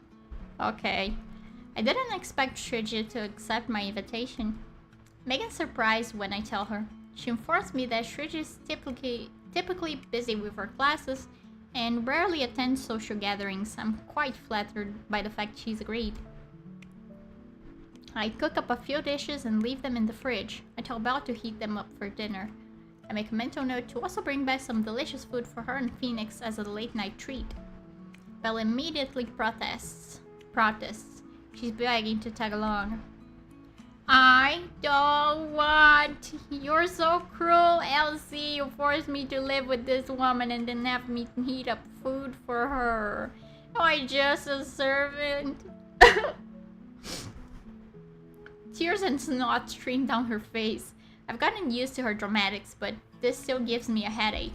Okay. I didn't expect Shiji to accept my invitation. Megan's surprised when I tell her. She informs me that Shiji is typically busy with her classes and rarely attends social gatherings. I'm quite flattered by the fact she's agreed. I cook up a few dishes and leave them in the fridge. I tell Belle to heat them up for dinner. I make a mental note to also bring back some delicious food for her and Phoenix as a late-night treat. Belle immediately protests. She's begging to tag along. I don't want. You're so cruel, Elsie. You forced me to live with this woman and then have me heat up food for her. Am I just a servant? Tears and snot stream down her face. I've gotten used to her dramatics, but this still gives me a headache.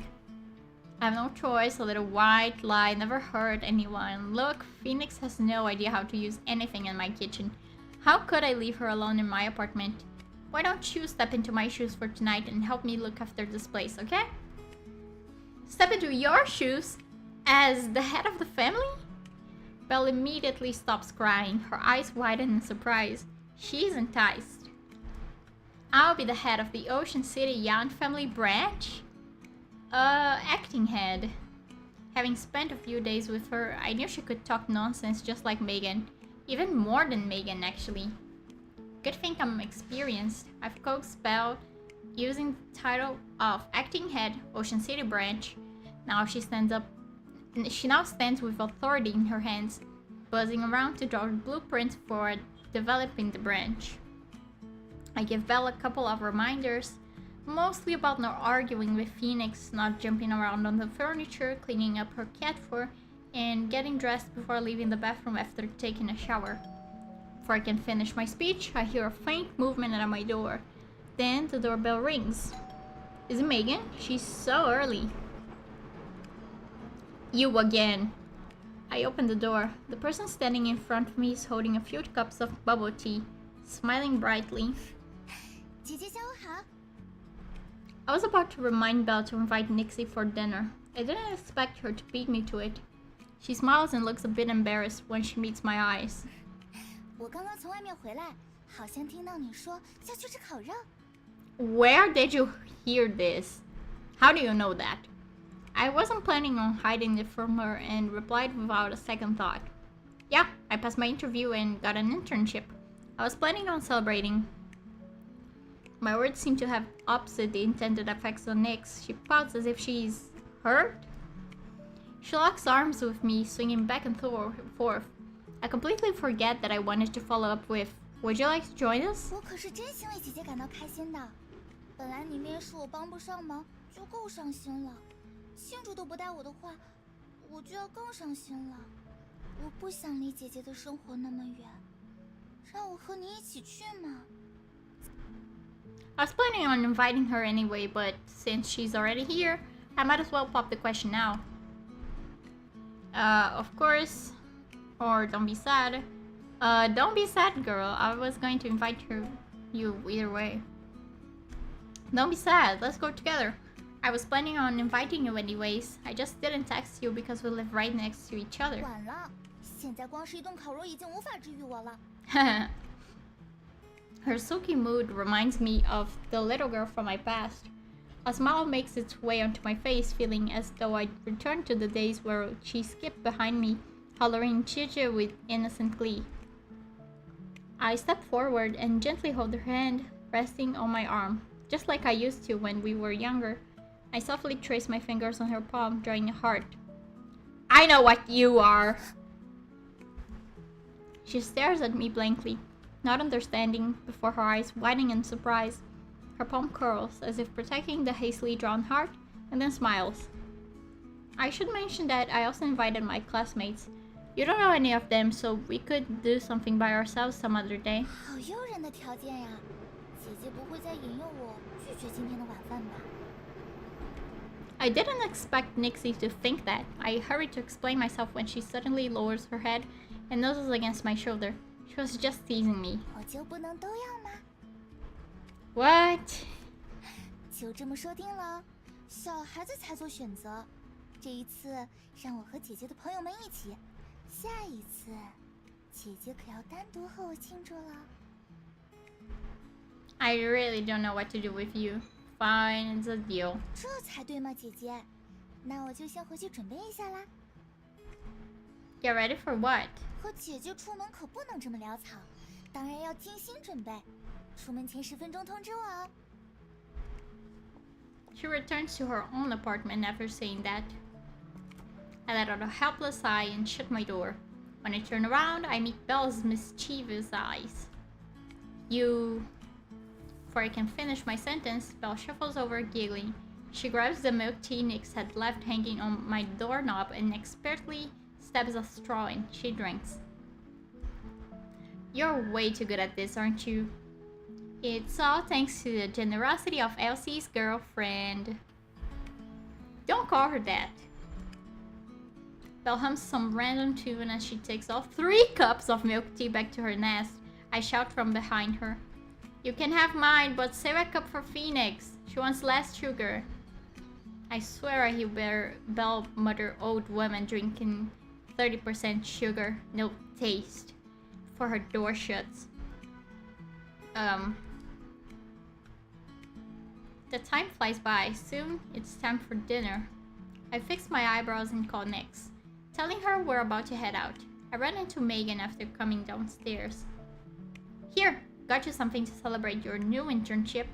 I have no choice. A little white lie never hurt anyone. Look, Phoenix has no idea how to use anything in my kitchen. How could I leave her alone in my apartment? Why don't you step into my shoes for tonight and help me look after this place, okay? Step into your shoes? As the head of the family? Belle immediately stops crying. Her eyes widen in surprise. She's enticed. I'll be the head of the Ocean City Young Family branch? Acting head. Having spent a few days with her, I knew she could talk nonsense just like Megan. Even more than Megan, actually. Good thing I'm experienced. I've coaxed Belle using the title of acting head, Ocean City branch. She now stands with authority in her hands, buzzing around to draw blueprints for developing the branch. I give Belle a couple of reminders, mostly about not arguing with Phoenix, not jumping around on the furniture, cleaning up her cat fur, and getting dressed before leaving the bathroom after taking a shower. Before I can finish my speech, I hear a faint movement at my door. Then the doorbell rings. Is it Megan? She's so early. You again. I open the door. The person standing in front of me is holding a few cups of bubble tea, smiling brightly. 姐姐下午好。 I was about to remind Belle to invite Nixie for dinner. I didn't expect her to beat me to it. She smiles and looks a bit embarrassed when she meets my eyes. 我刚刚从外面回来，好像听到你说要去吃烤肉。 Where did you hear this? How do you know that? I wasn't planning on hiding it from her and replied without a second thought. Yeah, I passed my interview and got an internship. I was planning on celebrating. My words seem to have opposite the intended effects on Nix. She pouts as if she's hurt. She locks arms with me, swinging back and forth. I completely forget that I wanted to follow up with, would you like to join us? 我可是真心为姐姐感到开心的。本来你面试我帮不上忙就够伤心了，庆祝都不带我的话，我就要更伤心了。我不想离姐姐的生活那么远，让我和你一起去嘛。 I was planning on inviting her anyway, but since she's already here, I might as well pop the question now. Of course. Or don't be sad. Don't be sad, girl. I was going to invite you either way. Don't be sad. Let's go together. I was planning on inviting you anyways. I just didn't text you because we live right next to each other. 晚了，现在光是一顿烤肉已经无法治愈我了。 Her sulky mood reminds me of the little girl from my past. A smile makes its way onto my face, feeling as though I'd returned to the days where she skipped behind me, hollering Chichi with innocent glee. I step forward and gently hold her hand, resting on my arm, just like I used to when we were younger. I softly trace my fingers on her palm, drawing a heart. I know what you are! She stares at me blankly, not understanding, before her eyes widening in surprise. Her palm curls, as if protecting the hastily drawn heart, and then smiles. I should mention that I also invited my classmates. You don't know any of them, so we could do something by ourselves some other day. 好诱人的条件呀！姐姐不会再引诱我拒绝今天的晚饭吧？ I didn't expect Nixie to think that. I hurried to explain myself when she suddenly lowers her head and noses against my shoulder. She was just teasing me. 我就不能都要吗？ What? 就这么说定了，小孩子才做选择。这一次让我和姐姐的朋友们一起，下一次姐姐可要单独和我庆祝了。I really don't know what to do with you. Fine, it's a deal. 这才对嘛，姐姐。那我就先回去准备一下啦。Get ready for what? 和姐姐出门可不能这么潦草，当然要精心准备。出门前10分钟通知我哦。She returns to her own apartment after saying that. I let out a helpless sigh and shut my door. When I turn around, I meet Belle's mischievous eyes. You... Before I can finish my sentence, Belle shuffles over, giggling. She grabs the milk tea Nix had left hanging on my doorknob and expertly stabs a straw in. She drinks. You're way too good at this, aren't you? It's all thanks to the generosity of Elsie's girlfriend. Don't call her that. Belle hums some random tune as she takes all 3 cups of milk tea back to her nest. I shout from behind her. You can have mine, but save a cup for Phoenix. She wants less sugar. I swear I hear Belle mutter old woman drinking 30% sugar, no taste, before her door shuts. The time flies by. Soon, it's time for dinner. I fix my eyebrows and call Nix, telling her we're about to head out. I run into Megan after coming downstairs. Here, got you something to celebrate your new internship.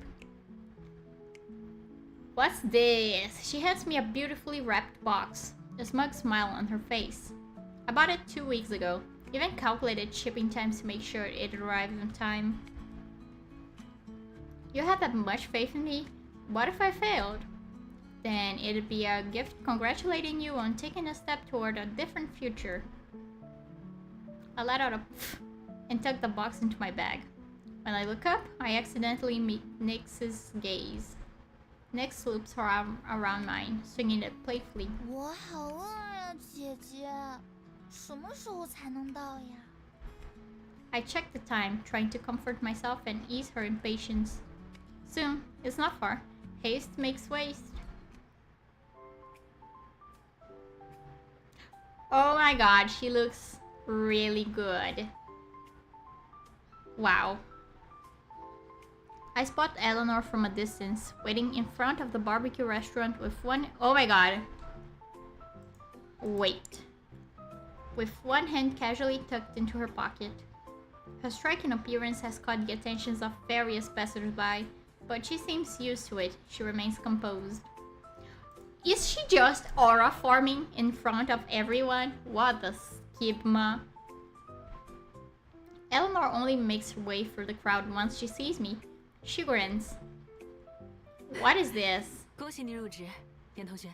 What's this? She hands me a beautifully wrapped box, a smug smile on her face. I bought it 2 weeks ago. Even calculated shipping times to make sure it arrived on time. You had that much faith in me? What if I failed? Then it'd be a gift congratulating you on taking a step toward a different future. I let out a pfft and tucked the box into my bag. When I look up, I accidentally meet Nix's gaze. Nix loops around mine, swinging it playfully. 我好饿呀，姐姐，什么时候才能到呀？ I check the time, trying to comfort myself and ease her impatience. Soon, it's not far. Haste makes waste. Oh my god, she looks really good. Wow. I spot Eleanor from a distance, waiting in front of the barbecue restaurant with one... Oh my god. Wait. With one hand casually tucked into her pocket. Her striking appearance has caught the attentions of various passers-by, but she seems used to it. She remains composed. Is she just aura forming in front of everyone? What the skibma? Eleanor only makes her way through the crowd once she sees me. She grins. What is this? 恭喜你入职，严同学。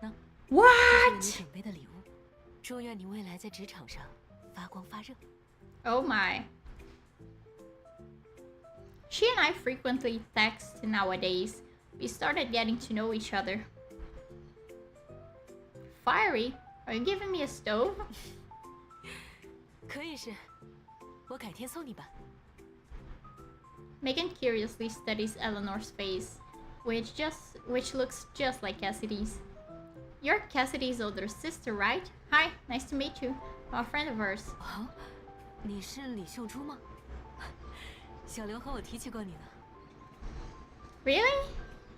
喏，这是为 What? 你准备的礼物。祝愿你未来在职场上发光发热。 Oh my. She and I frequently text nowadays. We started getting to know each other. Fiery? Are you giving me a stove? 可以是，我改天送你吧。 Megan curiously studies Eleanor's face, which looks just like Cassidy's. You're Cassidy's older sister, right? Hi, nice to meet you. I'm a friend of hers. 啊，你是李秀珠吗？小刘和我提起过你呢。 Really?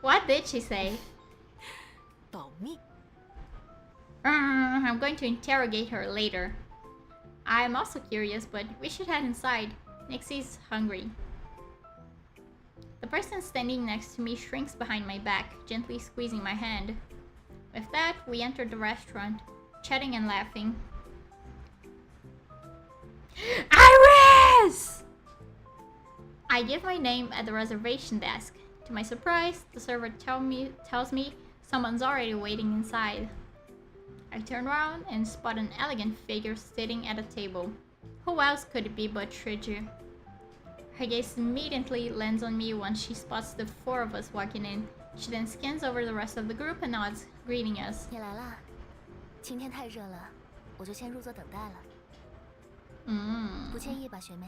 What did she say? 保密。 I'm going to interrogate her later. I'm also curious, but we should head inside. Nixie's hungry. The person standing next to me shrinks behind my back, gently squeezing my hand. With that, we enter the restaurant, chatting and laughing. Iris! I give my name at the reservation desk. To my surprise, the server tells me someone's already waiting inside. I turn around and spot an elegant figure sitting at a table. Who else could it be but Triju? Her gaze immediately lands on me once she spots the 4 of us walking in. She then scans over the rest of the group and nods, greeting us. 你来了，今天太热了，我就先入座等待了。不介意吧，学妹？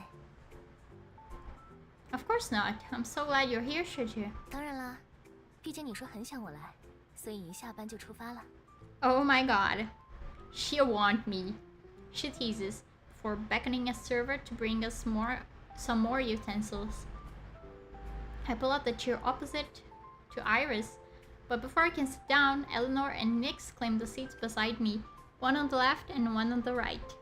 Of course not. I'm so glad you're here, Triju. 当然啦，毕竟你说很想我来，所以一下班就出发了。 Oh my god. She'll want me. She teases. before beckoning a server to bring us some more utensils. I pull out the chair opposite to Iris, but before I can sit down, Eleanor and Nyx claim the seats beside me, one on the left and one on the right.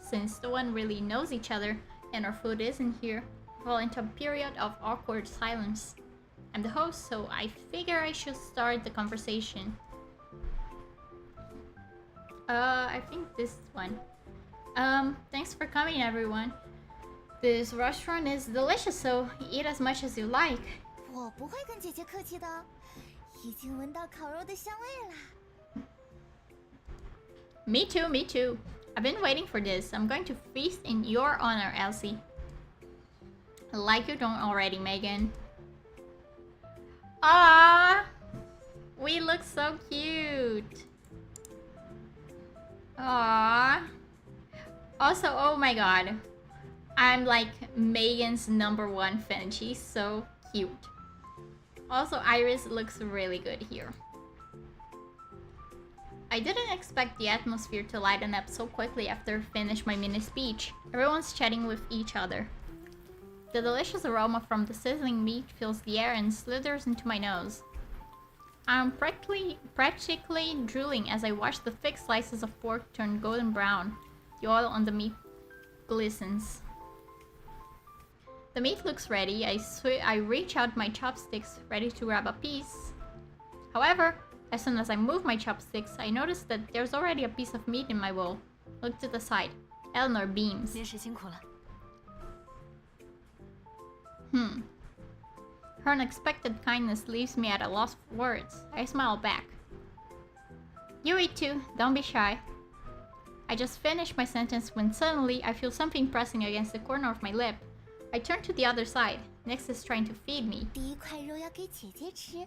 Since no one really knows each other and our food isn't here, we fall into a period of awkward silence. I'm the host, so I figure I should start the conversation. I think this one. Thanks for coming, everyone. This restaurant is delicious, so eat as much as you like. 我不会跟姐姐客气的，已经闻到烤肉的香味啦。Me too, me too. I've been waiting for this. I'm going to feast in your honor, Elsie. Like you don't already, Megan. Ah, we look so cute. Ah. Also, oh my god. I'm like Megan's #1 fan. She's so cute. Also, Iris looks really good here. I didn't expect the atmosphere to lighten up so quickly after I finished my mini speech. Everyone's chatting with each other. The delicious aroma from the sizzling meat fills the air and slithers into my nose. I'm practically drooling as I watch the thick slices of pork turn golden brown. The oil on the meat glistens. The meat looks ready. I reach out my chopsticks, ready to grab a piece. However, as soon as I move my chopsticks, I notice that there's already a piece of meat in my bowl. Look to the side. Eleanor beams. 面试辛苦了。 Her unexpected kindness leaves me at a loss for words. I smile back. You eat too, don't be shy. I just finished my sentence when suddenly I feel something pressing against the corner of my lip. I turn to the other side. Nyx is trying to feed me. 第一块肉要给姐姐吃。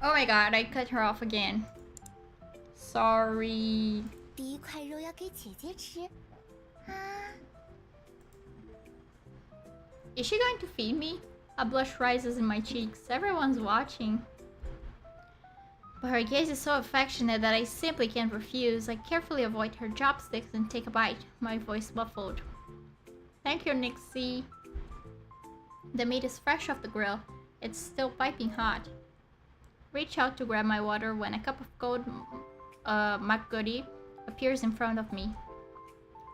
Oh my god, I cut her off again. Sorry. 第一块肉要给姐姐吃。啊。 Is she going to feed me? A blush rises in my cheeks. Everyone's watching. But her gaze is so affectionate that I simply can't refuse. I carefully avoid her chopsticks and take a bite, my voice muffled. Thank you, Nixie. The meat is fresh off the grill. It's still piping hot. Reach out to grab my water when a cup of cold McGoody appears in front of me.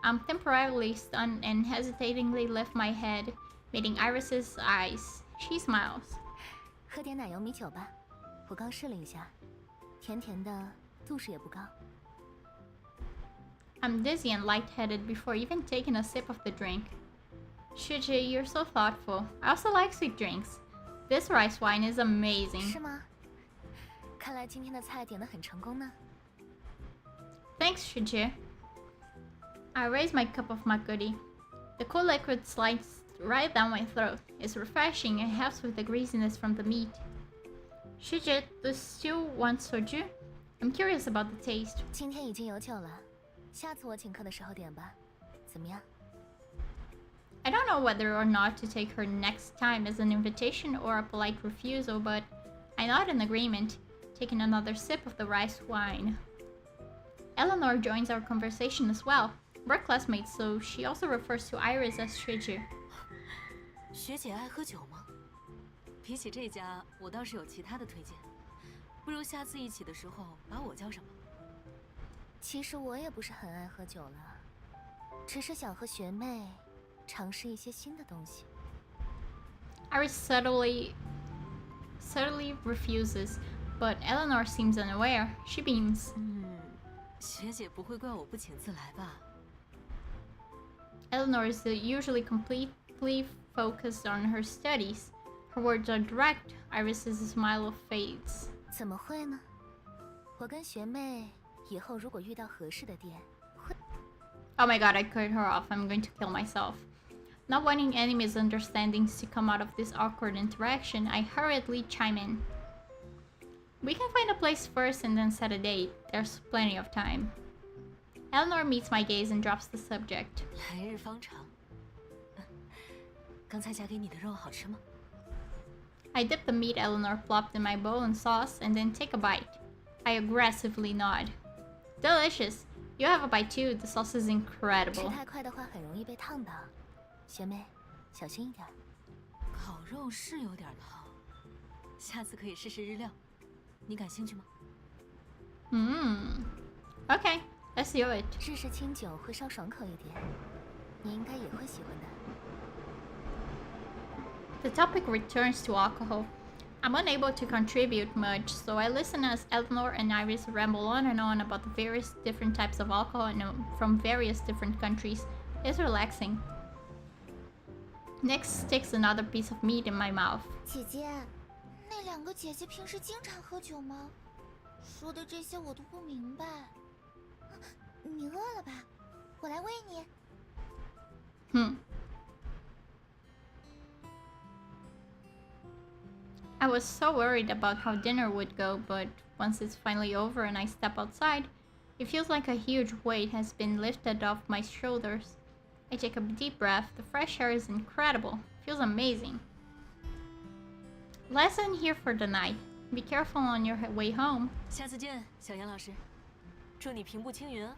I'm temporarily stunned and hesitatingly lift my head, meeting Iris's eyes. She smiles. 喝点奶油米酒吧，我刚试了一下，甜甜的，度数也不高。 I'm dizzy and lightheaded before even taking a sip of the drink. Shuji, you're so thoughtful. I also like sweet drinks. This rice wine is amazing. 是吗？看来今天的菜点得很成功呢。 Thanks, Shuji. I raise my cup of McGoody. The cool liquid slides right down my throat. It's refreshing and helps with the greasiness from the meat. Shuji, do you still want soju? I'm curious about the taste. 今天已经有酒了，下次我请客的时候点吧，怎么样？ I don't know whether or not to take her next time as an invitation or a polite refusal, but I nod in agreement, taking another sip of the rice wine. Eleanor joins our conversation as well. We're classmates, so she also refers to Iris as Shuji. 学姐爱喝酒吗？比起这家，我倒是有其他的推荐。不如下次一起的时候把我叫上吧。其实我也不是很爱喝酒了，只是想和学妹尝试一些新的东西。 Iris subtly refuses, but Eleanor seems unaware. She beams. 学姐不会怪我不请自来吧？ Eleanor is usually completely focused on her studies. Her words are direct. Iris's smile fades. 怎么会呢？我跟学妹以后如果遇到合适的店，会。 Oh my god, I cut her off. I'm going to kill myself. Not wanting any misunderstandings to come out of this awkward interaction, I hurriedly chime in. We can find a place first and then set a date. There's plenty of time. Eleanor meets my gaze and drops the subject. 来日方长。刚才夹给你的肉好吃吗？ I dip the meat Eleanor plopped in my bowl in sauce and then take a bite. I aggressively nod. Delicious. You have a bite too. The sauce is 吃 incredible. 太快的话很容易被烫到，学妹，小心一点。烤肉是有点烫，下次可以试试日料。你感兴趣吗？ Okay, let's do it. 日式清酒会稍爽口一点，你应该也会喜欢的。 The topic returns to alcohol. I'm unable to contribute much, so I listen as Eleanor and Iris ramble on and on about the various different types of alcohol from various different countries. It's relaxing. Next sticks another piece of meat in my mouth. 姐姐，那两个姐姐平时经常喝酒吗？说的这些我都不明白。你饿了吧？我来喂你。I was so worried about how dinner would go, but once it's finally over and I step outside, it feels like a huge weight has been lifted off my shoulders. I take a deep breath. The fresh air is incredible. Feels amazing. Lesson here for the night. Be careful on your way home. 下次见，小严老师。祝你平步青云啊！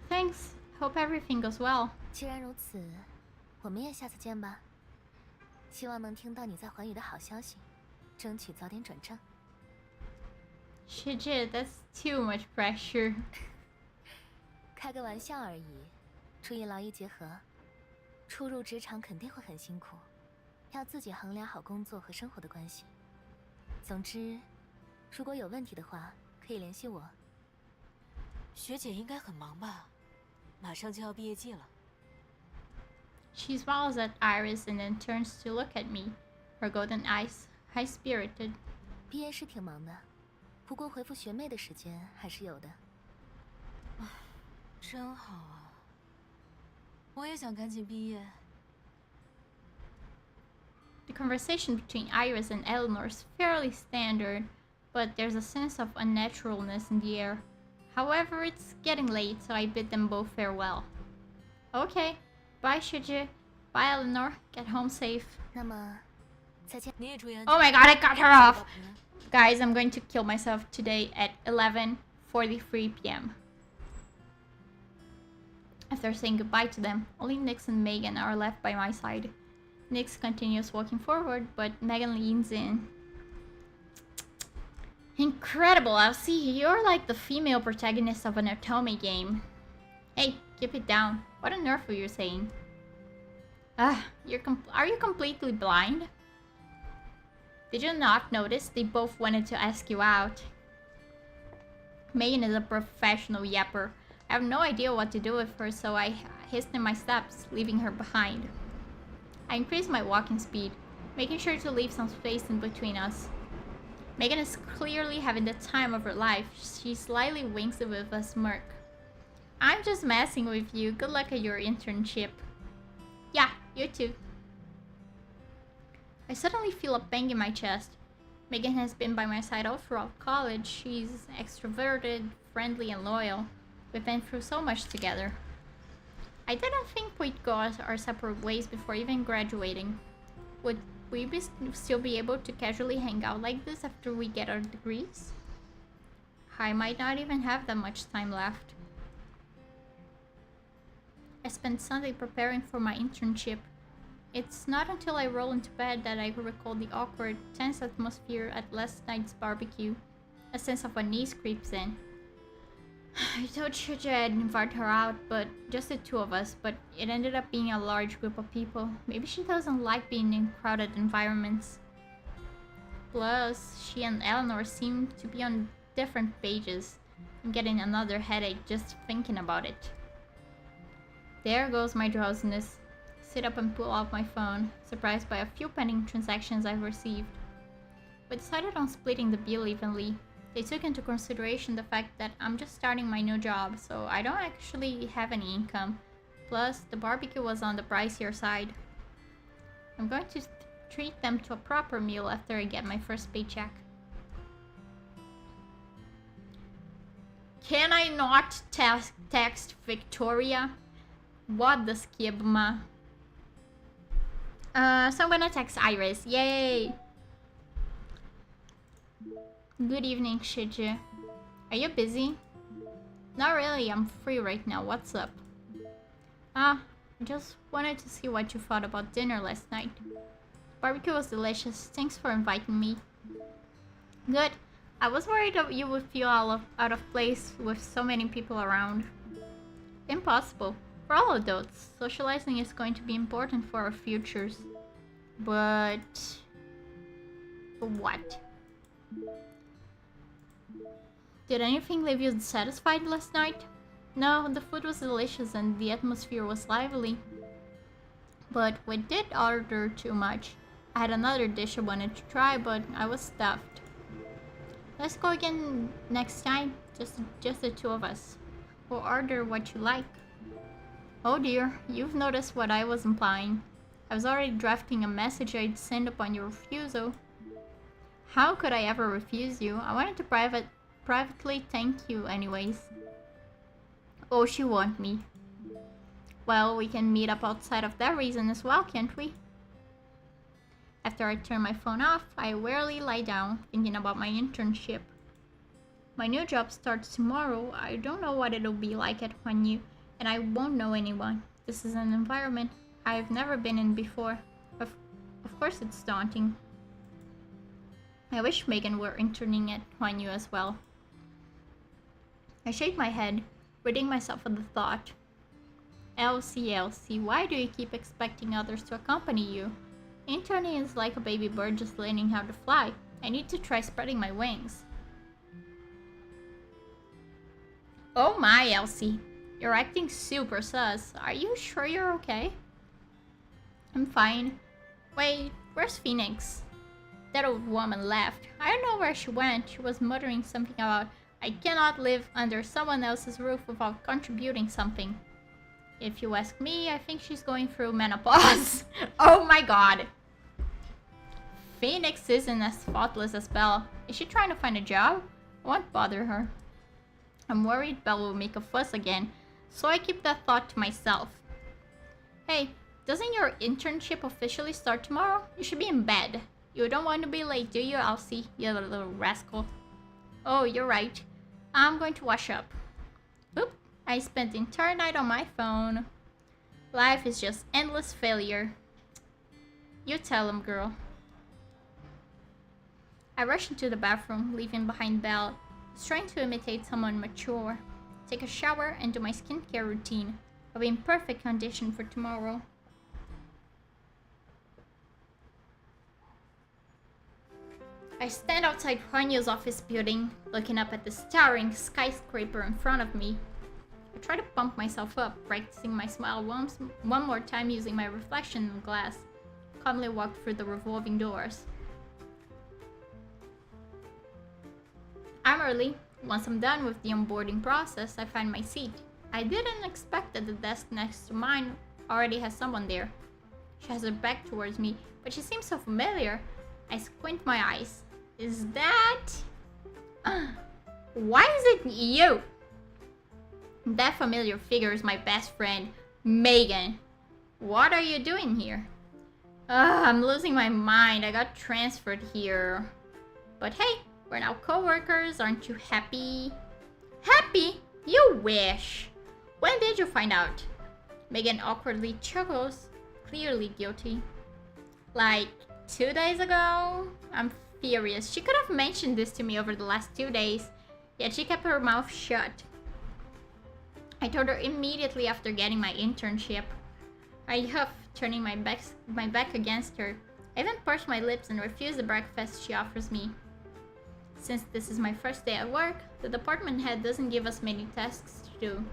Thanks. Hope everything goes well. 既然如此，我们也下次见吧。希望能听到你在寰宇的好消息，争取早点转正。Shit, that's too much pressure. 开个玩笑而已，注意劳逸结合。初入职场肯定会很辛苦，要自己衡量好工作和生活的关系。总之，如果有问题的话，可以联系我。学姐应该很忙吧？马上就要毕业季了。 She smiles at Iris and then turns to look at me, her golden eyes high-spirited. 毕业是挺忙的，不过回复学妹的时间还是有的。真好啊！我也想赶紧毕业。 The conversation between Iris and Eleanor is fairly standard, but there's a sense of unnaturalness in the air. However, it's getting late, so I bid them both farewell. Okay, bye Shiji. Bye Eleanor. Get home safe. 那么，再见。你也注意安全。 Oh my god, I cut her off! 保平安 Guys, I'm going to kill myself today at 11:43 p.m. After saying goodbye to them, only Nix and Megan are left by my side. Nix continues walking forward, but Megan leans in. Incredible, Elsie. You're like the female protagonist of an Otome game. Hey, keep it down. What on earth were you saying? Are you completely blind? Did you not notice they both wanted to ask you out? Megan is a professional yapper. I have no idea what to do with her, so I hasten my steps, leaving her behind. I increase my walking speed, making sure to leave some space in between us. Megan is clearly having the time of her life. She slyly winks with a smirk. I'm just messing with you. Good luck at your internship. Yeah, you too. I suddenly feel a bang in my chest. Megan has been by my side all throughout college. She's extroverted, friendly, and loyal. We've been through so much together. I didn't think we'd go our separate ways before even graduating. Would we still be able to casually hang out like this after we get our degrees? I might not even have that much time left. I spent Sunday preparing for my internship. It's not until I roll into bed that I recall the awkward, tense atmosphere at last night's barbecue. A sense of unease creeps in. I told Shuja I'd invite her out, but just the two of us, but it ended up being a large group of people. Maybe she doesn't like being in crowded environments. Plus, she and Eleanor seem to be on different pages. I'm getting another headache just thinking about it. There goes my drowsiness. Sit up and pull out my phone, surprised by a few pending transactions I've received. We decided on splitting the bill evenly. They took into consideration the fact that I'm just starting my new job, so I don't actually have any income. Plus, the barbecue was on the pricier side. I'm going to treat them to a proper meal after I get my first paycheck. Can I not text Victoria? What the skibma? So I'm gonna text Iris. Yay! Good evening, Shiji. Are you busy? Not really, I'm free right now. What's up? I just wanted to see what you thought about dinner last night. Barbecue was delicious. Thanks for inviting me. Good. I was worried that you would feel out of place with so many people around. Impossible. For all adults, socializing is going to be important for our futures. But what? Did anything leave you satisfied last night? No, the food was delicious and the atmosphere was lively. But we did order too much. I had another dish I wanted to try, but I was stuffed. Let's go again next time. Just the two of us. We'll order what you like. Oh dear, you've noticed what I was implying. I was already drafting a message I'd send upon your refusal. How could I ever refuse you? I wanted to privately thank you anyways. Oh, she won't me. Well, we can meet up outside of that reason as well, can't we? After I turn my phone off, I wearily lie down, thinking about my internship. My new job starts tomorrow. I don't know what it'll be like at Huanyu, and I won't know anyone. This is an environment I've never been in before. Of course it's daunting. I wish Megan were interning at Huanyu as well. I shake my head, ridding myself of the thought. Elsie, why do you keep expecting others to accompany you? Interning is like a baby bird just learning how to fly. I need to try spreading my wings. Oh my, Elsie. You're acting super sus. Are you sure you're okay? I'm fine. Wait, where's Phoenix? That old woman left. I don't know where she went. She was muttering something about, I cannot live under someone else's roof without contributing something. If you ask me, I think she's going through menopause. Oh my god. Phoenix isn't as thoughtless as Belle. Is she trying to find a job? I won't bother her. I'm worried Belle will make a fuss again, so I keep that thought to myself. Hey, doesn't your internship officially start tomorrow? You should be in bed. You don't want to be late, do you, Elsie? You little rascal. Oh, you're right. I'm going to wash up. Oop. I spent the entire night on my phone. Life is just endless failure. You tell him, girl. I rush into the bathroom, leaving behind Belle. I was trying to imitate someone mature. Take a shower and do my skincare routine. I'll be in perfect condition for tomorrow. I stand outside Huanyu's office building, looking up at the towering skyscraper in front of me. I try to pump myself up, practicing my smile one more time using my reflection in the glass. Calmly walk through the revolving doors. I'm early. Once I'm done with the onboarding process, I find my seat. I didn't expect that the desk next to mine already has someone there. She has her back towards me, but she seems so familiar. I squint my eyes. Is that... Why is it you? That familiar figure is my best friend, Megan. What are you doing here? I'm losing my mind. I got transferred here. But hey, we're now co-workers. Aren't you happy? Happy? You wish. When did you find out? Megan awkwardly chuckles, clearly guilty. Like 2 days ago? I'm furious. She could have mentioned this to me over the last 2 days, yet she kept her mouth shut. I told her immediately after getting my internship. I huff, turning my back against her. I even purse my lips and refuse the breakfast she offers me. Since this is my first day at work, the department head doesn't give us many tasks to do.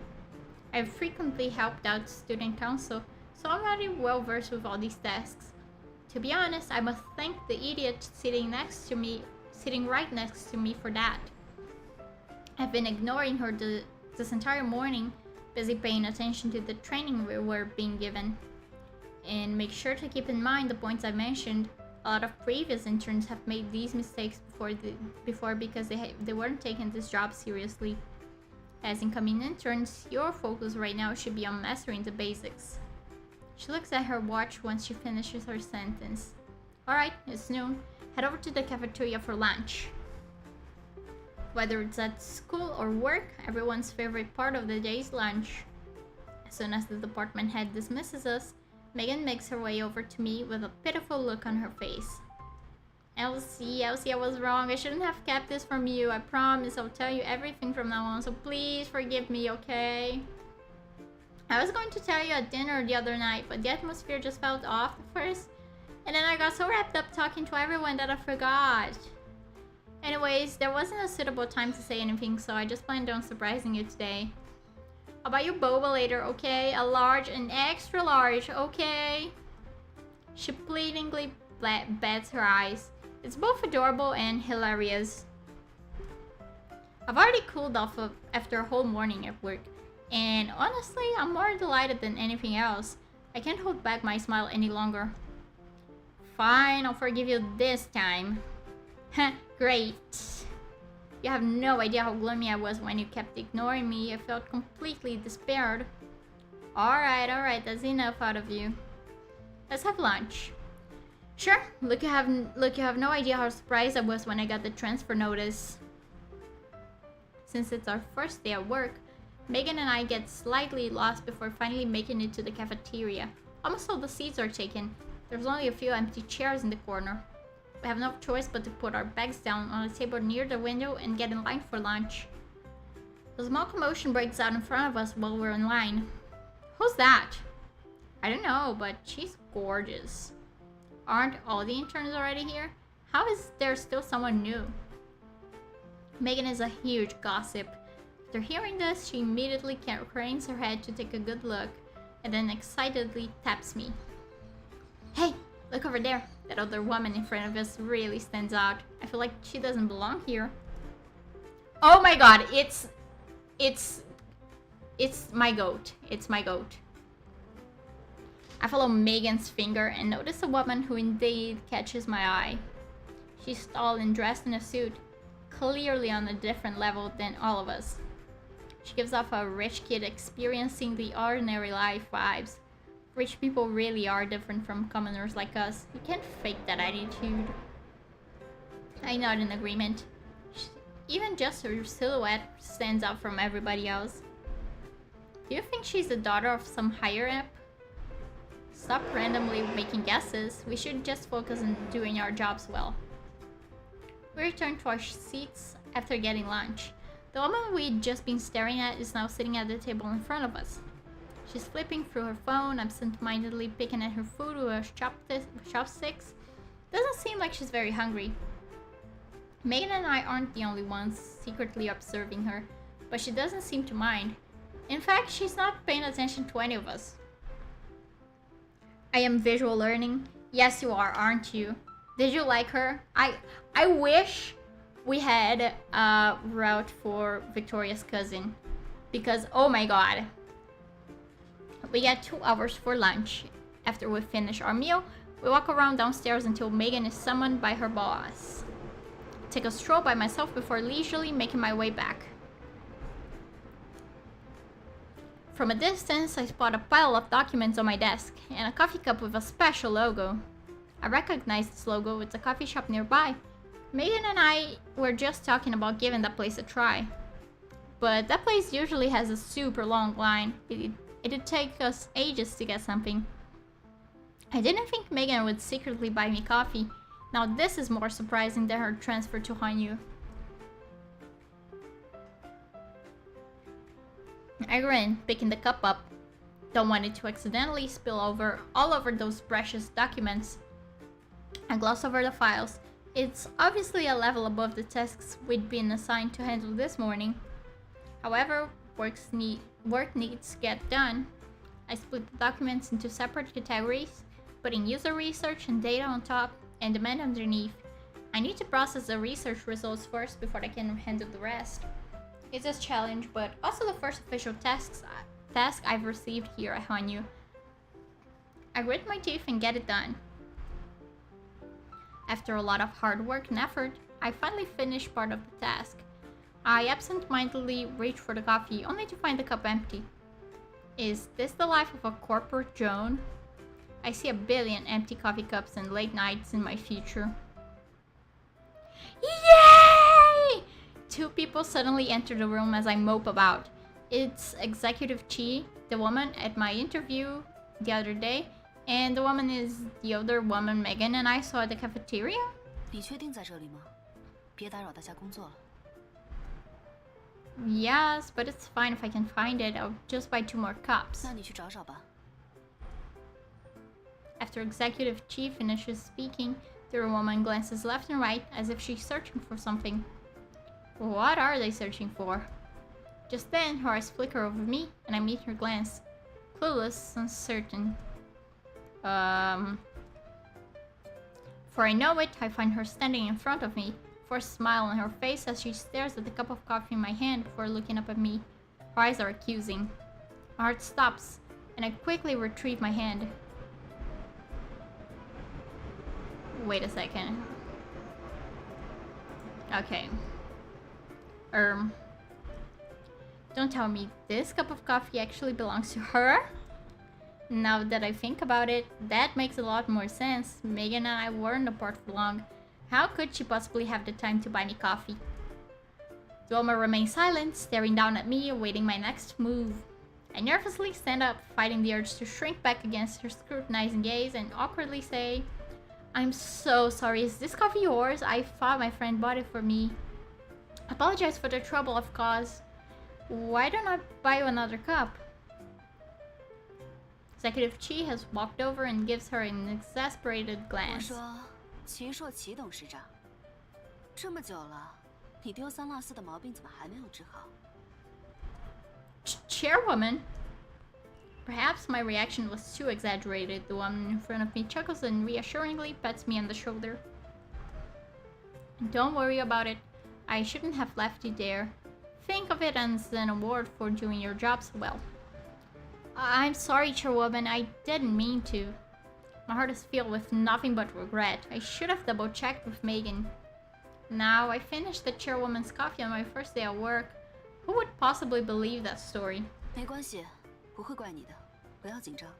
I've frequently helped out student council, so I'm already well versed with all these tasks. To be honest, I must thank the idiot sitting right next to me for that. I've been ignoring her this entire morning, busy paying attention to the training we were being given. And make sure to keep in mind the points I mentioned. A lot of previous interns have made these mistakes before because they weren't taking this job seriously. As incoming interns, your focus right now should be on mastering the basics. She looks at her watch once she finishes her sentence. Alright, it's noon. Head over to the cafeteria for lunch. Whether it's at school or work, everyone's favorite part of the day is lunch. As soon as the department head dismisses us, Megan makes her way over to me with a pitiful look on her face. Elsie, I was wrong. I shouldn't have kept this from you. I promise I'll tell you everything from now on, so please forgive me, okay? I was going to tell you at dinner the other night, but the atmosphere just felt off at first, and then I got so wrapped up talking to everyone that I forgot. Anyways, there wasn't a suitable time to say anything, so I just planned on surprising you today. I'll buy you boba later, okay? A large and extra large, okay? She pleadingly bats her eyes. It's both adorable and hilarious. I've already cooled off after a whole morning at work, and honestly, I'm more delighted than anything else. I can't hold back my smile any longer. Fine, I'll forgive you this time. Heh, great. You have no idea how gloomy I was when you kept ignoring me. I felt completely despaired. Alright, that's enough out of you. Let's have lunch. Sure, look, you have no idea how surprised I was when I got the transfer notice. Since it's our first day at work, Megan and I get slightly lost before finally making it to the cafeteria. Almost all the seats are taken. There's only a few empty chairs in the corner. We have no choice but to put our bags down on a table near the window and get in line for lunch. A small commotion breaks out in front of us while we're in line. Who's that? I don't know, but she's gorgeous. Aren't all the interns already here? How is there still someone new? Megan is a huge gossip. After hearing this, she immediately cranes her head to take a good look, and then excitedly taps me. Hey, look over there. That other woman in front of us really stands out. I feel like she doesn't belong here. Oh my god, it's my goat. It's my goat. I follow Megan's finger and notice a woman who indeed catches my eye. She's tall and dressed in a suit, clearly on a different level than all of us. She gives off a rich kid experiencing the ordinary life vibes. Rich people really are different from commoners like us. You can't fake that attitude. I nod in agreement. Even just her silhouette stands out from everybody else. Do you think she's the daughter of some higher up? Stop randomly making guesses. We should just focus on doing our jobs well. We return to our seats after getting lunch. The woman we'd just been staring at is now sitting at the table in front of us. She's flipping through her phone, absent-mindedly picking at her food with her chopsticks. Doesn't seem like she's very hungry. Megan and I aren't the only ones secretly observing her, but she doesn't seem to mind. In fact, she's not paying attention to any of us. I am visual learning. Yes, you are, aren't you? Did you like her? I wish we had a route for Victoria's cousin, because oh my god. We get 2 hours for lunch. After we finish our meal, we walk around downstairs until Megan is summoned by her boss. Take a stroll by myself before leisurely making my way back. From a distance, I spot a pile of documents on my desk and a coffee cup with a special logo. I recognize this logo, it's a coffee shop nearby. Megan and I were just talking about giving that place a try. But that place usually has a super long line. It'd take us ages to get something. I didn't think Megan would secretly buy me coffee. Now this is more surprising than her transfer to Hanyu. I grin, picking the cup up. Don't want it to accidentally spill over all over those precious documents. I gloss over the files. It's obviously a level above the tasks we'd been assigned to handle this morning. However, work needs get done. I split the documents into separate categories, putting user research and data on top and demand underneath. I need to process the research results first before I can handle the rest. It's a challenge, but also the first official task I've received here at Hanyu. I grit my teeth and get it done. After a lot of hard work and effort, I finally finish part of the task. I absent-mindedly reach for the coffee, only to find the cup empty. Is this the life of a corporate drone? I see a billion empty coffee cups and late nights in my future. Yay! two people suddenly enter the room as I mope about. It's Executive Chi, the woman at my interview the other day, and the woman is the other woman Megan and I saw at the cafeteria? 你确定在这里吗？别打扰大家工作了。 Yes, but it's fine if I can find it. I'll just buy 2 more cups. 那你去找找吧。 After Executive Chi finishes speaking, the woman glances left and right as if she's searching for something. What are they searching for? Just then, her eyes flicker over me, and I meet her glance. Clueless, uncertain. Before I know it, I find her standing in front of me, forced smile on her face as she stares at the cup of coffee in my hand before looking up at me. Her eyes are accusing. My heart stops, and I quickly retrieve my hand. Wait a second. Okay. Don't tell me this cup of coffee actually belongs to her? Now that I think about it, that makes a lot more sense. Megan and I weren't apart for long. How could she possibly have the time to buy me coffee? The woman remains silent, staring down at me, awaiting my next move. I nervously stand up, fighting the urge to shrink back against her scrutinizing gaze and awkwardly say, I'm so sorry, is this coffee yours? I thought my friend bought it for me. Apologize for the trouble I've caused. Why don't I buy you another cup? Executive Chi has walked over and gives her an exasperated 我 glance. 说，齐硕齐董事长，这么久了，你丢三落四的毛病怎么还没有治好？ Chairwoman? Perhaps my reaction was too exaggerated. The woman in front of me chuckles and reassuringly pats me on the shoulder. Don't worry about it. I shouldn't have left you there. Think of it as an award for doing your job so well. I'm sorry, Chairwoman. I didn't mean to. My heart is filled with nothing but regret. I should have double-checked with Megan. Now, I finished the Chairwoman's coffee on my first day at work. Who would possibly believe that story? 没关系，不会怪你的，不要紧张。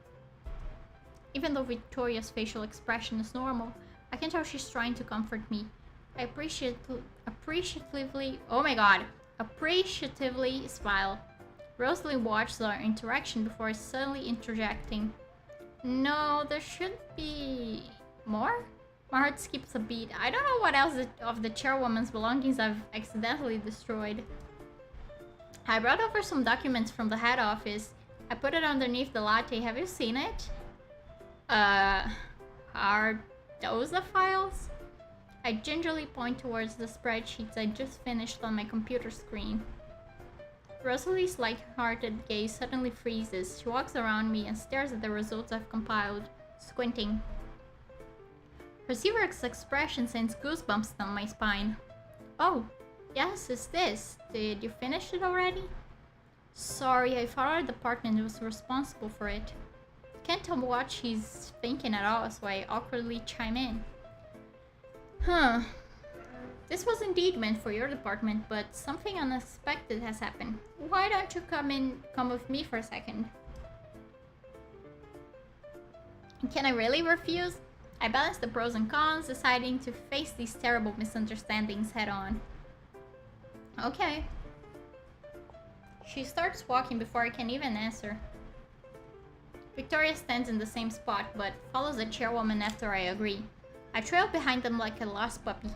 Even though Victoria's facial expression is normal, I can tell she's trying to comfort me. I appreciatively smile. Rosalie watches our interaction before suddenly interjecting. No, there should be more? My heart skips a beat. I don't know what else of the chairwoman's belongings I've accidentally destroyed. I brought over some documents from the head office. I put it underneath the latte. Have you seen it? Are those the files? I gingerly point towards the spreadsheets I just finished on my computer screen. Rosalie's light-hearted gaze suddenly freezes. She walks around me and stares at the results I've compiled, squinting. Her serious expression sends goosebumps down my spine. Oh, yes, it's this. Did you finish it already? Sorry, I thought our department was responsible for it. Can't tell what she's thinking at all, so I awkwardly chime in. Huh. This was indeed meant for your department, but something unexpected has happened. Why don't you come with me for a second? Can I really refuse? I balance the pros and cons, deciding to face these terrible misunderstandings head on. Okay. She starts walking before I can even answer. Victoria stands in the same spot, but follows the chairwoman after I agree. I trail behind them like a lost puppy.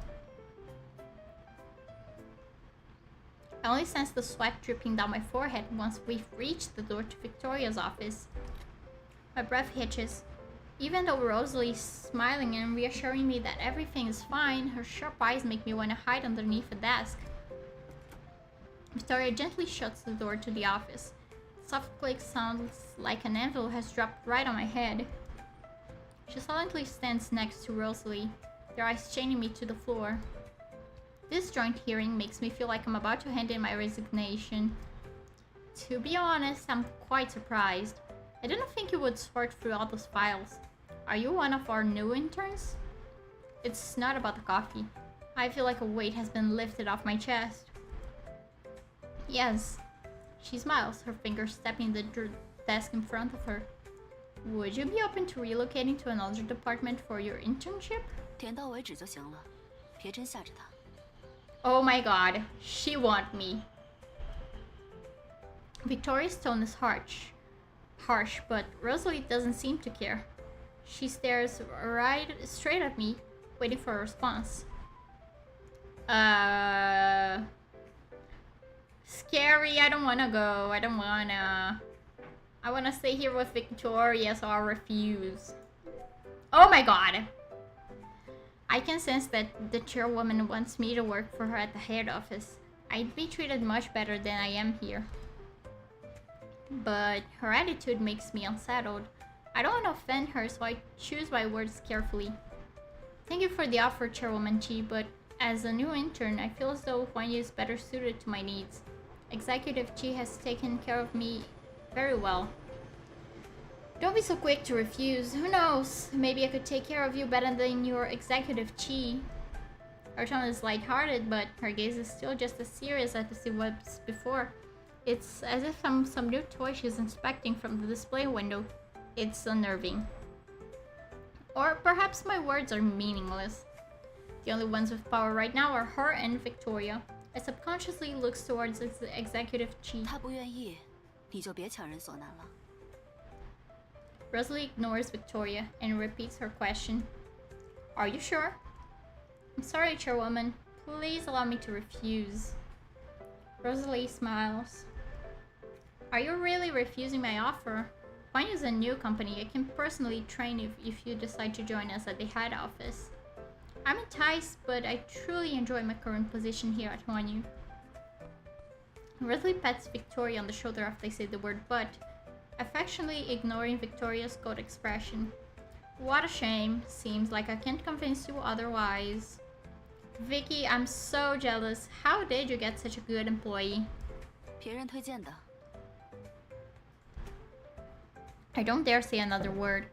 I only sense the sweat dripping down my forehead once we've reached the door to Victoria's office. My breath hitches. Even though Rosalie's smiling and reassuring me that everything is fine, her sharp eyes make me want to hide underneath a desk. Victoria gently shuts the door to the office. Soft click sounds like an anvil has dropped right on my head. She silently stands next to Rosalie, their eyes chaining me to the floor. This joint hearing makes me feel like I'm about to hand in my resignation. To be honest, I'm quite surprised. I didn't think you would sort through all those files. Are you one of our new interns? It's not about the coffee. I feel like a weight has been lifted off my chest. Yes. She smiles, her fingers tapping the desk in front of her. Would you be open to relocating to another department for your internship? 点到为止就行了，别真吓着他。Oh my god, she want me. Victoria's tone is harsh, but Rosalie doesn't seem to care. She stares right straight at me, waiting for a response. Scary, I don't wanna go. I wanna stay here with Victoria, so I'll refuse. Oh my god! I can sense that the chairwoman wants me to work for her at the head office. I'd be treated much better than I am here. But her attitude makes me unsettled. I don't want to offend her, so I choose my words carefully. Thank you for the offer, Chairwoman Chi, but as a new intern, I feel as though Huan Yu is better suited to my needs. Executive Chi has taken care of me very well. Don't be so quick to refuse. Who knows? Maybe I could take care of you better than your Executive Chi. Her tone is lighthearted, but her gaze is still just as serious as it was before. It's as if some new toy she's inspecting from the display window. It's unnerving. Or perhaps my words are meaningless. The only ones with power right now are her and Victoria. I subconsciously looks towards Executive Chi. 他不愿意，你就别强人所难了。 Rosalie ignores Victoria and repeats her question. Are you sure? I'm sorry, Chairwoman. Please allow me to refuse. Rosalie smiles. Are you really refusing my offer? Huan Yu is a new company. I can personally train if you decide to join us at the head office. I'm enticed, but I truly enjoy my current position here at Huan Yu. Rosalie pats Victoria on the shoulder after they say the word but, affectionately ignoring Victoria's cold expression. What a shame. Seems like I can't convince you otherwise. Vicky, I'm so jealous. How did you get such a good employee? 别人推荐的。 I don't dare say another word.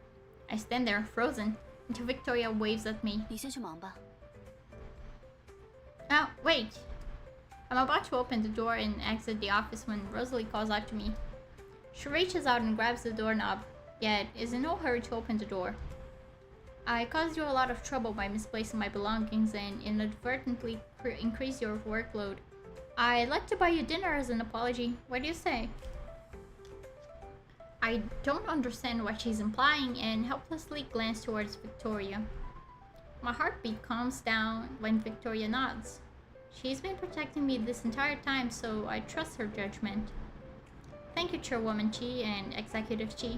I stand there, frozen, until Victoria waves at me. 你先去忙吧。 Oh, wait. I'm about to open the door and exit the office when Rosalie calls out to me. She reaches out and grabs the doorknob, yet is in no hurry to open the door. I caused you a lot of trouble by misplacing my belongings and inadvertently increase your workload. I'd like to buy you dinner as an apology. What do you say? I don't understand what she's implying and helplessly glance towards Victoria. My heartbeat calms down when Victoria nods. She's been protecting me this entire time, so I trust her judgment. Thank you, Chairwoman Chi and Executive Chi.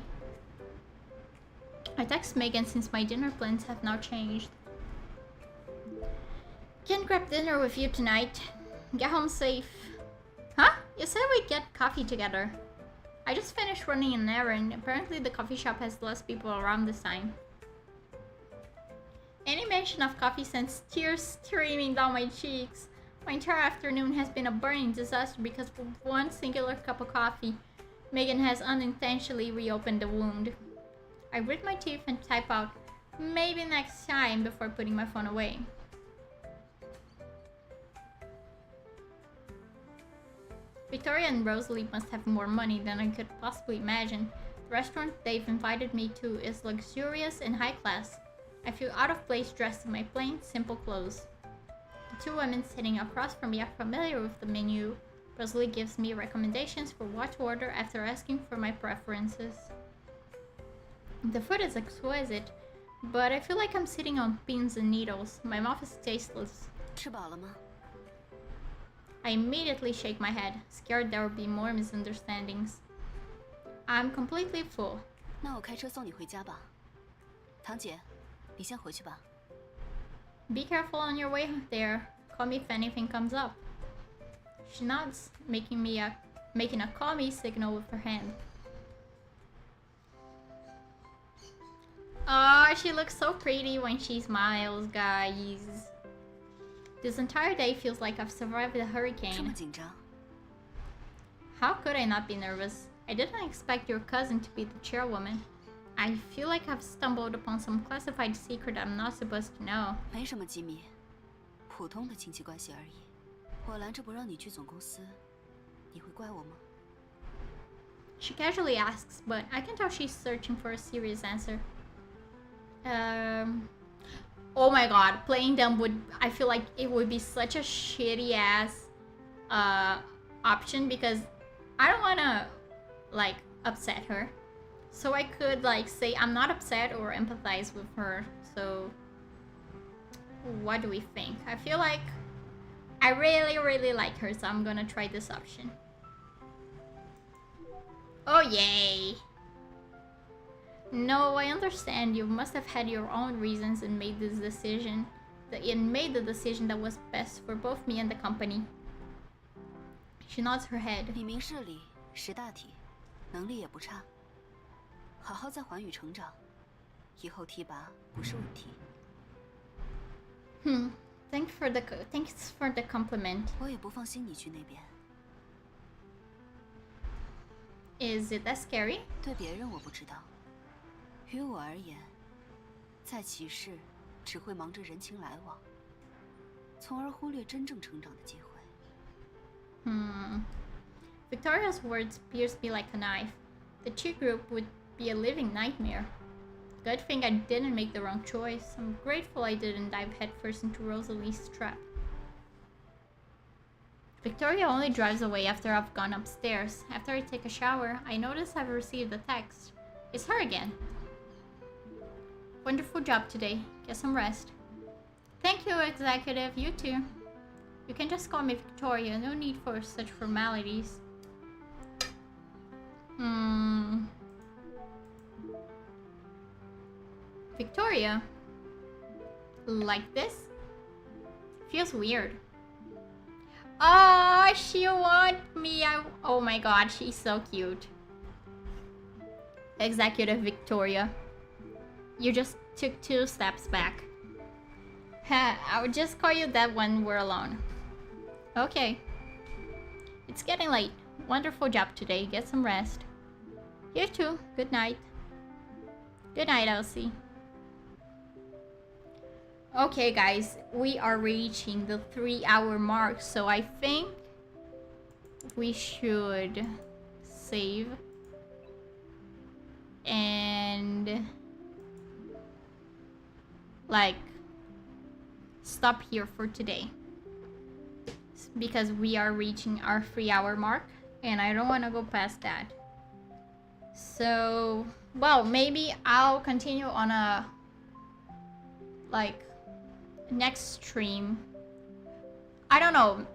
I text Megan since my dinner plans have now changed. Can't grab dinner with you tonight. Get home safe. Huh? You said we'd get coffee together. I just finished running an errand. Apparently the coffee shop has less people around this time. Any mention of coffee sends tears streaming down my cheeks. My entire afternoon has been a burning disaster because of one singular cup of coffee. Megan has unintentionally reopened the wound. I grit my teeth and type out, maybe next time, before putting my phone away. Victoria and Rosalie must have more money than I could possibly imagine. The restaurant they've invited me to is luxurious and high class. I feel out of place dressed in my plain, simple clothes. The two women sitting across from me are familiar with the menu. Rosalie gives me recommendations for what to order after asking for my preferences. The food is exquisite, but I feel like I'm sitting on pins and needles. My mouth is tasteless. 吃饱了吗？ I immediately shake my head, scared there will be more misunderstandings. I'm completely full. 那我开车送你回家吧。堂姐，你先回去吧。 Be careful on your way there. Call me if anything comes up. She nods, making a call me signal with her hand. Oh, she looks so pretty when she smiles, guys. This entire day feels like I've survived a 这么 hurricane. 紧张？ How could I not be nervous? I didn't expect your cousin to be the chairwoman. I feel like I've stumbled upon some classified secret I'm not supposed to know. 没什么机密，普通的亲戚关系而已。我拦着不让你去总公司，你会怪我吗？ She casually asks, but I can tell she's searching for a serious answer. Oh my god, playing them would, I feel like it would be such a shitty ass option, because I don't want to like upset her. So I could like say I'm not upset or empathize with her. So what do we think? I feel like I really like her, so I'm gonna try this option. Oh yay! No, I understand. You must have had your own reasons and made this decision. Made the decision that was best for both me and the company. She nods her head. 你明事理，识大体，能力也不差。好好在寰宇成长，以后提拔不是问题。Thanks for the compliment. 我也不放心你去那边。Is it that scary? 对别人我不知道，于我而言，在骑士只会忙着人情来往，从而忽略真正成长的机会。Victoria's words pierced me like a knife. The Chi group would be a living nightmare. Good thing I didn't make the wrong choice. I'm grateful I didn't dive headfirst into Rosalie's trap. Victoria only drives away after I've gone upstairs. After I take a shower, I notice I've received a text. It's her again. Wonderful job today. Get some rest. Thank you, executive. You too. You can just call me Victoria. No need for such formalities. Victoria? Like this? Feels weird. Oh, she wants me. Oh my god, she's so cute. Executive Victoria. You just took 2 steps back. I would just call you that when we're alone. Okay. It's getting late. Wonderful job today. Get some rest. You too. Good night. Good night, Elsie. Okay, guys. We are reaching the 3-hour mark, so I think we should save and like stop here for today, because we are reaching our 3-hour mark and I don't want to go past that. So, well, maybe I'll continue on a like next stream. I don't know.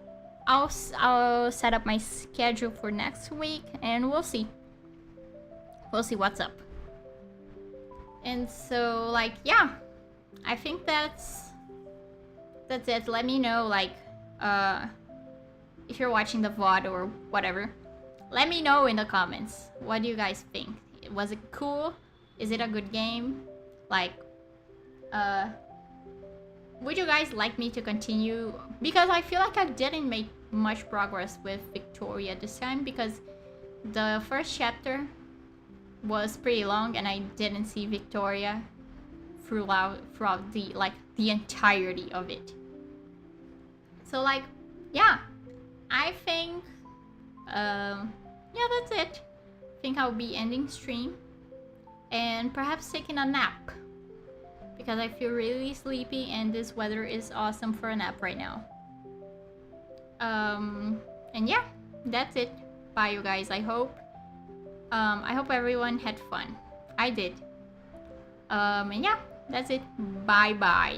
I'll set up my schedule for next week and we'll see what's up. And so, like, yeah, I think that's it. Let me know, like, if you're watching the VOD or whatever. Let me know in the comments. What do you guys think? Was it cool? Is it a good game? Like, would you guys like me to continue? Because I feel like I didn't make much progress with Victoria this time, because the first chapter was pretty long and I didn't see Victoria throughout the entirety of it. So, like, yeah, I think yeah, that's it. I think I'll be ending stream and perhaps taking a nap, because I feel really sleepy and this weather is awesome for a nap right now. And yeah, that's it. Bye, you guys. I hope everyone had fun. I did. And yeah, that's it. Bye bye.